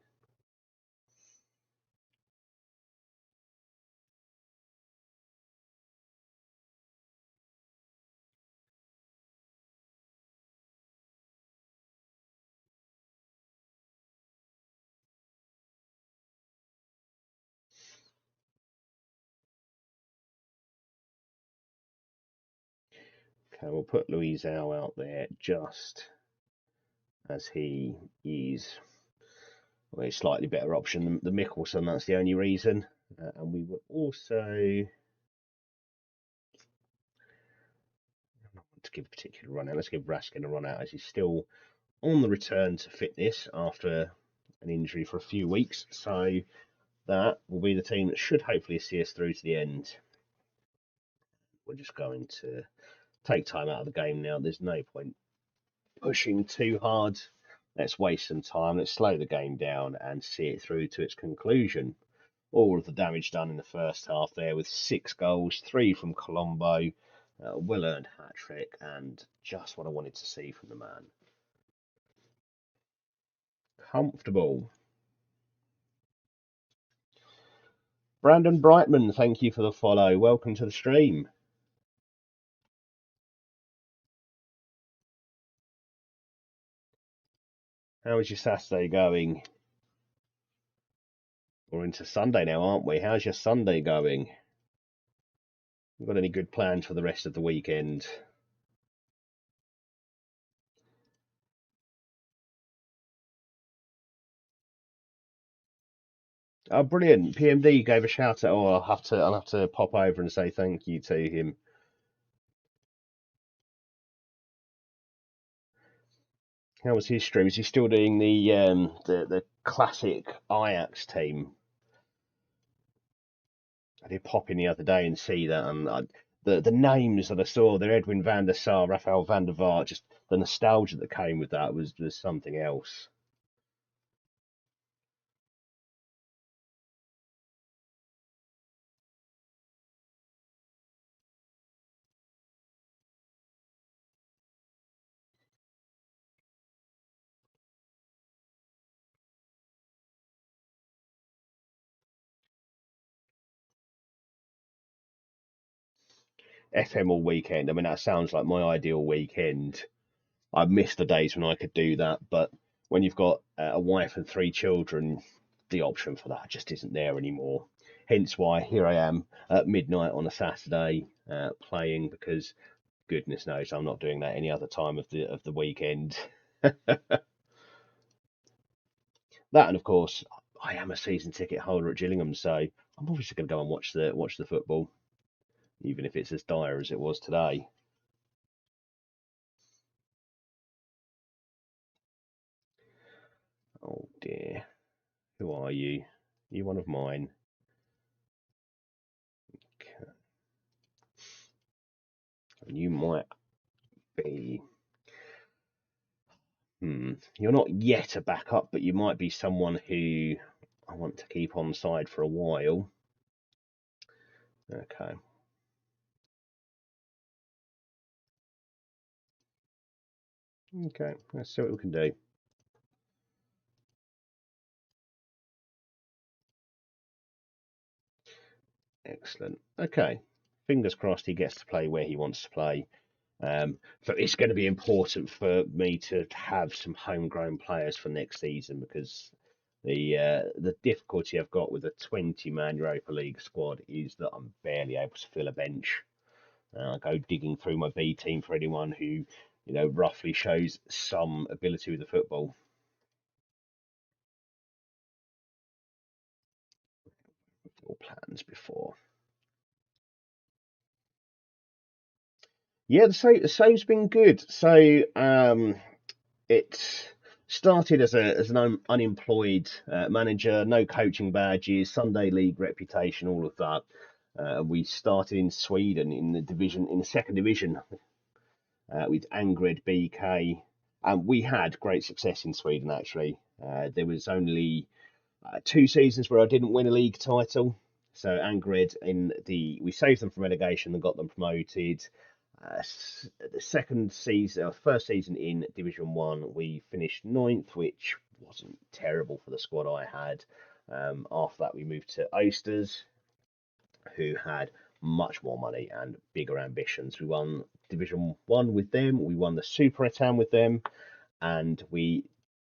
Okay, we'll put Luizao out there just as he is, well, a slightly better option than the Mickelson. That's the only reason. And we will also, not want to give a particular run out. Let's give Raskin a run out as he's still on the return to fitness after an injury for a few weeks. So that will be the team that should hopefully see us through to the end. We're just going to take time out of the game now. There's no point pushing too hard. Let's waste some time. Let's slow the game down and see it through to its conclusion. All of the damage done in the first half there with 6 goals, 3 from Colombo, well earned hat trick, and just what I wanted to see from the man. Comfortable. Brandon Brightman, thank you for the follow. Welcome to the stream. How is your Saturday going? We're into Sunday now, aren't we? How's your Sunday going? Got any good plans for the rest of the weekend? Oh, brilliant! PMD gave a shout out. Oh, I'll have to pop over and say thank you to him. How was his stream? Is he still doing the classic Ajax team? I did pop in the other day and see that, and the names that I saw there, Edwin van der Sar, Rafael van der Vaart, just the nostalgia that came with that was something else. FM all weekend. I mean, that sounds like my ideal weekend. I miss the days when I could do that, but when you've got a wife and 3 children, the option for that just isn't there anymore. Hence why here I am at midnight on a Saturday playing, because goodness knows I'm not doing that any other time of the weekend. That, and of course, I am a season ticket holder at Gillingham, so I'm obviously going to go and watch the football. even if it's as dire as it was today. Oh dear, who are you? You one of mine. And you might be. You're not yet a backup, but you might be someone who I want to keep on side for a while. Okay. Okay, let's see what we can do. Excellent. Okay. Fingers crossed he gets to play where he wants to play. So it's going to be important for me to have some homegrown players for next season because the difficulty I've got with a 20-man Europa League squad is that I'm barely able to fill a bench. I go digging through my B team for anyone who, roughly shows some ability with the football. Or plans before. Yeah, the save's been good. So it started as an unemployed manager, no coaching badges, Sunday league reputation, all of that. We started in Sweden in the second division, with Angred BK. And we had great success in Sweden actually. There was only 2 seasons where I didn't win a league title. So Angred we saved them from relegation and got them promoted. The second season, first season in Division One, we finished ninth, which wasn't terrible for the squad I had. After that, we moved to Oysters, who had much more money and bigger ambitions. We won Division One with them. We won the Super Etan with them, and we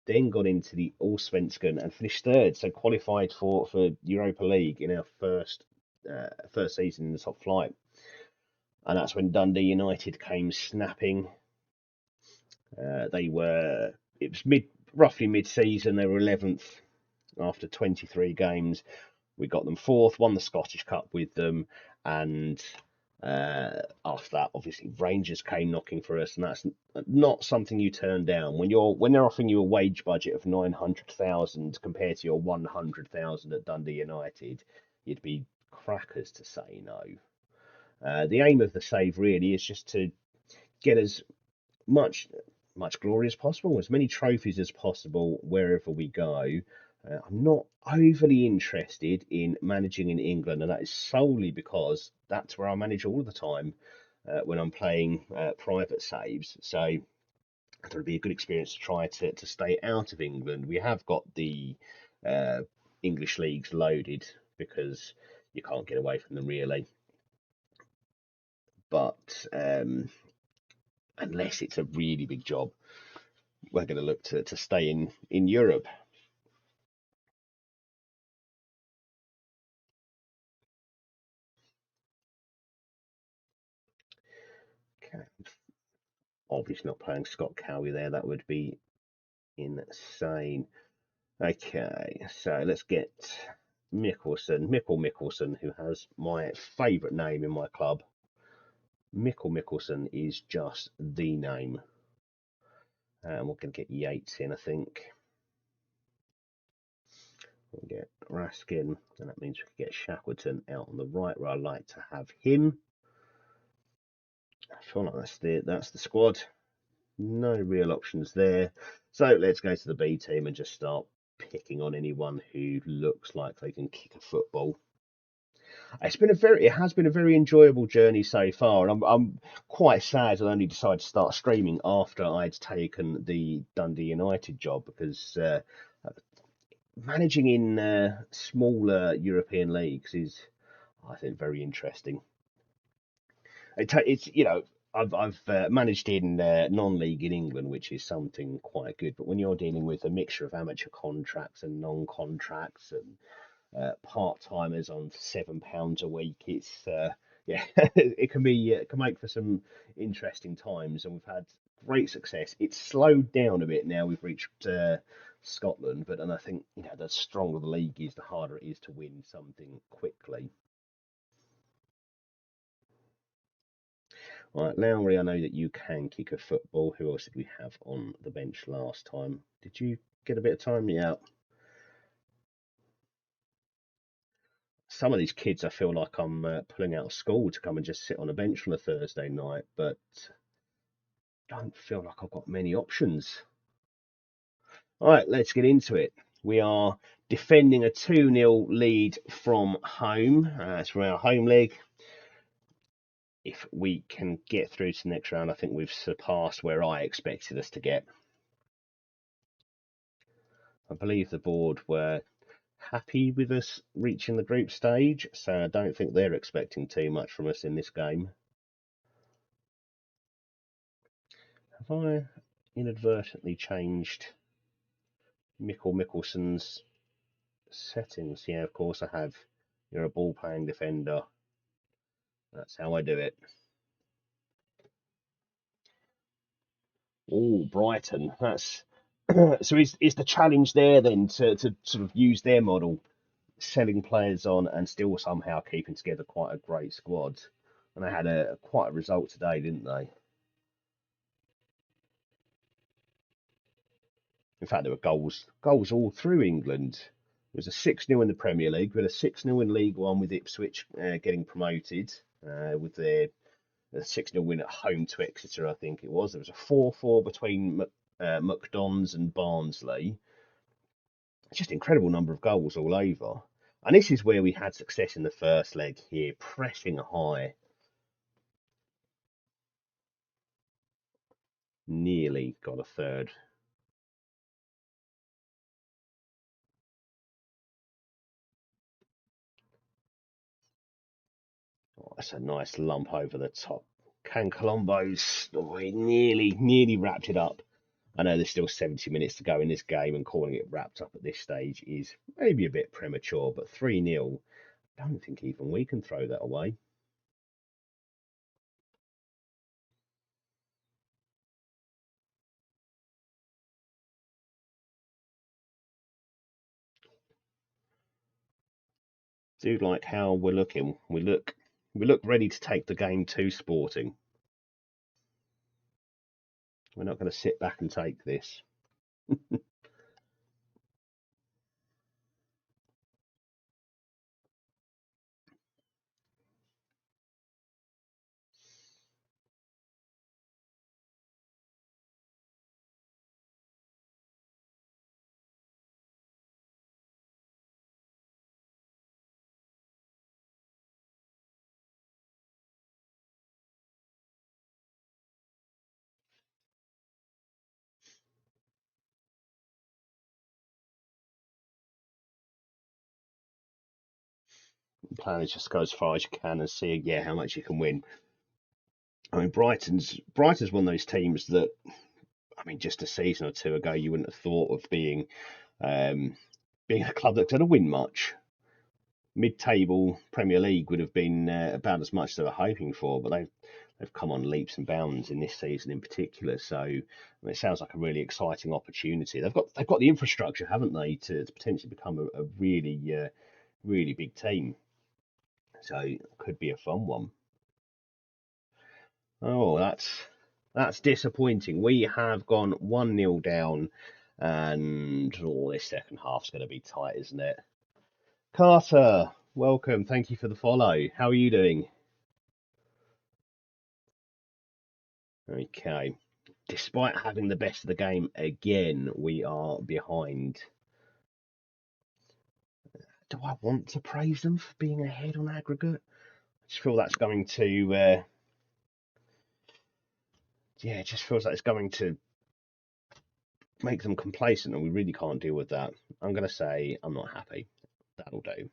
then got into the Allsvenskan and finished third, so qualified for Europa League in our first season in the top flight. And that's when Dundee United came snapping. They were it was roughly mid-season. They were 11th after 23 games. We got them fourth, won the Scottish Cup with them, and after that, obviously Rangers came knocking for us, and that's not something you turn down when they're offering you a wage budget of 900,000 compared to your 100,000 at Dundee United. You'd be crackers to say no. The aim of the save really is just to get as much glory as possible, as many trophies as possible wherever we go. I'm not overly interested in managing in England, and that is solely because that's where I manage all the time when I'm playing private saves. So I thought it'd be a good experience to try to stay out of England. We have got the uh, English leagues loaded because you can't get away from them really. But unless it's a really big job, we're going to look to stay in Europe. Okay. Obviously not playing Scott Cowie there. That would be insane. Okay, so let's get Mikkelsen, who has my favourite name in my club. Mikkelsen is just the name. And we're going to get Yates in, I think. We'll get Raskin, and that means we can get Shackleton out on the right, where I like to have him. I feel like that's the squad. No real options there. So let's go to the B team and just start picking on anyone who looks like they can kick a football. It has been a very enjoyable journey so far, and I'm quite sad I only decided to start streaming after I'd taken the Dundee United job because managing in smaller European leagues is, I think, very interesting. It's I've managed in non-league in England, which is something quite good. But when you're dealing with a mixture of amateur contracts and non-contracts and part timers on £7 a week, it's yeah, it can make for some interesting times, and we've had great success. It's slowed down a bit now. We've reached Scotland, and I think the stronger the league is, the harder it is to win something quickly. Right, Lowry, I know that you can kick a football. Who else did we have on the bench last time? Did you get a bit of time? Yeah. Some of these kids, I feel like I'm pulling out of school to come and just sit on a bench on a Thursday night, but don't feel like I've got many options. All right, let's get into it. We are defending a 2-0 lead from home. It's from our home leg. If we can get through to the next round, I think we've surpassed where I expected us to get. I believe the board were happy with us reaching the group stage, so I don't think they're expecting too much from us in this game. Have I inadvertently changed Mickelson's settings? Yeah, of course I have. You're a ball playing defender. That's how I do it. Oh, Brighton. That's so. Is the challenge there then to sort of use their model, selling players on and still somehow keeping together quite a great squad? And they had quite a result today, didn't they? In fact, there were goals all through England. It was a 6-0 in the Premier League. We had a 6-0 in League One with Ipswich getting promoted with their 6-0 win at home to Exeter, I think it was. There was a 4-4 between McDonald's and Barnsley. Just incredible number of goals all over. And this is where we had success in the first leg here, pressing high. Nearly got a third. Oh, that's a nice lump over the top. Can Colombo's nearly wrapped it up. I know there's still 70 minutes to go in this game, and calling it wrapped up at this stage is maybe a bit premature, but 3-0, I don't think even we can throw that away. Do like how we're looking. We look ready to take the game to Sporting. We're not going to sit back and take this. The plan is just go as far as you can and see, yeah, how much you can win. I mean, Brighton's one of those teams that, I mean, just a season or two ago, you wouldn't have thought of um, being a club that's going to win much. Mid-table Premier League would have been about as much as they were hoping for, but they've come on leaps and bounds in this season in particular. So I mean, it sounds like a really exciting opportunity. They've got the infrastructure, haven't they, to potentially become a really big team. So it could be a fun one. Oh, that's disappointing. We have gone 1-0 down, and this second half's going to be tight, isn't it? Carter, welcome. Thank you for the follow. How are you doing? Okay. Despite having the best of the game again, we are behind. Do I want to praise them for being ahead on aggregate? I just feel that's going to, it just feels like it's going to make them complacent, and we really can't deal with that. I'm going to say I'm not happy. That'll do.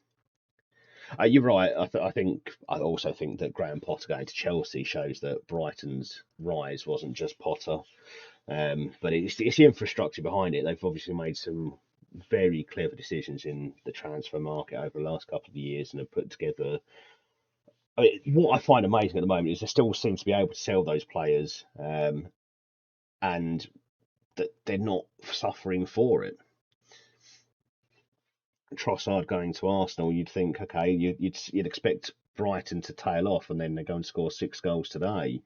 You're right. I also think that Graham Potter going to Chelsea shows that Brighton's rise wasn't just Potter, but it's the infrastructure behind it. They've obviously made some very clever decisions in the transfer market over the last couple of years and have put together. I mean, what I find amazing at the moment is they still seem to be able to sell those players, and that they're not suffering for it. Trossard going to Arsenal, you'd think, okay, you'd expect Brighton to tail off, and then they go and score 6 goals today.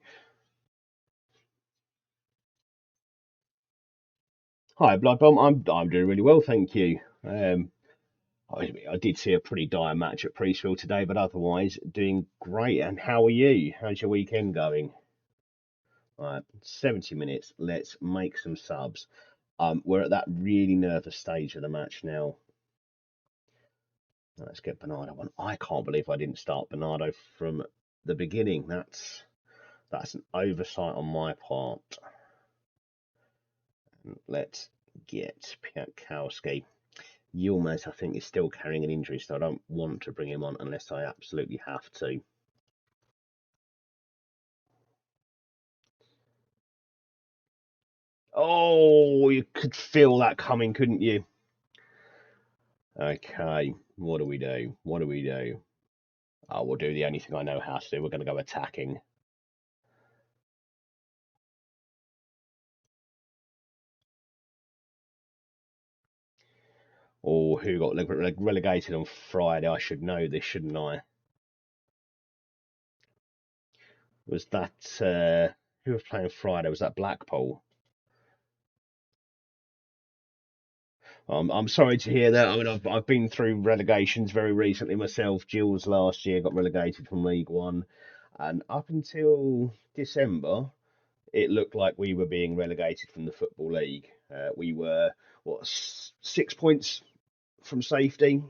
Hi, Blood Bomb. I'm doing really well, thank you. I did see a pretty dire match at Priestville today, but otherwise doing great. And how are you? How's your weekend going? Right, 70 minutes. Let's make some subs. We're at that really nervous stage of the match now. Let's get Bernardo on. I can't believe I didn't start Bernardo from the beginning. That's an oversight on my part. Let's get Piatkowski. Yilmaz, I think, is still carrying an injury, so I don't want to bring him on unless I absolutely have to. Oh, you could feel that coming, couldn't you? Okay, what do we do? What do we do? Oh, we'll do the only thing I know how to do. We're going to go attacking. Oh, who got relegated on Friday? I should know this, shouldn't I? Was that who was playing Friday? Was that Blackpool? I'm sorry to hear that. I mean, I've been through relegations very recently myself. Gills last year got relegated from League One, and up until December, it looked like we were being relegated from the Football League. We were what 6 points from safety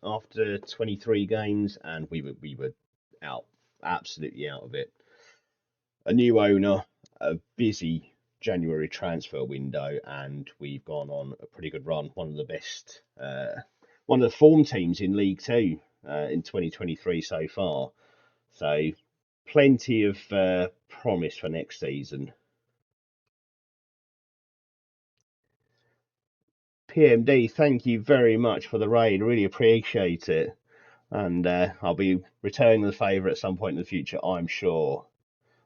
after 23 games, and we were out, absolutely out of it. A new owner, a busy January transfer window, and we've gone on a pretty good run. One of the form teams in League Two in 2023 so far. So plenty of promise for next season. PMD, thank you very much for the raid. Really appreciate it. And I'll be returning the favour at some point in the future, I'm sure.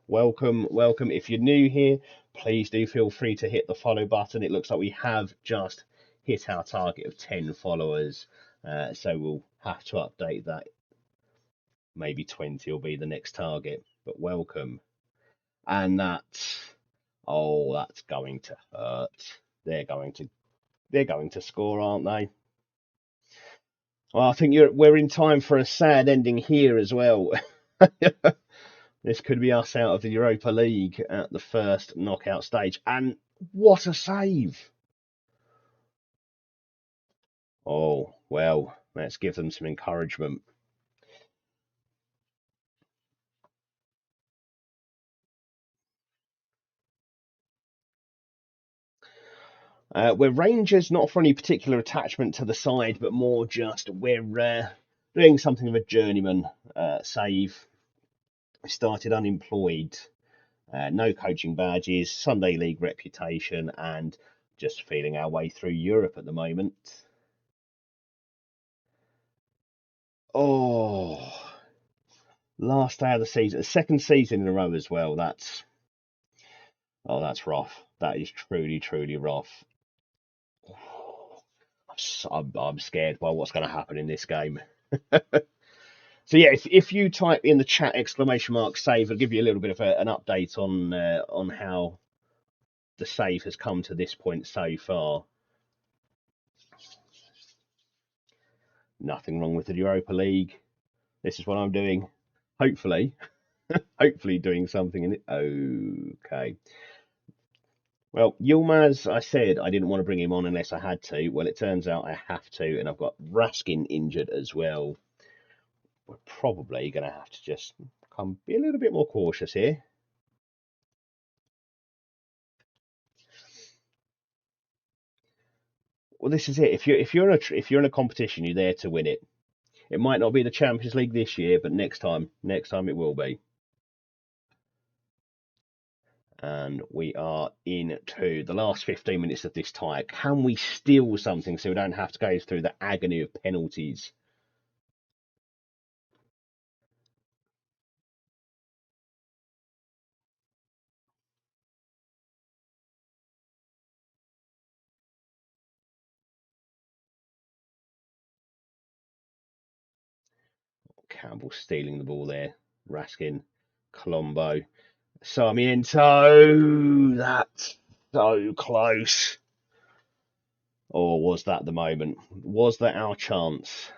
Welcome, welcome. If you're new here, please do feel free to hit the follow button. It looks like we have just hit our target of 10 followers. So we'll have to update that. Maybe 20 will be the next target. But welcome. And that's going to hurt. They're going to they're going to score, aren't they? Well, I think we're in time for a sad ending here as well. This could be us out of the Europa League at the first knockout stage. And what a save! Oh, well, let's give them some encouragement. We're Rangers, not for any particular attachment to the side, but more just we're doing something of a journeyman save. We started unemployed, no coaching badges, Sunday League reputation, and just feeling our way through Europe at the moment. Oh, last day of the season, second season in a row as well. That's rough. That is truly, truly rough. I'm scared by what's going to happen in this game. So yeah, if you type in the chat exclamation mark save, I'll give you a little bit of an update on how the save has come to this point so far. Nothing wrong with the Europa League. This is what I'm doing. Hopefully, hopefully doing something in it. Okay. Well, Yilmaz, I said I didn't want to bring him on unless I had to. Well, it turns out I have to, and I've got Raskin injured as well. We're probably going to have to just be a little bit more cautious here. Well, this is it. If you're in a competition, you're there to win it. It might not be the Champions League this year, but next time it will be. And we are into the last 15 minutes of this tie. Can we steal something so we don't have to go through the agony of penalties? Campbell stealing the ball there. Raskin, Colombo, Sarmiento. That's so close. Or was that the moment? Was that our chance?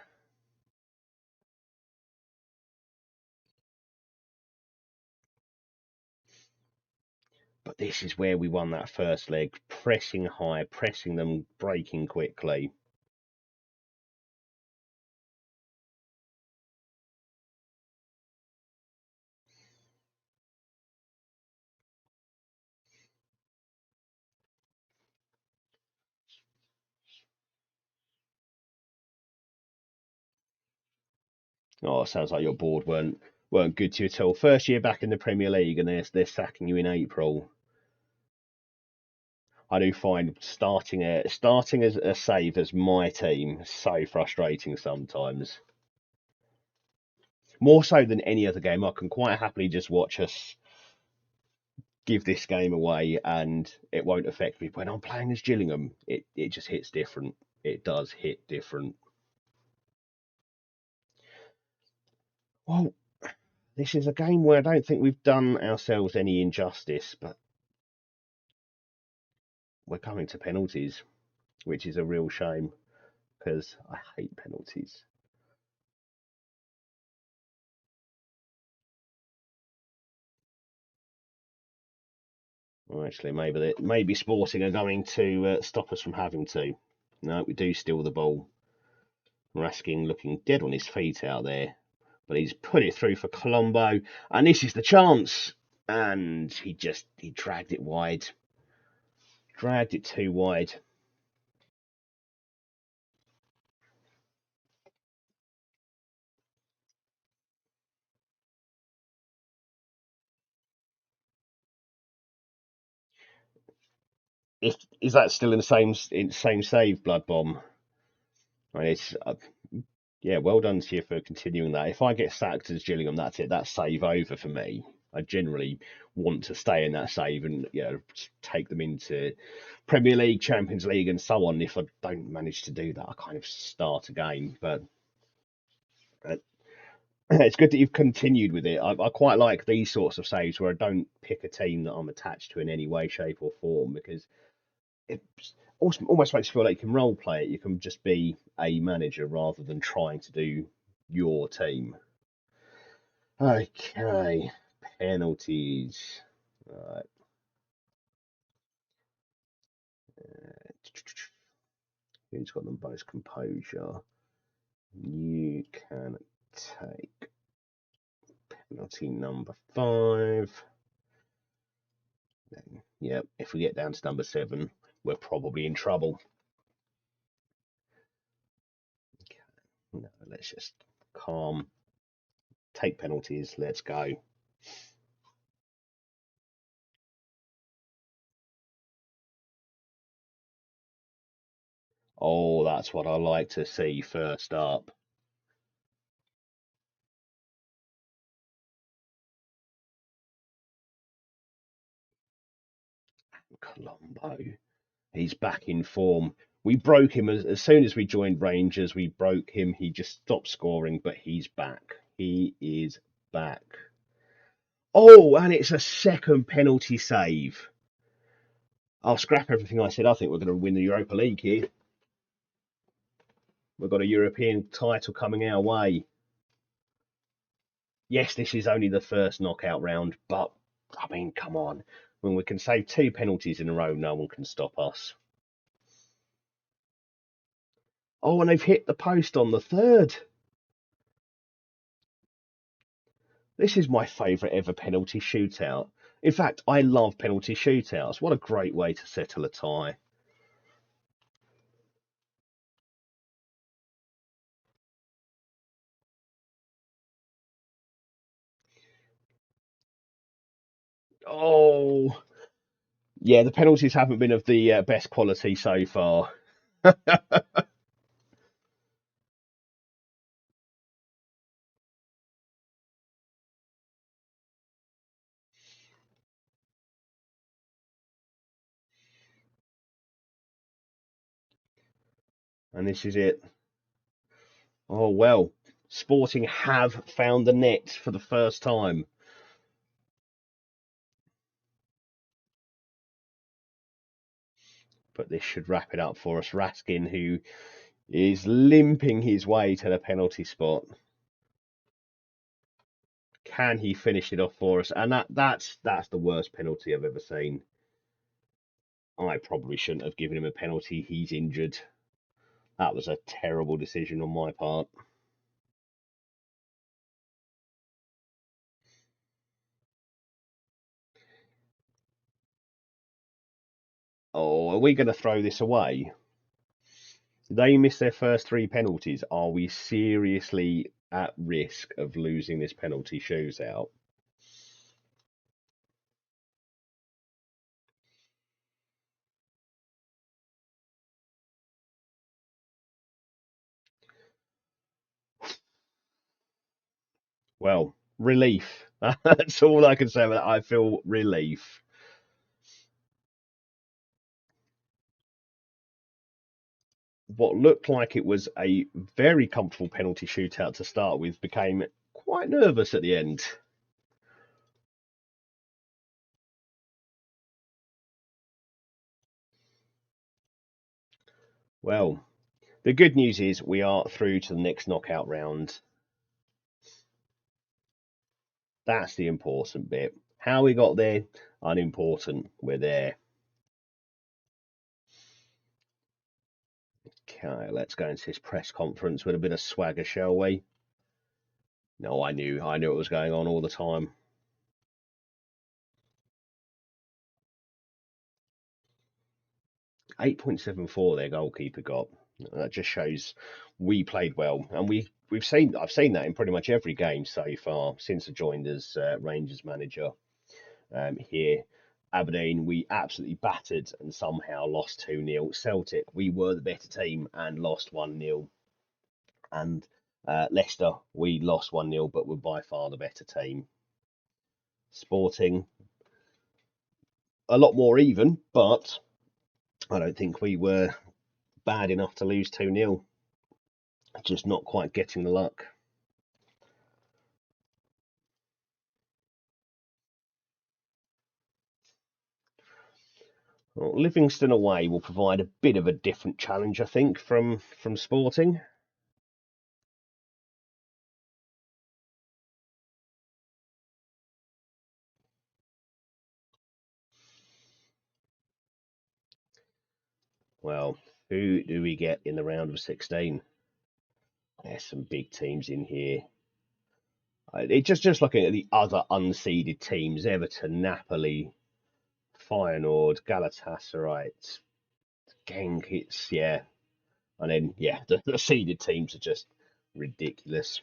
But this is where we won that first leg, pressing high, pressing them, breaking quickly. Oh, it sounds like your board weren't good to you at all. First year back in the Premier League, and they're sacking you in April. I do find starting as a save as my team so frustrating sometimes. More so than any other game, I can quite happily just watch us give this game away, and it won't affect me. When I'm playing as Gillingham, it just hits different. It does hit different. Well, this is a game where I don't think we've done ourselves any injustice, but we're coming to penalties, which is a real shame because I hate penalties. Well, actually, maybe Sporting are going to stop us from having to. No, we do steal the ball. Raskin looking dead on his feet out there, but he's put it through for Colombo, and this is the chance. And he dragged it wide, dragged it too wide. Is that still in the same save, Blood Bomb? I mean, it's yeah, well done to you for continuing that. If I get sacked as Gillingham, that's it. That's save over for me. I generally want to stay in that save and take them into Premier League, Champions League, and so on. If I don't manage to do that, I kind of start again. But uh, it's good that you've continued with it. I quite like these sorts of saves where I don't pick a team that I'm attached to in any way, shape, or form because it almost makes you feel like you can role play it. You can just be a manager rather than trying to do your team. Okay, penalties. Right. Who's got the most composure? You can take penalty number 5. Then, yeah, if we get down to number 7, we're probably in trouble. Okay, no, let's just calm. Take penalties. Let's go. Oh, that's what I like to see first up. Colombo. He's back in form. We broke him as soon as we joined Rangers. We broke him. He just stopped scoring, but he's back. He is back. Oh, and it's a second penalty save. I'll scrap everything I said. I think we're going to win the Europa League here. We've got a European title coming our way. Yes, this is only the first knockout round, but I mean, come on. When we can save 2 penalties in a row, no one can stop us. Oh, and they've hit the post on the third. This is my favourite ever penalty shootout. In fact, I love penalty shootouts. What a great way to settle a tie. Oh, yeah, the penalties haven't been of the best quality so far. And this is it. Oh, well. Sporting have found the net for the first time. But this should wrap it up for us. Raskin, who is limping his way to the penalty spot. Can he finish it off for us? And that's the worst penalty I've ever seen. I probably shouldn't have given him a penalty. He's injured. That was a terrible decision on my part. Oh, are we going to throw this away? They miss their first three penalties. Are we seriously at risk of losing this penalty shootout? Well, relief. That's all I can say about that. I feel relief. What looked like it was a very comfortable penalty shootout to start with became quite nervous at the end. Well, the good news is we are through to the next knockout round. That's the important bit. How we got there, unimportant. We're there. Okay, let's go into this press conference with a bit of swagger, shall we? No, I knew it was going on all the time. 8.74 their goalkeeper got. That just shows we played well, and I've seen that in pretty much every game so far since I joined as Rangers manager here. Aberdeen, we absolutely battered and somehow lost 2-0. Celtic, we were the better team and lost 1-0. And Leicester, we lost 1-0, but were by far the better team. Sporting, a lot more even, but I don't think we were bad enough to lose 2-0. Just not quite getting the luck. Well, Livingston away will provide a bit of a different challenge, I think, from Sporting. Well, who do we get in the round of 16? There's some big teams in here. It just looking at the other unseeded teams: Everton, Napoli, Feyenoord, Galatasaray, Genk. It's yeah, and then yeah, the seeded teams are just ridiculous.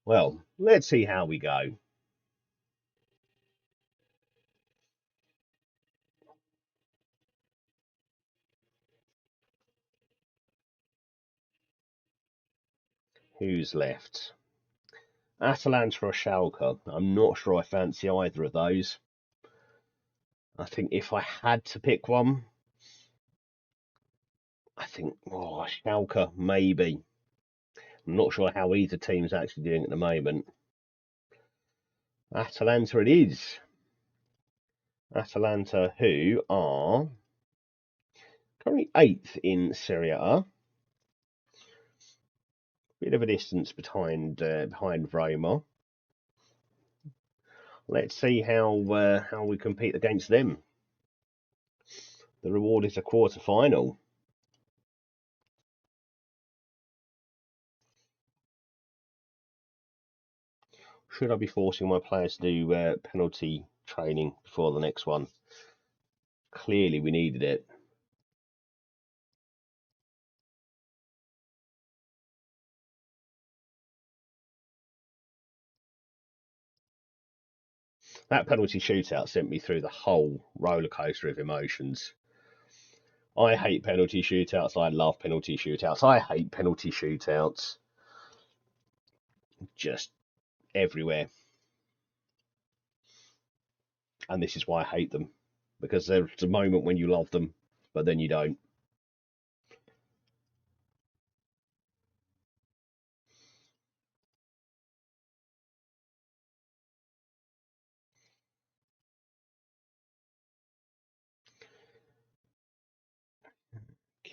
Well, let's see how we go. Who's left? Atalanta or Schalke? I'm not sure I fancy either of those. I think if I had to pick one, I think Schalke maybe. I'm not sure how either team's actually doing at the moment. Atalanta it is. Atalanta, who are currently eighth in Serie A, bit of a distance behind Roma. Let's see how we compete against them. The reward is a quarter final. Should I be forcing my players to do penalty training before the next one? Clearly, we needed it. That penalty shootout sent me through the whole roller coaster of emotions. I hate penalty shootouts. I love penalty shootouts. I hate penalty shootouts. Just everywhere. And this is why I hate them. Because there's a moment when you love them, but then you don't.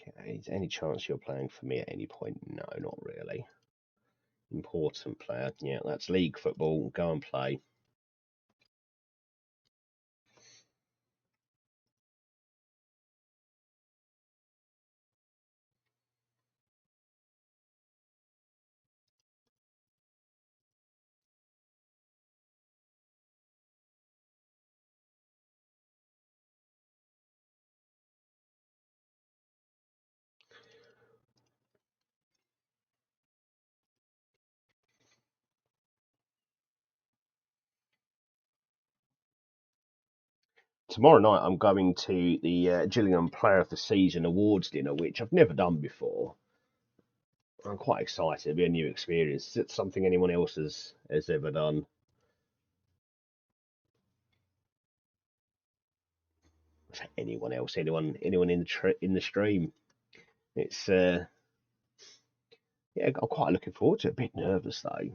Okay, is any chance you're playing for me at any point? No, not really. Important player. Yeah, that's league football. Go and play. Tomorrow night, I'm going to the Gillingham Player of the Season awards dinner, which I've never done before. I'm quite excited. It'll be a new experience. Is it something anyone else has ever done? Anyone else? Anyone in the stream? It's yeah, I'm quite looking forward to it. A bit nervous though.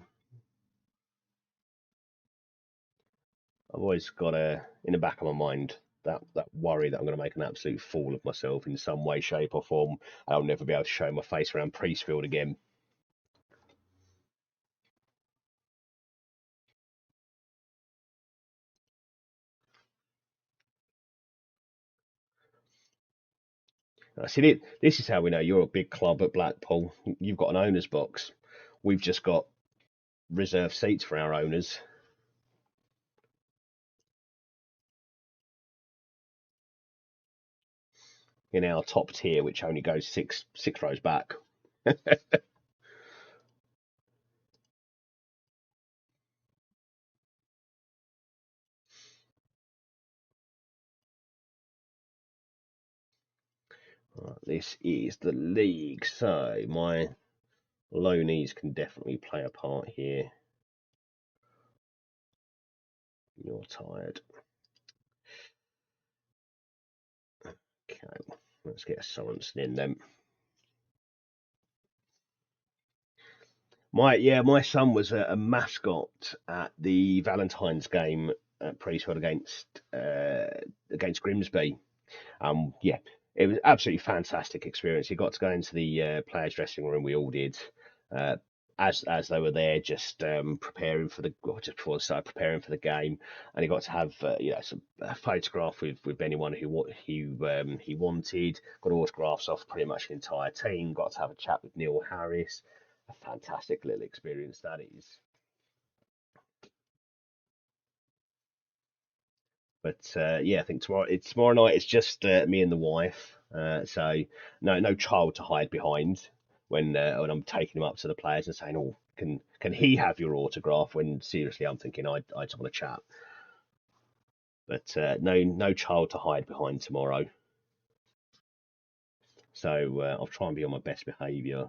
I've always got in the back of my mind that worry that I'm going to make an absolute fool of myself in some way, shape, or form. I'll never be able to show my face around Priestfield again. I see. This is how we know you're a big club at Blackpool. You've got an owner's box. We've just got reserved seats for our owners in our top tier, which only goes six rows back. Right, this is the league, so my low knees can definitely play a part here. You're tired. Okay, let's get a Sorensen in then. My son was a mascot at the Valentine's game at Priestfield against Grimsby. Yeah, it was absolutely fantastic experience. He got to go into the players' dressing room. We all did. Uh, as they were there, just preparing for just before they started preparing for the game, and he got to have some a photograph with anyone he wanted. Got autographs off pretty much the entire team. Got to have a chat with Neil Harris. A fantastic little experience that is. But yeah, I think tomorrow night it's just me and the wife. So no child to hide behind when I'm taking him up to the players and saying, "Oh, can he have your autograph?" When seriously, I'm thinking I just want to chat. But no child to hide behind tomorrow. So I'll try and be on my best behaviour.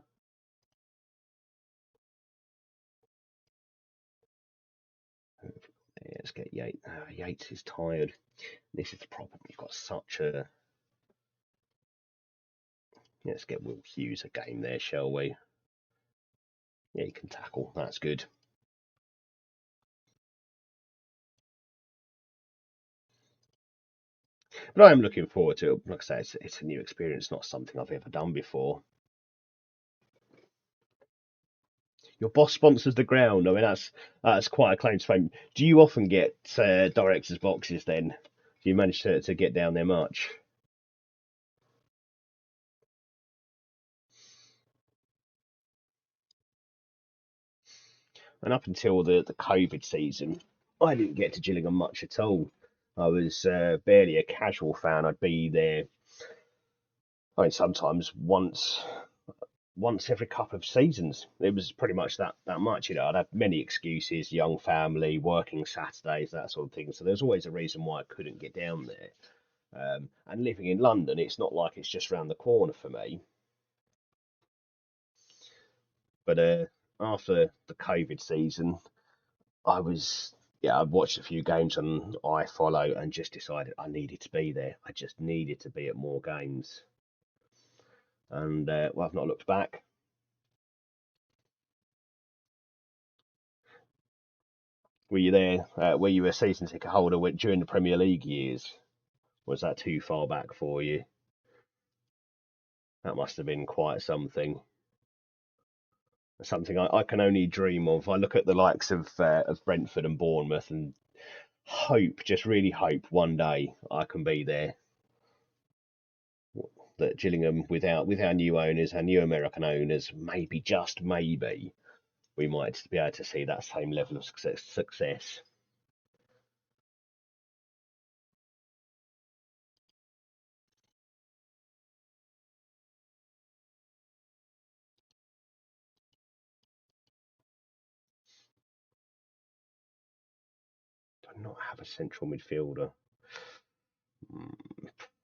Yeah, let's get Yates. Yates is tired. This is the problem. You've got such a. Let's get Will Hughes a game there, shall we? Yeah, he can tackle. That's good. But I am looking forward to it. Like I say, it's a new experience, not something I've ever done before. Your boss sponsors the ground. I mean, that's quite a claim to fame. Do you often get directors' boxes then? Do you manage to get down there much? And up until the COVID season, I didn't get to Gillingham much at all. I was barely a casual fan. I'd be there. I mean, sometimes once every couple of seasons. It was pretty much that much. I'd have many excuses, young family, working Saturdays, that sort of thing. So there's always a reason why I couldn't get down there. And living in London, it's not like it's just round the corner for me. But after the COVID season, I watched a few games on iFollow and just decided I needed to be there. I just needed to be at more games. And well, I've not looked back. Were you there? Were you a season ticket holder during the Premier League years? Was that too far back for you? That must have been quite something. Something I can only dream of. I look at the likes of Brentford and Bournemouth and hope, just really hope one day I can be there. That Gillingham, with our new owners, our new American owners, maybe just maybe we might be able to see that same level of success. Do I not have a central midfielder?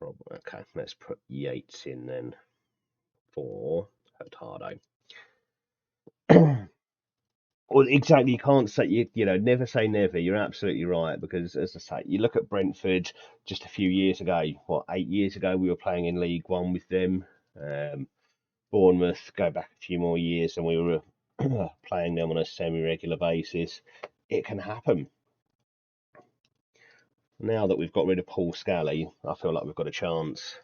Okay, let's put Yates in then for Hurtado. Well, exactly. You can't say you know never say never. You're absolutely right because, as I say, you look at Brentford just a few years ago. What 8 years ago we were playing in League One with them. Um, Bournemouth go back a few more years and we were playing them on a semi-regular basis. It can happen. Now that we've got rid of Paul Scally, I feel like we've got a chance.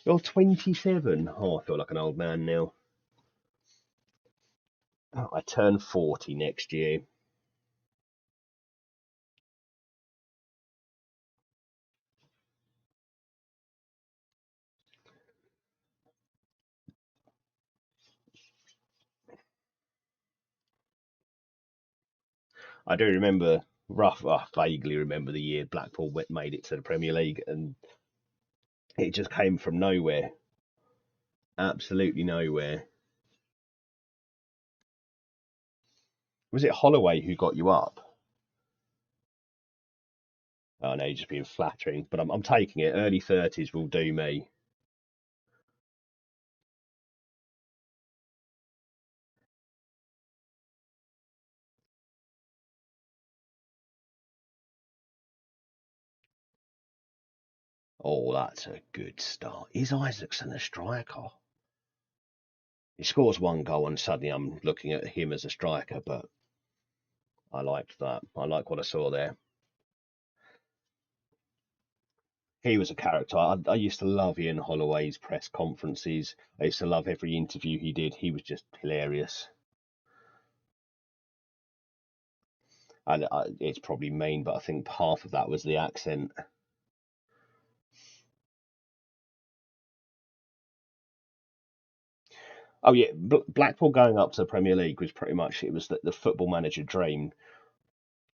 You're 27. Oh, I feel like an old man now. Oh, I turn 40 next year. I do remember, vaguely remember the year Blackpool made it to the Premier League, and it just came from nowhere. Absolutely nowhere. Was it Holloway who got you up? Oh no, just being flattering, but I'm taking it. Early 30s will do me. Oh, that's a good start. Is Isaacson a striker? He scores one goal, and suddenly I'm looking at him as a striker, but I liked that. I like what I saw there. He was a character. I used to love Ian Holloway's press conferences. I used to love every interview he did. He was just hilarious. And it's probably mean, but I think half of that was the accent. Oh yeah, Blackpool going up to the Premier League was pretty much it was the football manager dream.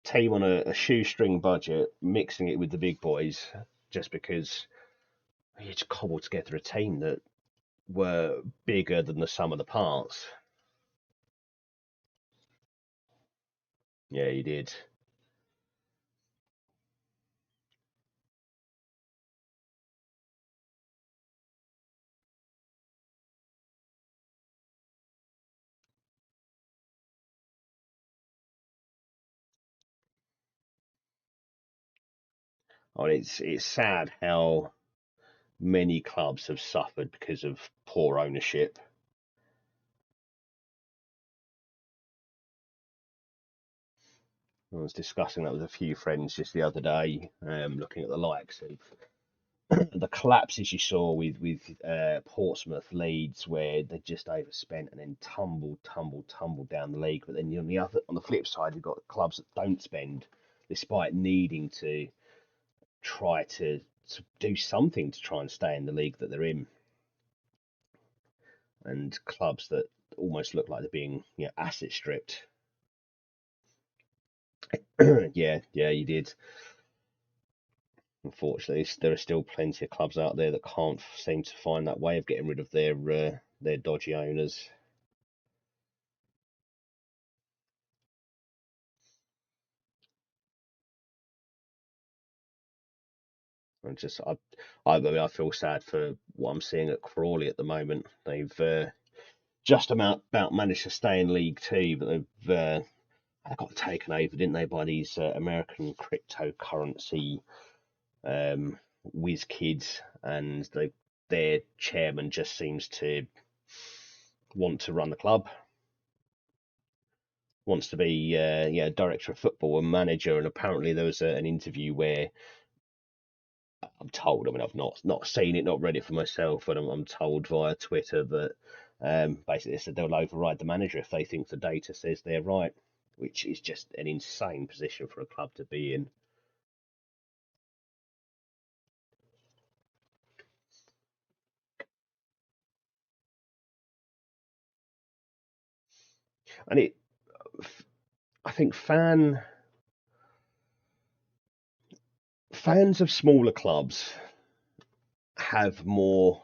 Team on a shoestring budget, mixing it with the big boys, just because you just cobbled together a team that were bigger than the sum of the parts. Yeah, he did. Oh, it's sad how many clubs have suffered because of poor ownership. I was discussing that with a few friends just the other day, looking at the likes of the collapses you saw with Portsmouth, Leeds, where they just overspent and then tumbled down the league. But then on the flip side, you've got clubs that don't spend, despite needing to try to do something to try and stay in the league that they're in, and clubs that almost look like they're being asset stripped. Yeah, you did. Unfortunately, there are still plenty of clubs out there that can't seem to find that way of getting rid of their dodgy owners. And just mean, I feel sad for what I'm seeing at Crawley at the moment. They've just about managed to stay in League Two, but they got taken over, didn't they, by these American cryptocurrency whiz kids, and their chairman just seems to want to run the club, wants to be director of football and manager. And apparently there was an interview where I'm told. I mean, I've not seen it, not read it for myself, but I'm told via Twitter that basically they said they'll override the manager if they think the data says they're right, which is just an insane position for a club to be in. And I think fans of smaller clubs have more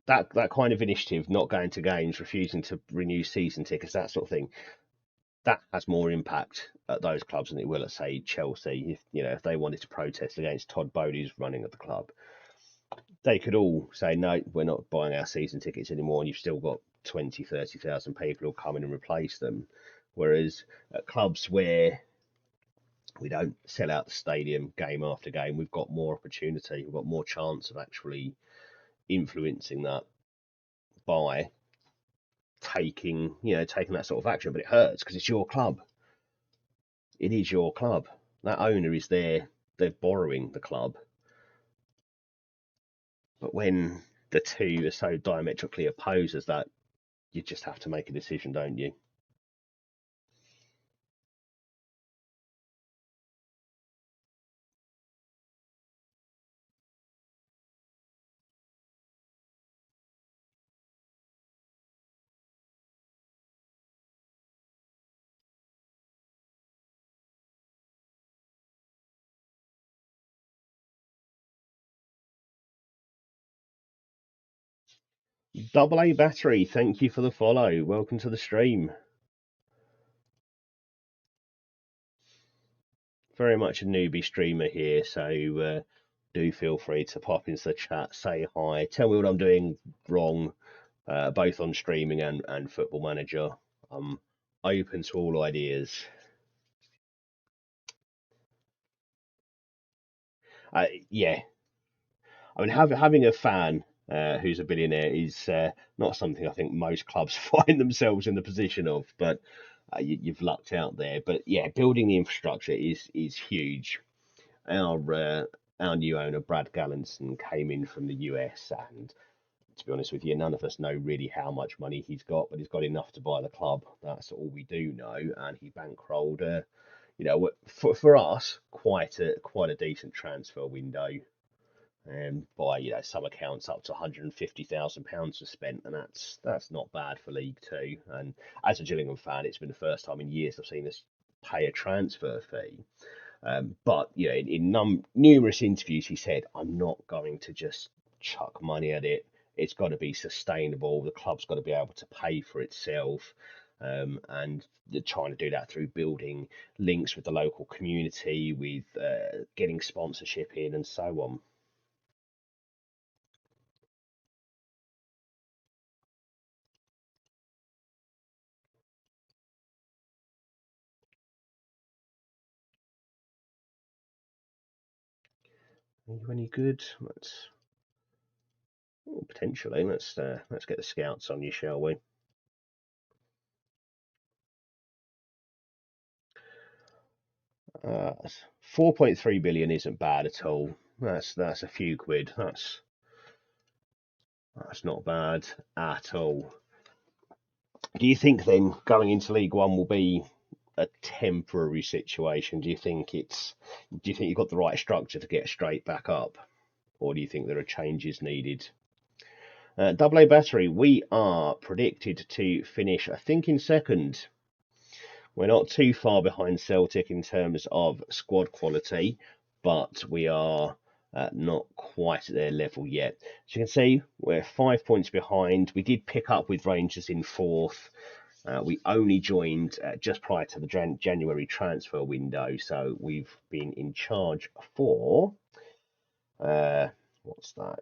that kind of initiative, not going to games, refusing to renew season tickets, that sort of thing. That has more impact at those clubs than it will at, say, Chelsea. If they wanted to protest against Todd Bowley's running of the club, they could all say no, we're not buying our season tickets anymore, and you've still got 20, 30,000 people who'll come in and replace them. Whereas at clubs where we don't sell out the stadium game after game, we've got more opportunity, we've got more chance of actually influencing that by taking that sort of action. But it hurts because it's your club. It is your club. That owner is there. They're borrowing the club. But when the two are so diametrically opposed as that, you just have to make a decision, don't you? Double A Battery, thank you for the follow. Welcome to the stream. Very much a newbie streamer here, so do feel free to pop into the chat, say hi, tell me what I'm doing wrong, both on streaming and Football Manager. I'm open to all ideas. Yeah, I mean, having a fan who's a billionaire is not something I think most clubs find themselves in the position of, but you've lucked out there. But yeah, building the infrastructure is huge. Our new owner, Brad Gallinson, came in from the US, and to be honest with you, none of us know really how much money he's got, but he's got enough to buy the club. That's all we do know, and he bankrolled for us quite a decent transfer window. By some accounts up to £150,000 was spent, and that's not bad for League Two. And as a Gillingham fan, it's been the first time in years I've seen us pay a transfer fee. But in numerous interviews, he said, "I'm not going to just chuck money at it. It's got to be sustainable. The club's got to be able to pay for itself." And they're trying to do that through building links with the local community, with getting sponsorship in, and so on. Are you any good? Potentially. Let's get the scouts on you, shall we? 4.3 billion isn't bad at all. That's a few quid. That's not bad at all. Do you think then going into League One will be a temporary situation? Do you think you've got the right structure to get straight back up, or do you think there are changes needed? Double A Battery, we are predicted to finish, I think, in second. We're not too far behind Celtic in terms of squad quality, but we are not quite at their level yet. As you can see, we're 5 points behind. We did pick up with Rangers in fourth. We only joined just prior to the January transfer window, so we've been in charge for what's that?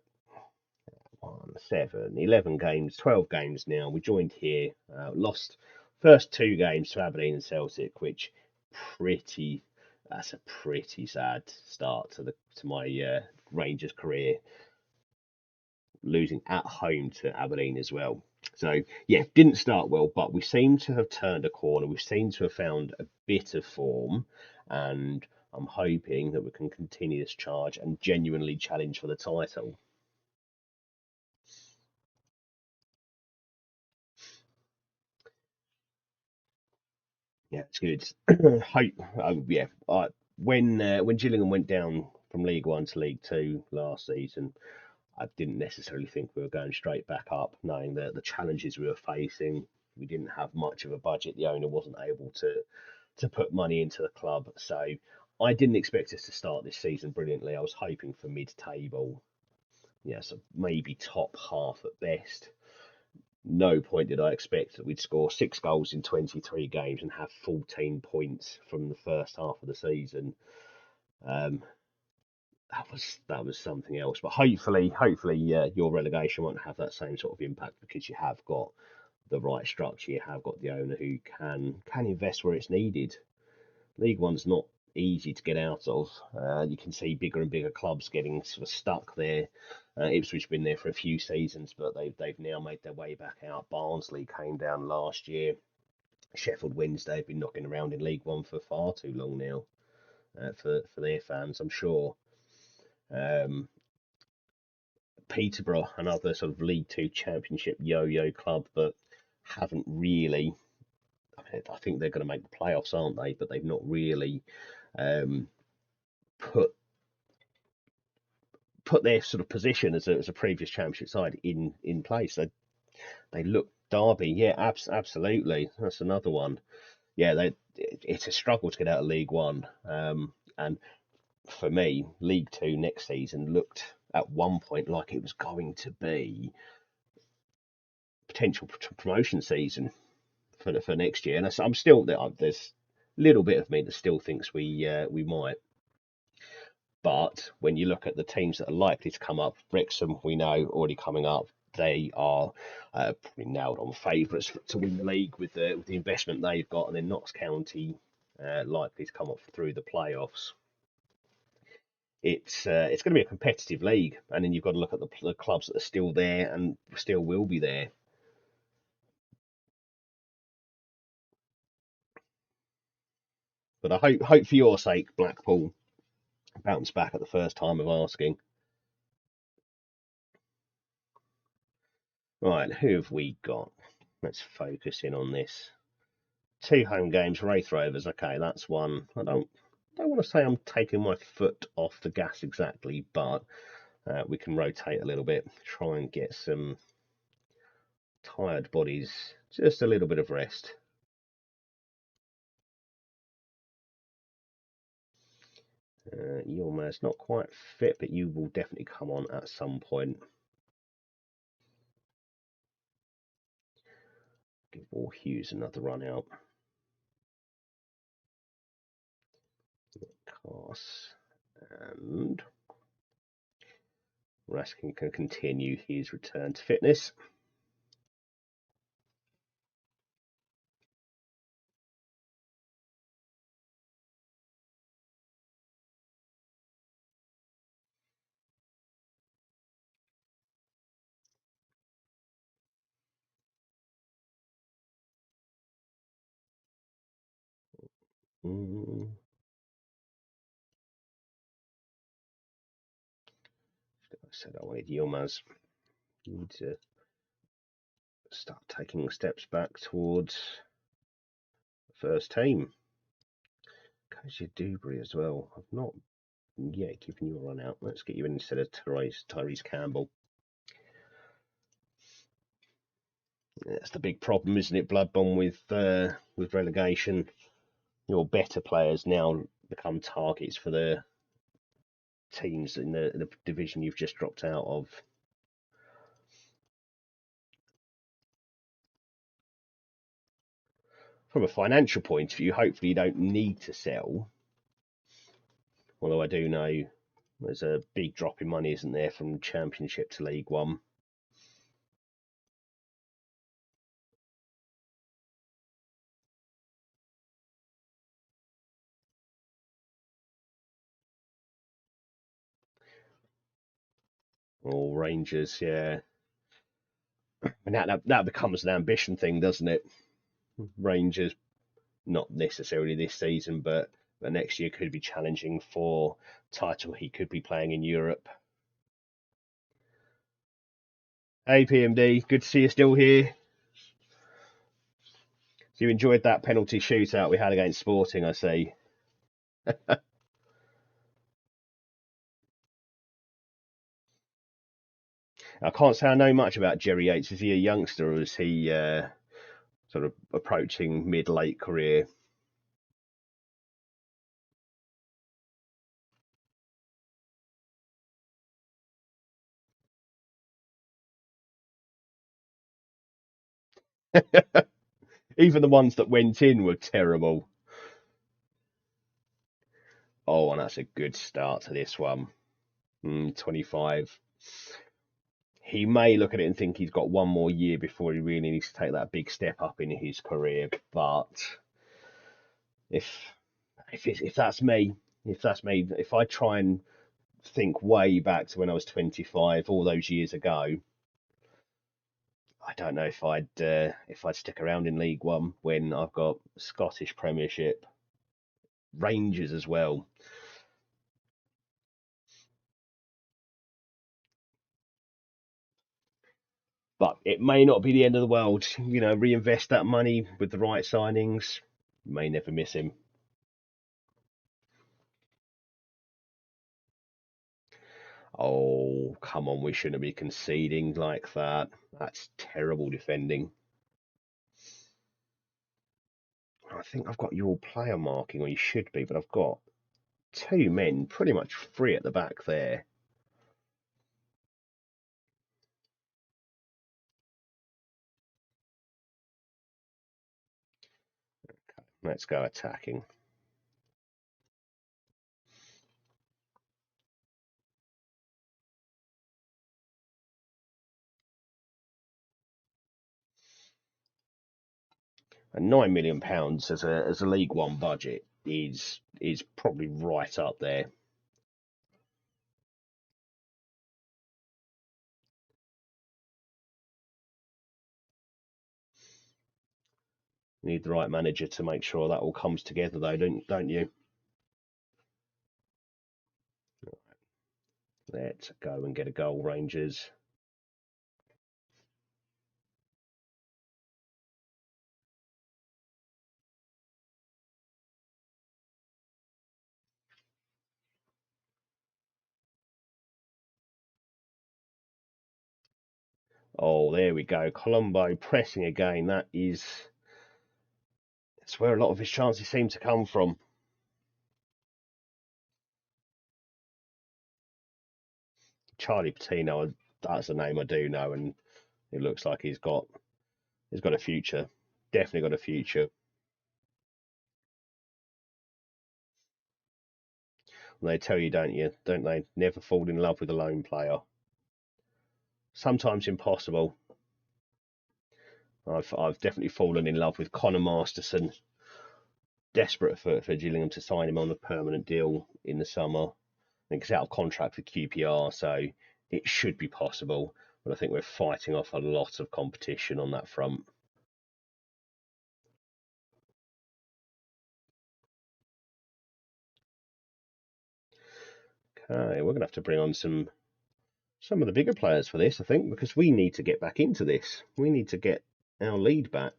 7, 11 games, 12 games now. We joined here, lost first two games to Aberdeen and Celtic, which pretty that's a pretty sad start to my Rangers career, losing at home to Aberdeen as well. So yeah, didn't start well, but we seem to have turned a corner. We seem to have found a bit of form, and I'm hoping that we can continue this charge and genuinely challenge for the title. Yeah, it's good. Hope, yeah. When Gillingham went down from League One to League Two last season, I didn't necessarily think we were going straight back up, knowing that the challenges we were facing. We didn't have much of a budget. The owner wasn't able to put money into the club, so I didn't expect us to start this season brilliantly. I was hoping for mid-table, yeah, so maybe top half at best. No point did I expect that we'd score 6 goals in 23 games and have 14 points from the first half of the season. Um, that was something else. But hopefully, your relegation won't have that same sort of impact because you have got the right structure. You have got the owner who can invest where it's needed. League One's not easy to get out of. You can see bigger and bigger clubs getting sort of stuck there. Ipswich have been there for a few seasons, but they've now made their way back out. Barnsley came down last year. Sheffield Wednesday have been knocking around in League One for far too long now. For their fans, I'm sure. Um, Peterborough, another sort of League Two Championship yo-yo club, but haven't really. I think they're going to make the playoffs, aren't they? But they've not really um, put their sort of position as a previous championship side in place. They look Derby, yeah, absolutely. That's another one. Yeah, it's a struggle to get out of League One. And for me, League Two next season looked at one point like it was going to be potential promotion season for next year. And I'm still there's a little bit of me that still thinks we might. But when you look at the teams that are likely to come up, Wrexham, we know, already coming up, they are probably nailed on favourites to win the league with the investment they've got, and then Notts County likely to come up through the playoffs. It's going to be a competitive league, and then you've got to look at the clubs that are still there and still will be there. But I hope for your sake, Blackpool bounce back at the first time of asking. Right, who have we got? Let's focus in on this. 2 home games, Wraith Rovers. Okay, that's one. I don't want to say I'm taking my foot off the gas exactly, but we can rotate a little bit, try and get some tired bodies just a little bit of rest. Yilmaz's not quite fit, but you will definitely come on at some point. Give Will Hughes another run out. Cass and Raskin can continue his return to fitness. Mm, I said I wanted Yilmaz. Need to start taking steps back towards the first team. Koji Dubry as well. I've not yet given you a run out. Let's get you in instead of Tyrese Campbell. That's the big problem, isn't it, Bloodborne, with relegation? Your better players now become targets for the teams in the division you've just dropped out of. From a financial point of view, hopefully you don't need to sell. Although I do know there's a big drop in money, isn't there, from Championship to League One? Or Rangers, yeah. And that becomes an ambition thing, doesn't it? Rangers, not necessarily this season, but But next year could be challenging for title. He could be playing in Europe. Hey PMD, good to see you still here. So you enjoyed that penalty shootout we had against Sporting, I see. I can't say I know much about Jerry Yates. Is he a youngster or is he sort of approaching mid-late career? Even the ones that went in were terrible. Oh, and that's a good start to this one. 25. He may look at it and think he's got one more year before he really needs to take that big step up in his career. But if if that's me, if I try and think way back to when I was 25, all those years ago, I don't know if I'd stick around in League One when I've got Scottish Premiership, Rangers as well. But it may not be the end of the world. Reinvest that money with the right signings. May never miss him. Oh, come on, we shouldn't be conceding like that. That's terrible defending. I think I've got your player marking, or you should be, but I've got two men pretty much free at the back there. Let's go attacking. And £9 million as a League One budget is probably right up there. You need the right manager to make sure that all comes together, though, don't you? Let's go and get a goal, Rangers. Oh, there we go. Colombo pressing again. That's where a lot of his chances seem to come from. Charlie Patino, that's a name I do know, and it looks like he's got a future. Definitely got a future. And they tell you, don't they? Never fall in love with a lone player. Sometimes impossible. I've definitely fallen in love with Connor Masterson. Desperate for Gillingham to sign him on a permanent deal in the summer. I think he's out of contract for QPR, so it should be possible. But I think we're fighting off a lot of competition on that front. Okay, we're going to have to bring on some of the bigger players for this, I think, because we need to get back into this. We need to get our lead back.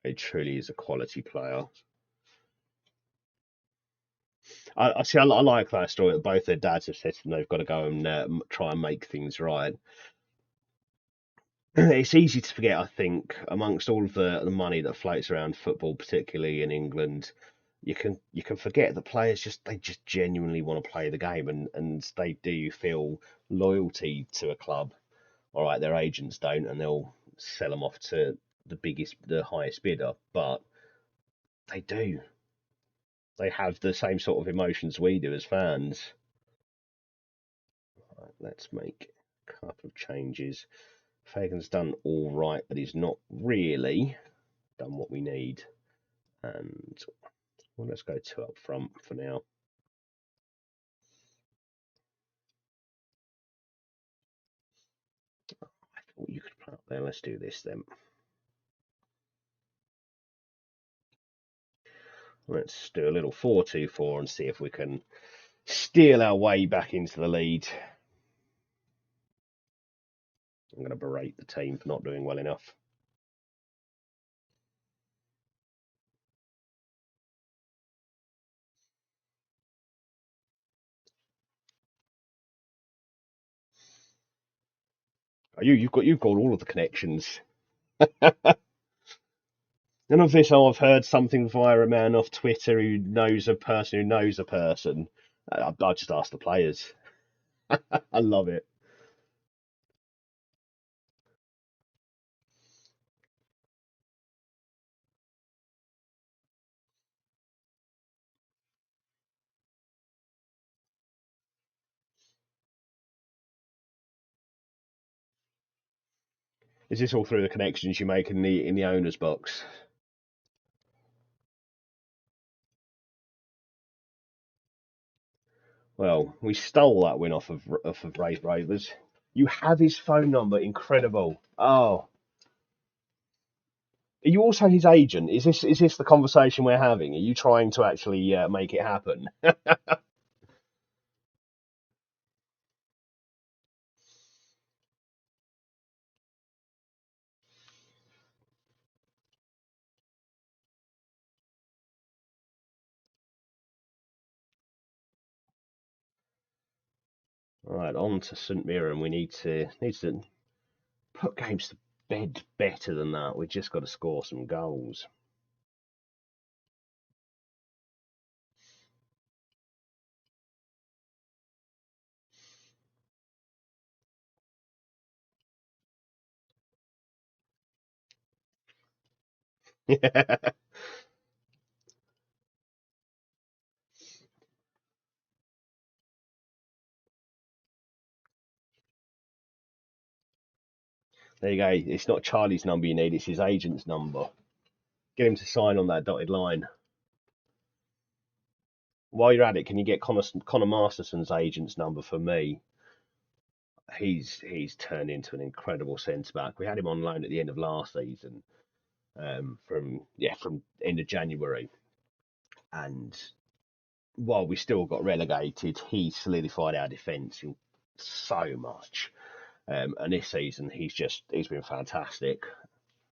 It truly is a quality player. I see. I like that story that both their dads have said to them they've got to go and try and make things right. It's easy to forget, I think, amongst all of the money that floats around football, particularly in England, you can forget that players just genuinely want to play the game, and they do feel loyalty to a club. All right, their agents don't, and they'll sell them off to the highest bidder, but they do. They have the same sort of emotions we do as fans. Right, let's make a couple of changes. Fagan's done all right, but he's not really done what we need. And well, let's go 2 up front for now. I thought you could put up there. Let's do this then. Let's do a little 4-2-4 and see if we can steal our way back into the lead. I'm going to berate the team for not doing well enough. Oh, you've got all of the connections. None of this. Oh, I've heard something via a man off Twitter who knows a person who knows a person. I just ask the players. I love it. Is this all through the connections you make in the owner's box? Well, we stole that win off of Raid Rovers. You have his phone number. Incredible. Oh, are you also his agent? Is this the conversation we're having? Are you trying to actually make it happen? All right, on to St Mirren. We need to put games to bed better than that. We've just got to score some goals. There you go. It's not Charlie's number you need. It's his agent's number. Get him to sign on that dotted line. While you're at it, can you get Connor Masterson's agent's number for me? He's turned into an incredible centre back. We had him on loan at the end of last season, from end of January, and while we still got relegated, he solidified our defence in so much. And this season, he's been fantastic.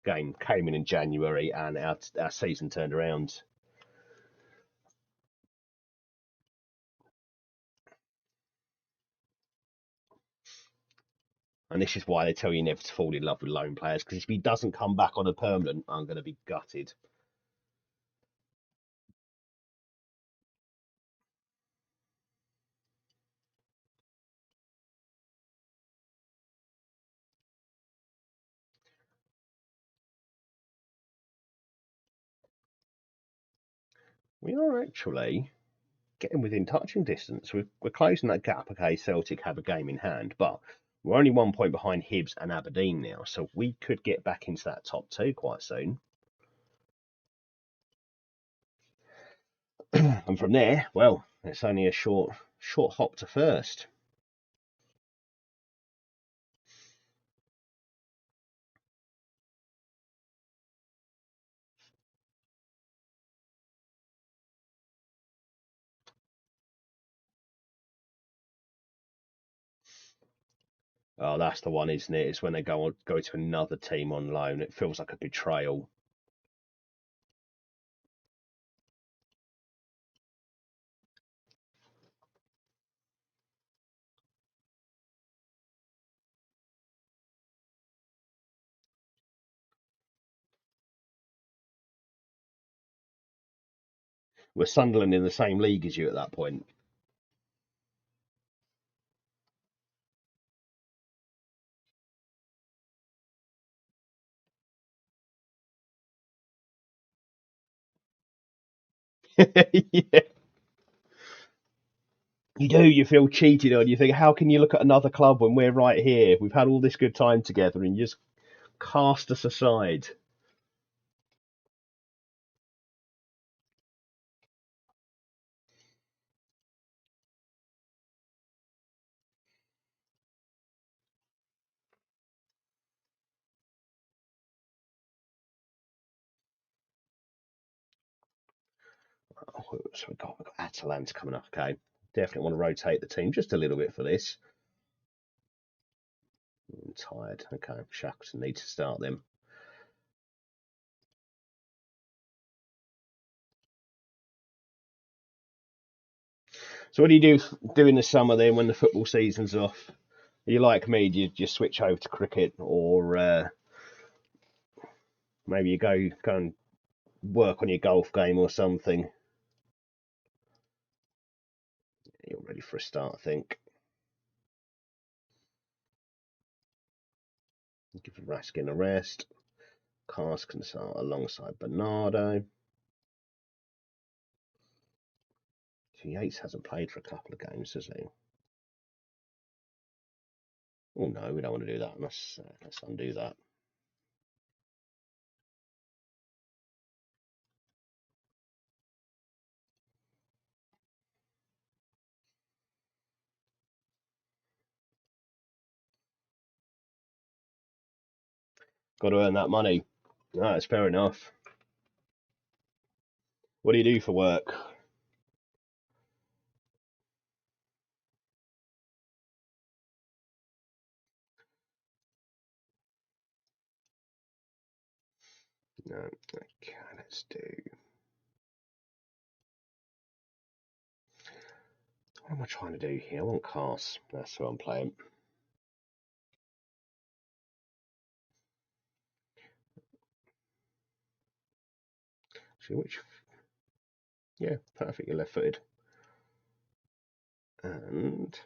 Game came in January, and our season turned around. And this is why they tell you never to fall in love with loan players, because if he doesn't come back on a permanent, I'm going to be gutted. We are actually getting within touching distance. We're closing that gap. Okay, Celtic have a game in hand, but we're only 1 point behind Hibs and Aberdeen now, so we could get back into that top 2 quite soon. And from there, well, it's only a short hop to first. Oh, that's the one, isn't it? It's when they go to another team on loan. It feels like a betrayal. We're Sunderland in the same league as you at that point. Yeah. You do. You feel cheated on. You think, how can you look at another club when we're right here? We've had all this good time together, and you just cast us aside. Oh, so we've got Atalanta coming up. Okay, definitely want to rotate the team just a little bit for this. I'm tired. Okay, Shackleton need to start them. So what do you do in the summer then when the football season's off? Are you like me? Do you just switch over to cricket, or maybe you go and work on your golf game or something? You're ready for a start, I think. Give Raskin a rest. Cars can start alongside Bernardo. So Yates hasn't played for a couple of games, has he? Oh no, we don't want to do that. Let's undo that. Got to earn that money. No, that's fair enough. What do you do for work? No, okay, let's do. What am I trying to do here? I want cars. That's what I'm playing. See which? Yeah, perfect. You're left-footed, and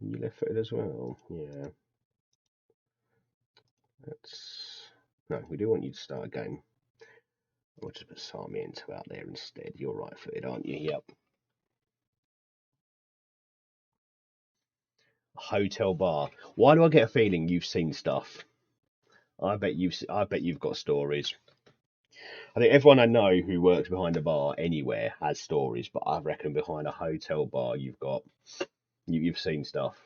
you left-footed as well. Yeah, that's. No, we do want you to start a game. I'll just put Sarmiento out there instead. You're right-footed, aren't you? Yep. Hotel bar. Why do I get a feeling you've seen stuff? I bet you've got stories. I think everyone I know who works behind a bar anywhere has stories, but I reckon behind a hotel bar you've seen stuff.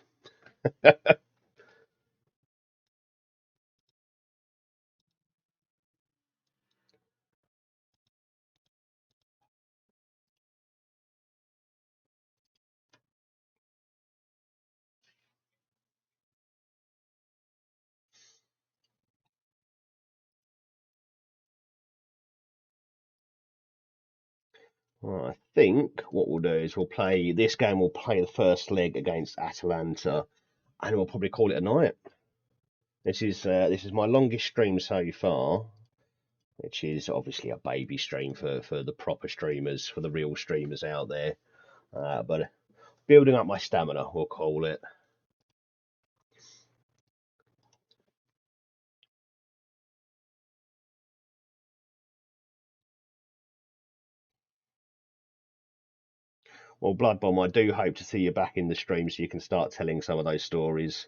Well, I think what we'll do is we'll play this game. We'll play the first leg against Atalanta, and we'll probably call it a night. This is my longest stream so far, which is obviously a baby stream for the proper streamers, for the real streamers out there. But building up my stamina, we'll call it. Well, Blood Bomb, I do hope to see you back in the stream so you can start telling some of those stories.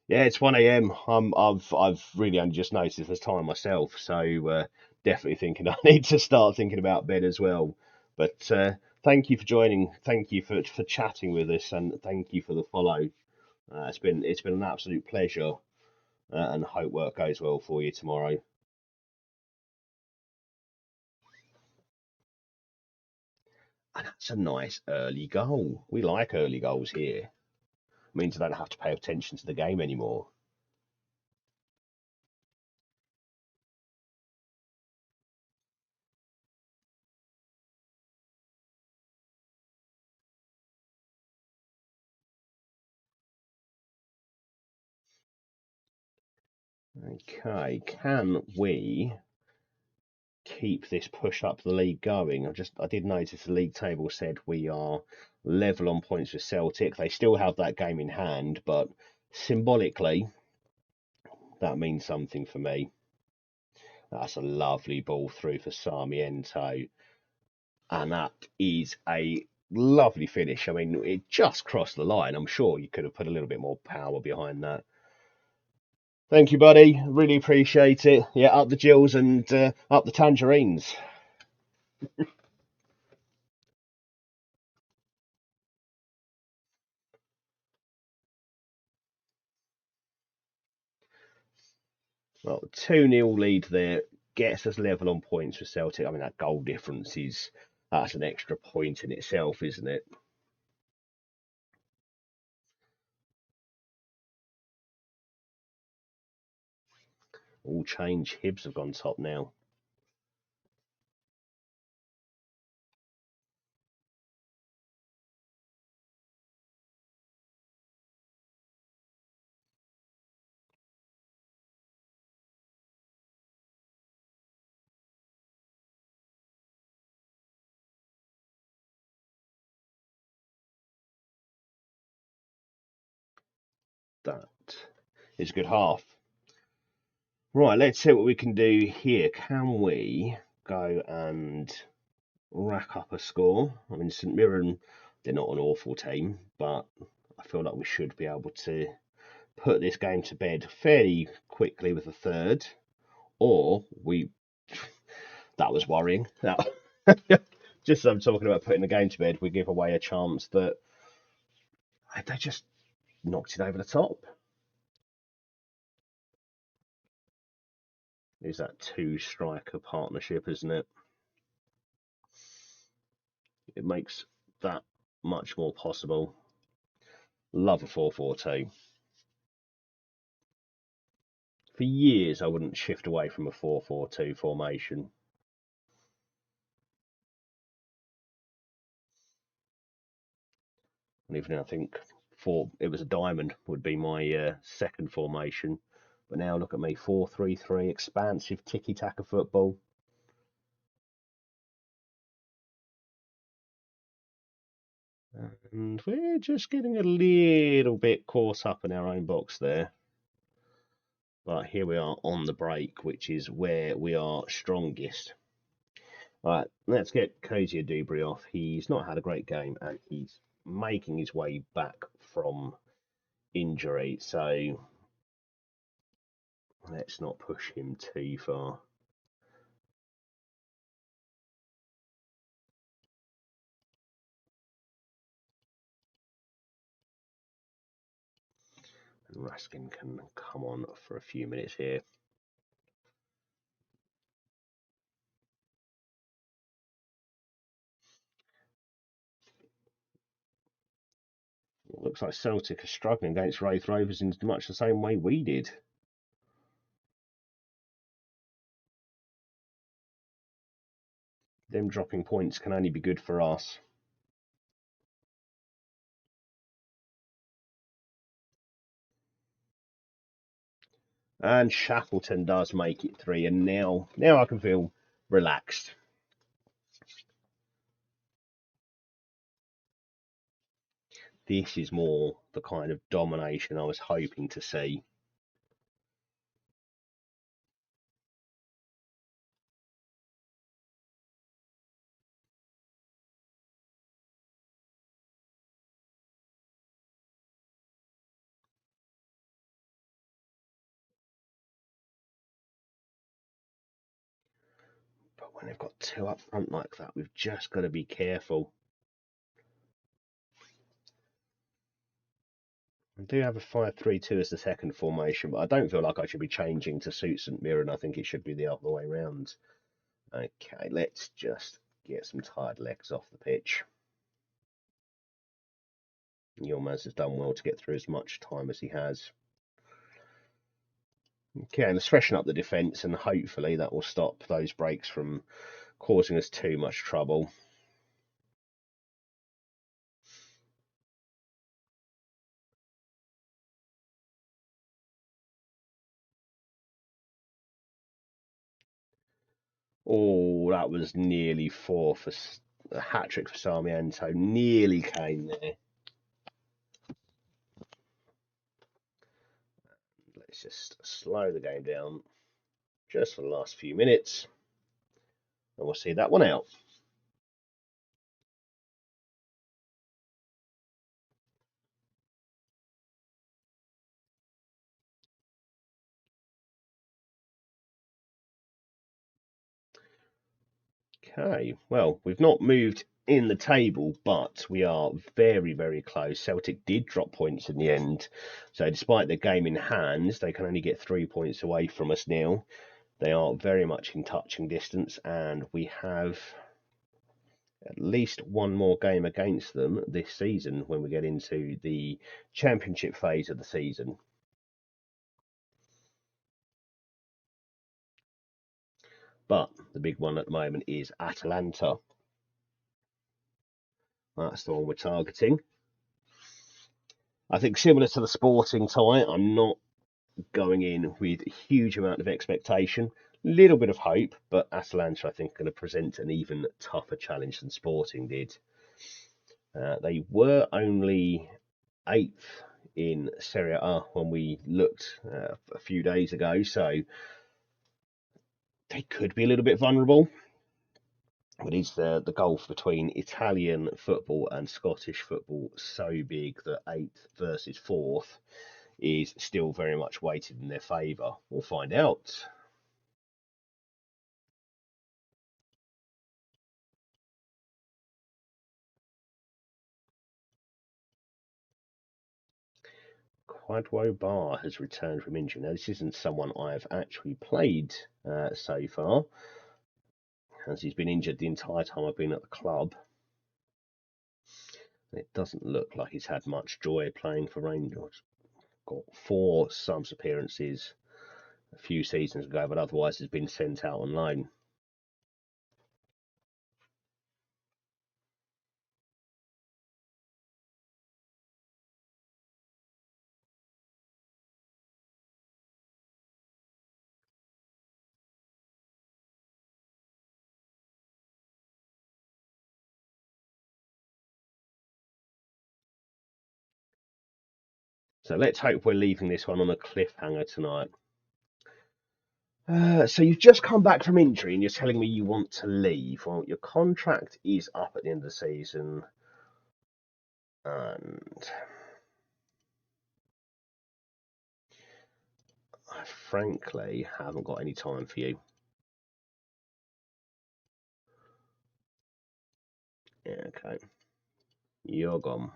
Yeah, it's 1 a.m. I've really only just noticed the time myself, so definitely thinking I need to start thinking about bed as well. But thank you for joining. Thank you for chatting with us, and thank you for the follow. It's been an absolute pleasure, and hope work goes well for you tomorrow. And that's a nice early goal. We like early goals here. It means I don't have to pay attention to the game anymore. Okay, can we keep this push up the league going? I did notice the league table said we are level on points with Celtic. They still have that game in hand, but symbolically that means something for me. That's a lovely ball through for Sarmiento. And that is a lovely finish. I mean, it just crossed the line. I'm sure you could have put a little bit more power behind that. Thank you, buddy. Really appreciate it. Yeah, up the Jills and up the tangerines. Well, 2-0 lead there gets us level on points for Celtic. I mean, that goal difference that's an extra point in itself, isn't it? All change. Hibs have gone top now. That is a good half. Right, let's see what we can do here. Can we go and rack up a score? I mean, St Mirren, they're not an awful team, but I feel like we should be able to put this game to bed fairly quickly with a third, or we. That was worrying. That, just as I'm talking about putting the game to bed, we give away a chance that they just knocked it over the top. Is that two striker partnership, isn't it? It makes that much more possible. Love a 4-4-2. For years, I wouldn't shift away from a 4-4-2 formation. And even I think it was a diamond would be my second formation. But now look at me, 4-3-3, expansive tiki-taka football. And we're just getting a little bit caught up in our own box there. But here we are on the break, which is where we are strongest. Right, let's get Kozia Dubry off. He's not had a great game and he's making his way back from injury. So let's not push him too far. And Raskin can come on for a few minutes here. It looks like Celtic are struggling against Wraith Rovers in much the same way we did. Them dropping points can only be good for us. And Shackleton does make it 3, and now I can feel relaxed. This is more the kind of domination I was hoping to see. But when they've got two up front like that, we've just got to be careful. I do have a 5-3-2 as the second formation, but I don't feel like I should be changing to suit St Mirren. I think it should be the other way round. Okay, let's just get some tired legs off the pitch. Yilmaz has done well to get through as much time as he has. Okay, and let's freshen up the defence, and hopefully that will stop those breaks from causing us too much trouble. Oh, that was nearly 4 for a hat trick for Sarmiento. Nearly came there. Let's just slow the game down. just for the last few minutes, and we'll see that one out. Okay, well, we've not moved in the table, but we are very, very close. Celtic did drop points in the end, so despite the game in hand, they can only get 3 points away from us now. They are very much in touching distance, and we have at least one more game against them this season when we get into the championship phase of the season. But the big one at the moment is Atalanta. That's the one we're targeting. I think similar to the Sporting tie, I'm not going in with a huge amount of expectation, little bit of hope, but Atalanta I think are going to present an even tougher challenge than Sporting did. They were only 8th in Serie A when we looked a few days ago, so they could be a little bit vulnerable. But is the gulf between Italian football and Scottish football so big that 8th versus 4th is still very much weighted in their favour? We'll find out. Quadwo Bar has returned from injury. Now, this isn't someone I've actually played so far, as he's been injured the entire time I've been at the club. It doesn't look like he's had much joy playing for Rangers. Got 4 subs appearances a few seasons ago, but otherwise has been sent out on loan. So let's hope we're leaving this one on a cliffhanger tonight. So you've just come back from injury and you're telling me you want to leave. Well, your contract is up at the end of the season, and I frankly haven't got any time for you. Yeah, okay, you're gone.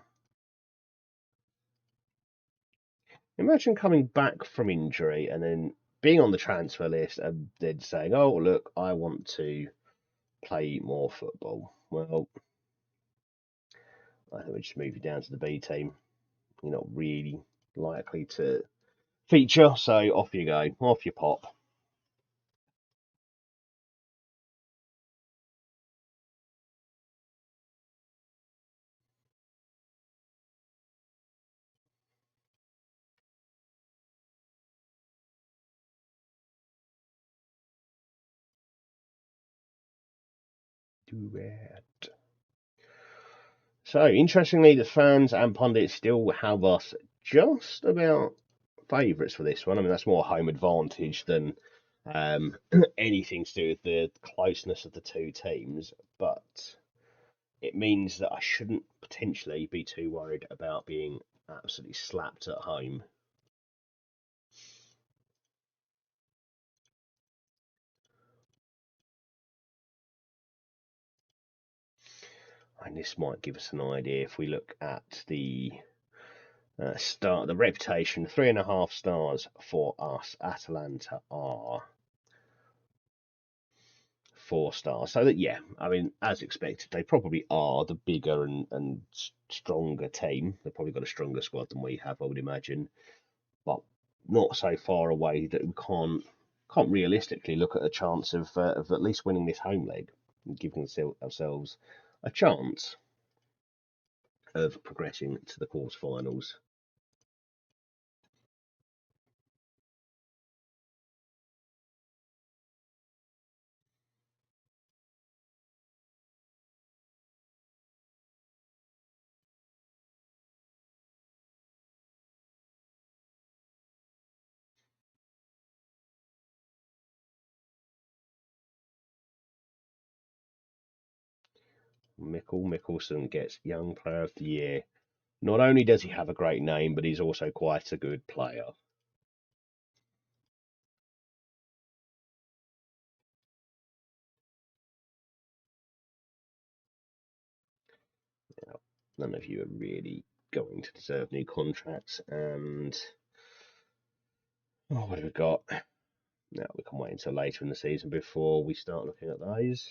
Imagine coming back from injury and then being on the transfer list and then saying, "Oh, look, I want to play more football." Well, I think we just move you down to the B team. You're not really likely to feature, so off you go, off you pop. Do it. So, interestingly, the fans and pundits still have us just about favourites for this one. I mean, that's more home advantage than anything to do with the closeness of the two teams, but it means that I shouldn't potentially be too worried about being absolutely slapped at home. And this might give us an idea if we look at the the reputation. 3.5 stars for us. Atalanta are 4 stars. So that, yeah, I mean, as expected, they probably are the bigger and stronger team. They've probably got a stronger squad than we have, I would imagine, but not so far away that we can't realistically look at a chance of at least winning this home leg and giving ourselves a chance of progressing to the quarterfinals. Mickelson gets Young Player of the Year. Not only does he have a great name, but he's also quite a good player. Now, none of you are really going to deserve new contracts. And what have we got? Now we can wait until later in the season before we start looking at those.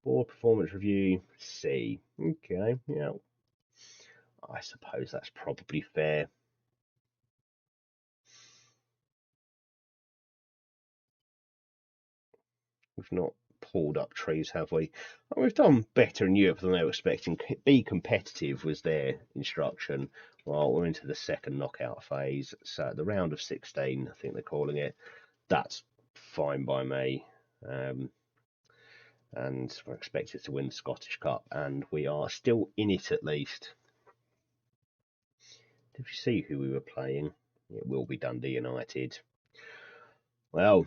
Board performance review C. Okay, yeah. I suppose that's probably fair. We've not pulled up trees, have we? We've done better in Europe than they were expecting. Be competitive was their instruction. Well, we're into the second knockout phase, so the round of 16, I think they're calling it. That's fine by me. And we're expected to win the Scottish Cup, and we are still in it at least. Did you see who we were playing? It will be Dundee United. Well,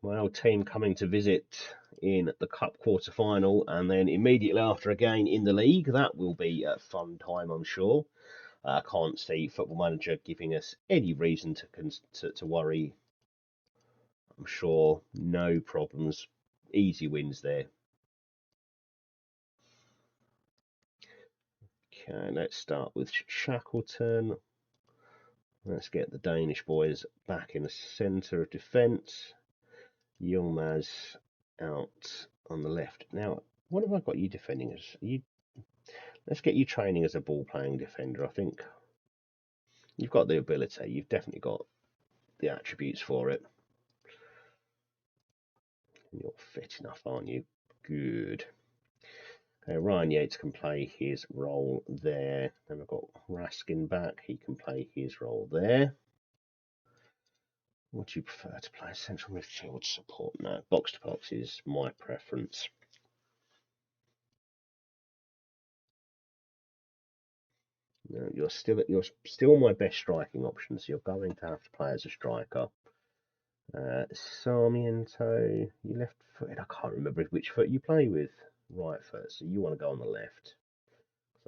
my old team coming to visit in the Cup quarter-final, and then immediately after again in the league. That will be a fun time, I'm sure. I can't see Football Manager giving us any reason to worry. I'm sure no problems, easy wins there. Okay, let's start with Shackleton. Let's get the Danish boys back in the centre of defence. Yilmaz out on the left. Now, what have I got you defending as? Let's get you training as a ball-playing defender. I think you've got the ability. You've definitely got the attributes for it. You're fit enough, aren't you? Good. Ryan Yates can play his role there. Then we've got Raskin back. He can play his role there. Would you prefer to play central midfield support? No, box to box is my preference. No, you're still my best striking option, so you're going to have to play as a striker. Sarmiento, you left footed. I can't remember which foot you play with. Right foot, so you want to go on the left.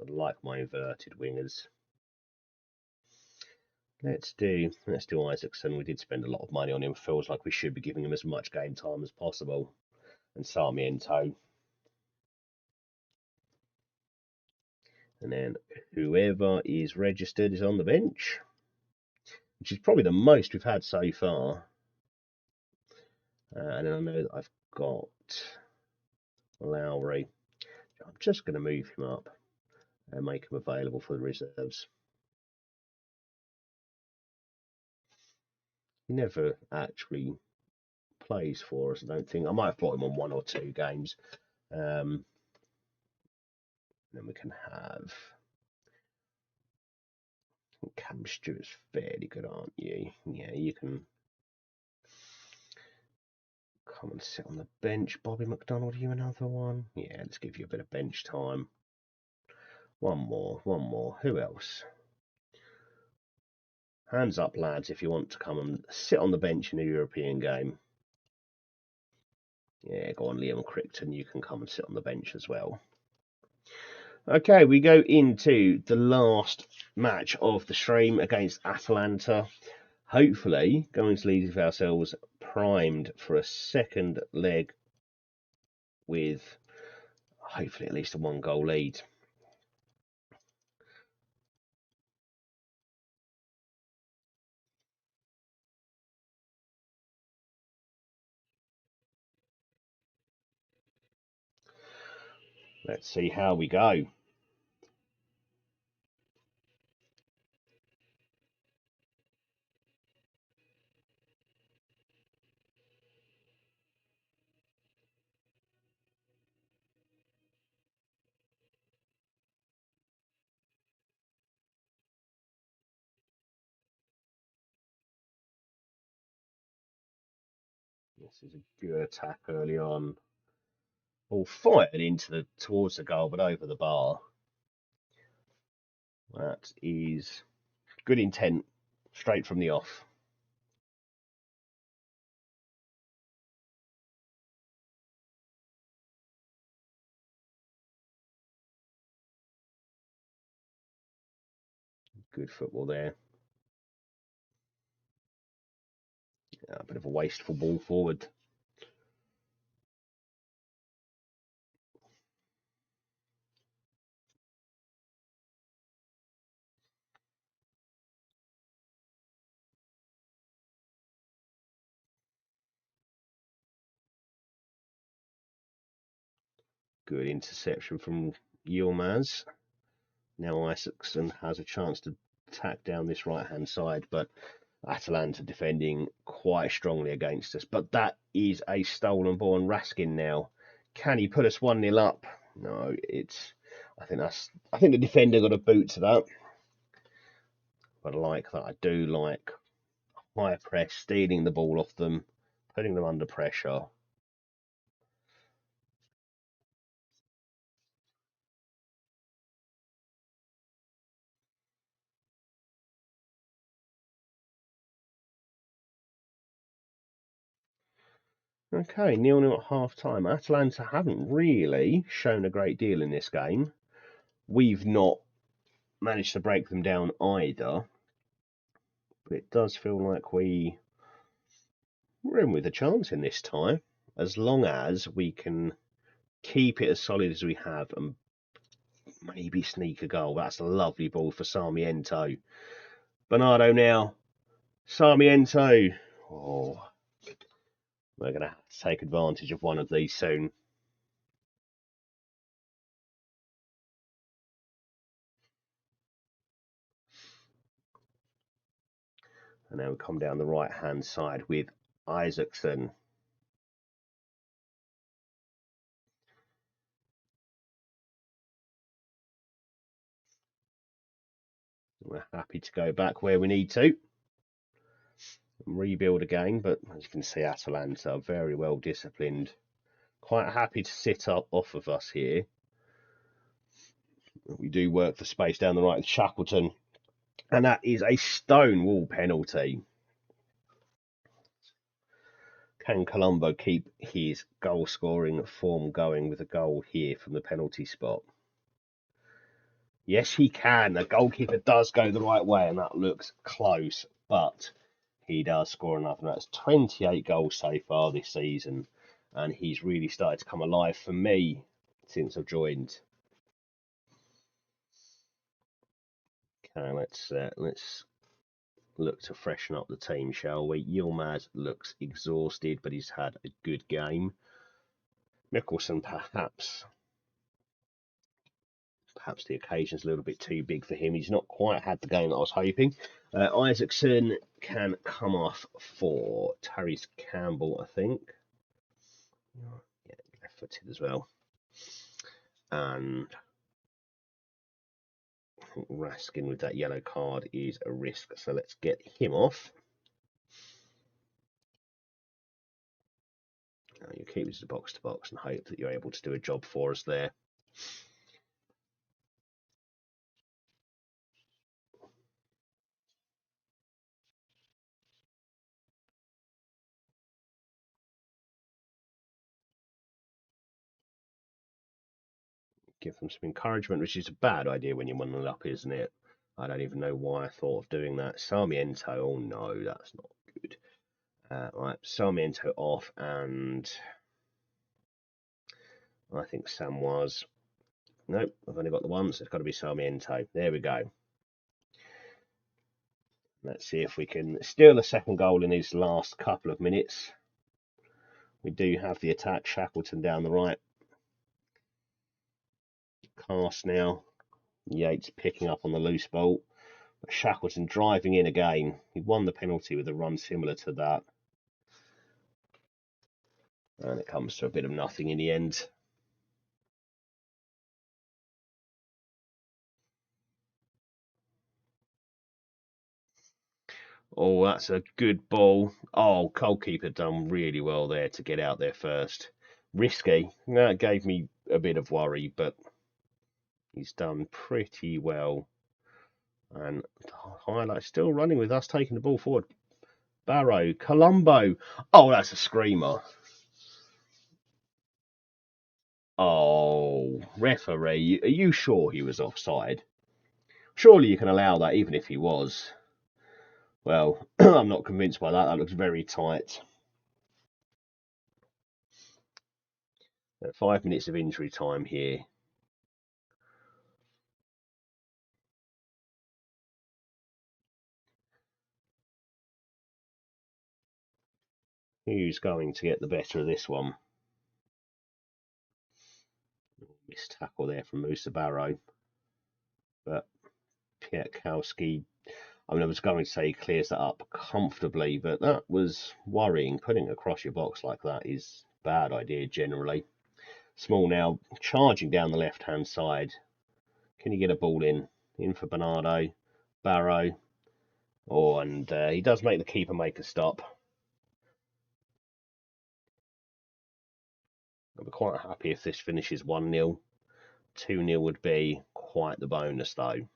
I like my inverted wingers. Let's do Isaacson. We did spend a lot of money on him. Feels like we should be giving him as much game time as possible. And Sarmiento. And then whoever is registered is on the bench, which is probably the most we've had so far. And then I know that I've got Lowry. I'm just going to move him up and make him available for the reserves. He never actually plays for us, I don't think. I might have brought him on 1 or 2 games. Then we can have Cam Stewart's fairly good, aren't you? Yeah, you can come and sit on the bench. Bobby McDonald, are you another one? Yeah, let's give you a bit of bench time. One more. Who else? Hands up, lads, if you want to come and sit on the bench in a European game. Yeah, go on, Liam Crichton. You can come and sit on the bench as well. Okay, we go into the last match of the stream against Atalanta. Hopefully, going to leave ourselves primed for a second leg with hopefully at least a 1-goal lead. Let's see how we go. This is a good attack early on. Ball fired towards the goal, but over the bar. That is good intent, straight from the off. Good football there. A bit of a wasteful ball forward. Good interception from Yilmaz. Now Isaacson has a chance to tack down this right-hand side, but Atalanta defending quite strongly against us. But that is a stolen ball, and Raskin now. Can he put us 1-0 up? No, I think the defender got a boot to that. But I like that. I do like high press, stealing the ball off them, putting them under pressure. Okay, 0-0 at half time. Atalanta haven't really shown a great deal in this game. We've not managed to break them down either. But it does feel like we're in with a chance in this tie, as long as we can keep it as solid as we have and maybe sneak a goal. That's a lovely ball for Sarmiento. Bernardo now. Sarmiento. Oh, we're going to have to take advantage of one of these soon. And now we come down the right-hand side with Isaacson. We're happy to go back where we need to. Rebuild again, but as you can see, Atalanta are very well disciplined. Quite happy to sit up off of us here. We do work the space down the right with Shackleton. And that is a stonewall penalty. Can Colombo keep his goal scoring form going with a goal here from the penalty spot? Yes, he can. The goalkeeper does go the right way, and that looks close, but he does score enough. And that's 28 goals so far this season, and he's really started to come alive for me since I've joined. Okay, let's look to freshen up the team, shall we? Yilmaz looks exhausted, but he's had a good game. Mikkelsen, perhaps the occasion's a little bit too big for him. He's not quite had the game that I was hoping. Isaacson can come off for Tyrese Campbell, I think. Yeah, left-footed as well. And I think Raskin with that yellow card is a risk, so let's get him off. You keep this box to box and hope that you're able to do a job for us there. Give them some encouragement, which is a bad idea when you're 1-0 up, isn't it? I don't even know why I thought of doing that. Sarmiento, oh no, that's not good. Right, Sarmiento off, and I think Sam was. Nope, I've only got the one, so it's got to be Sarmiento. There we go. Let's see if we can steal a second goal in his last couple of minutes. We do have the attack. Shackleton down the right. Cast now. Yates picking up on the loose ball. But Shackleton driving in again. He won the penalty with a run similar to that. And it comes to a bit of nothing in the end. Oh, that's a good ball. Oh, goalkeeper done really well there to get out there first. Risky. That gave me a bit of worry, but he's done pretty well. And highlight still running with us taking the ball forward. Barrow, Colombo. Oh, that's a screamer. Oh, referee, are you sure he was offside? Surely you can allow that, even if he was. Well, I'm not convinced by that. That looks very tight. 5 minutes of injury time here. Who's going to get the better of this one? Missed tackle there from Musa Barrow. But Piatkowski, I mean, I was going to say he clears that up comfortably, but that was worrying. Putting it across your box like that is a bad idea generally. Small now charging down the left-hand side. Can he get a ball in? In for Bernardo. Barrow. Oh, and he does make the keeper make a stop. I'd be quite happy if this finishes 1-0. 2-0 would be quite the bonus, though.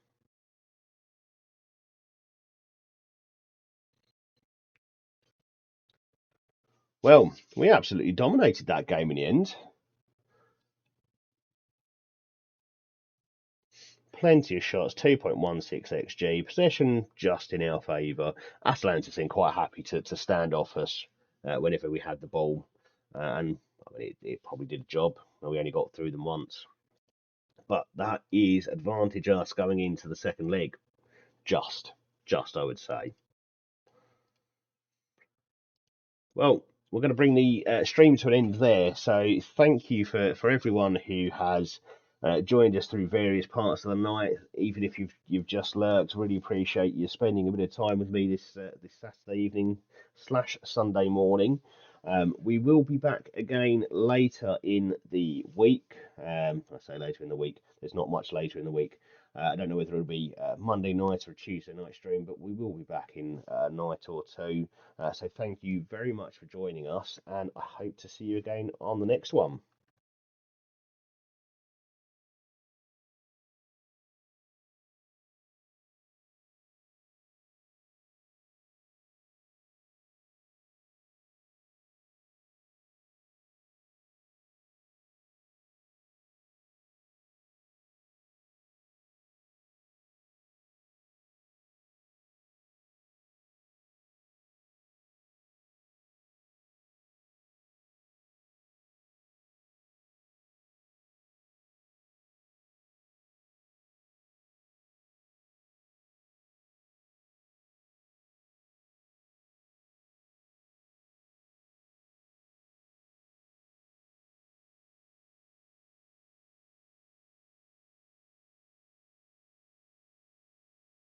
Well, we absolutely dominated that game in the end. Plenty of shots, 2.16 XG. Possession just in our favour. Atalanta seemed quite happy to stand off us whenever we had the ball. And I mean, it probably did a job. We only got through them once. But that is advantage us going into the second leg. Just, I would say. Well, we're going to bring the stream to an end there. So thank you for everyone who has joined us through various parts of the night. Even if you've just lurked, really appreciate you spending a bit of time with me this Saturday evening slash Sunday morning. We will be back again later in the week. I say later in the week. There's not much later in the week. I don't know whether it'll be Monday night or Tuesday night stream, but we will be back in a night or two. So thank you very much for joining us, and I hope to see you again on the next one.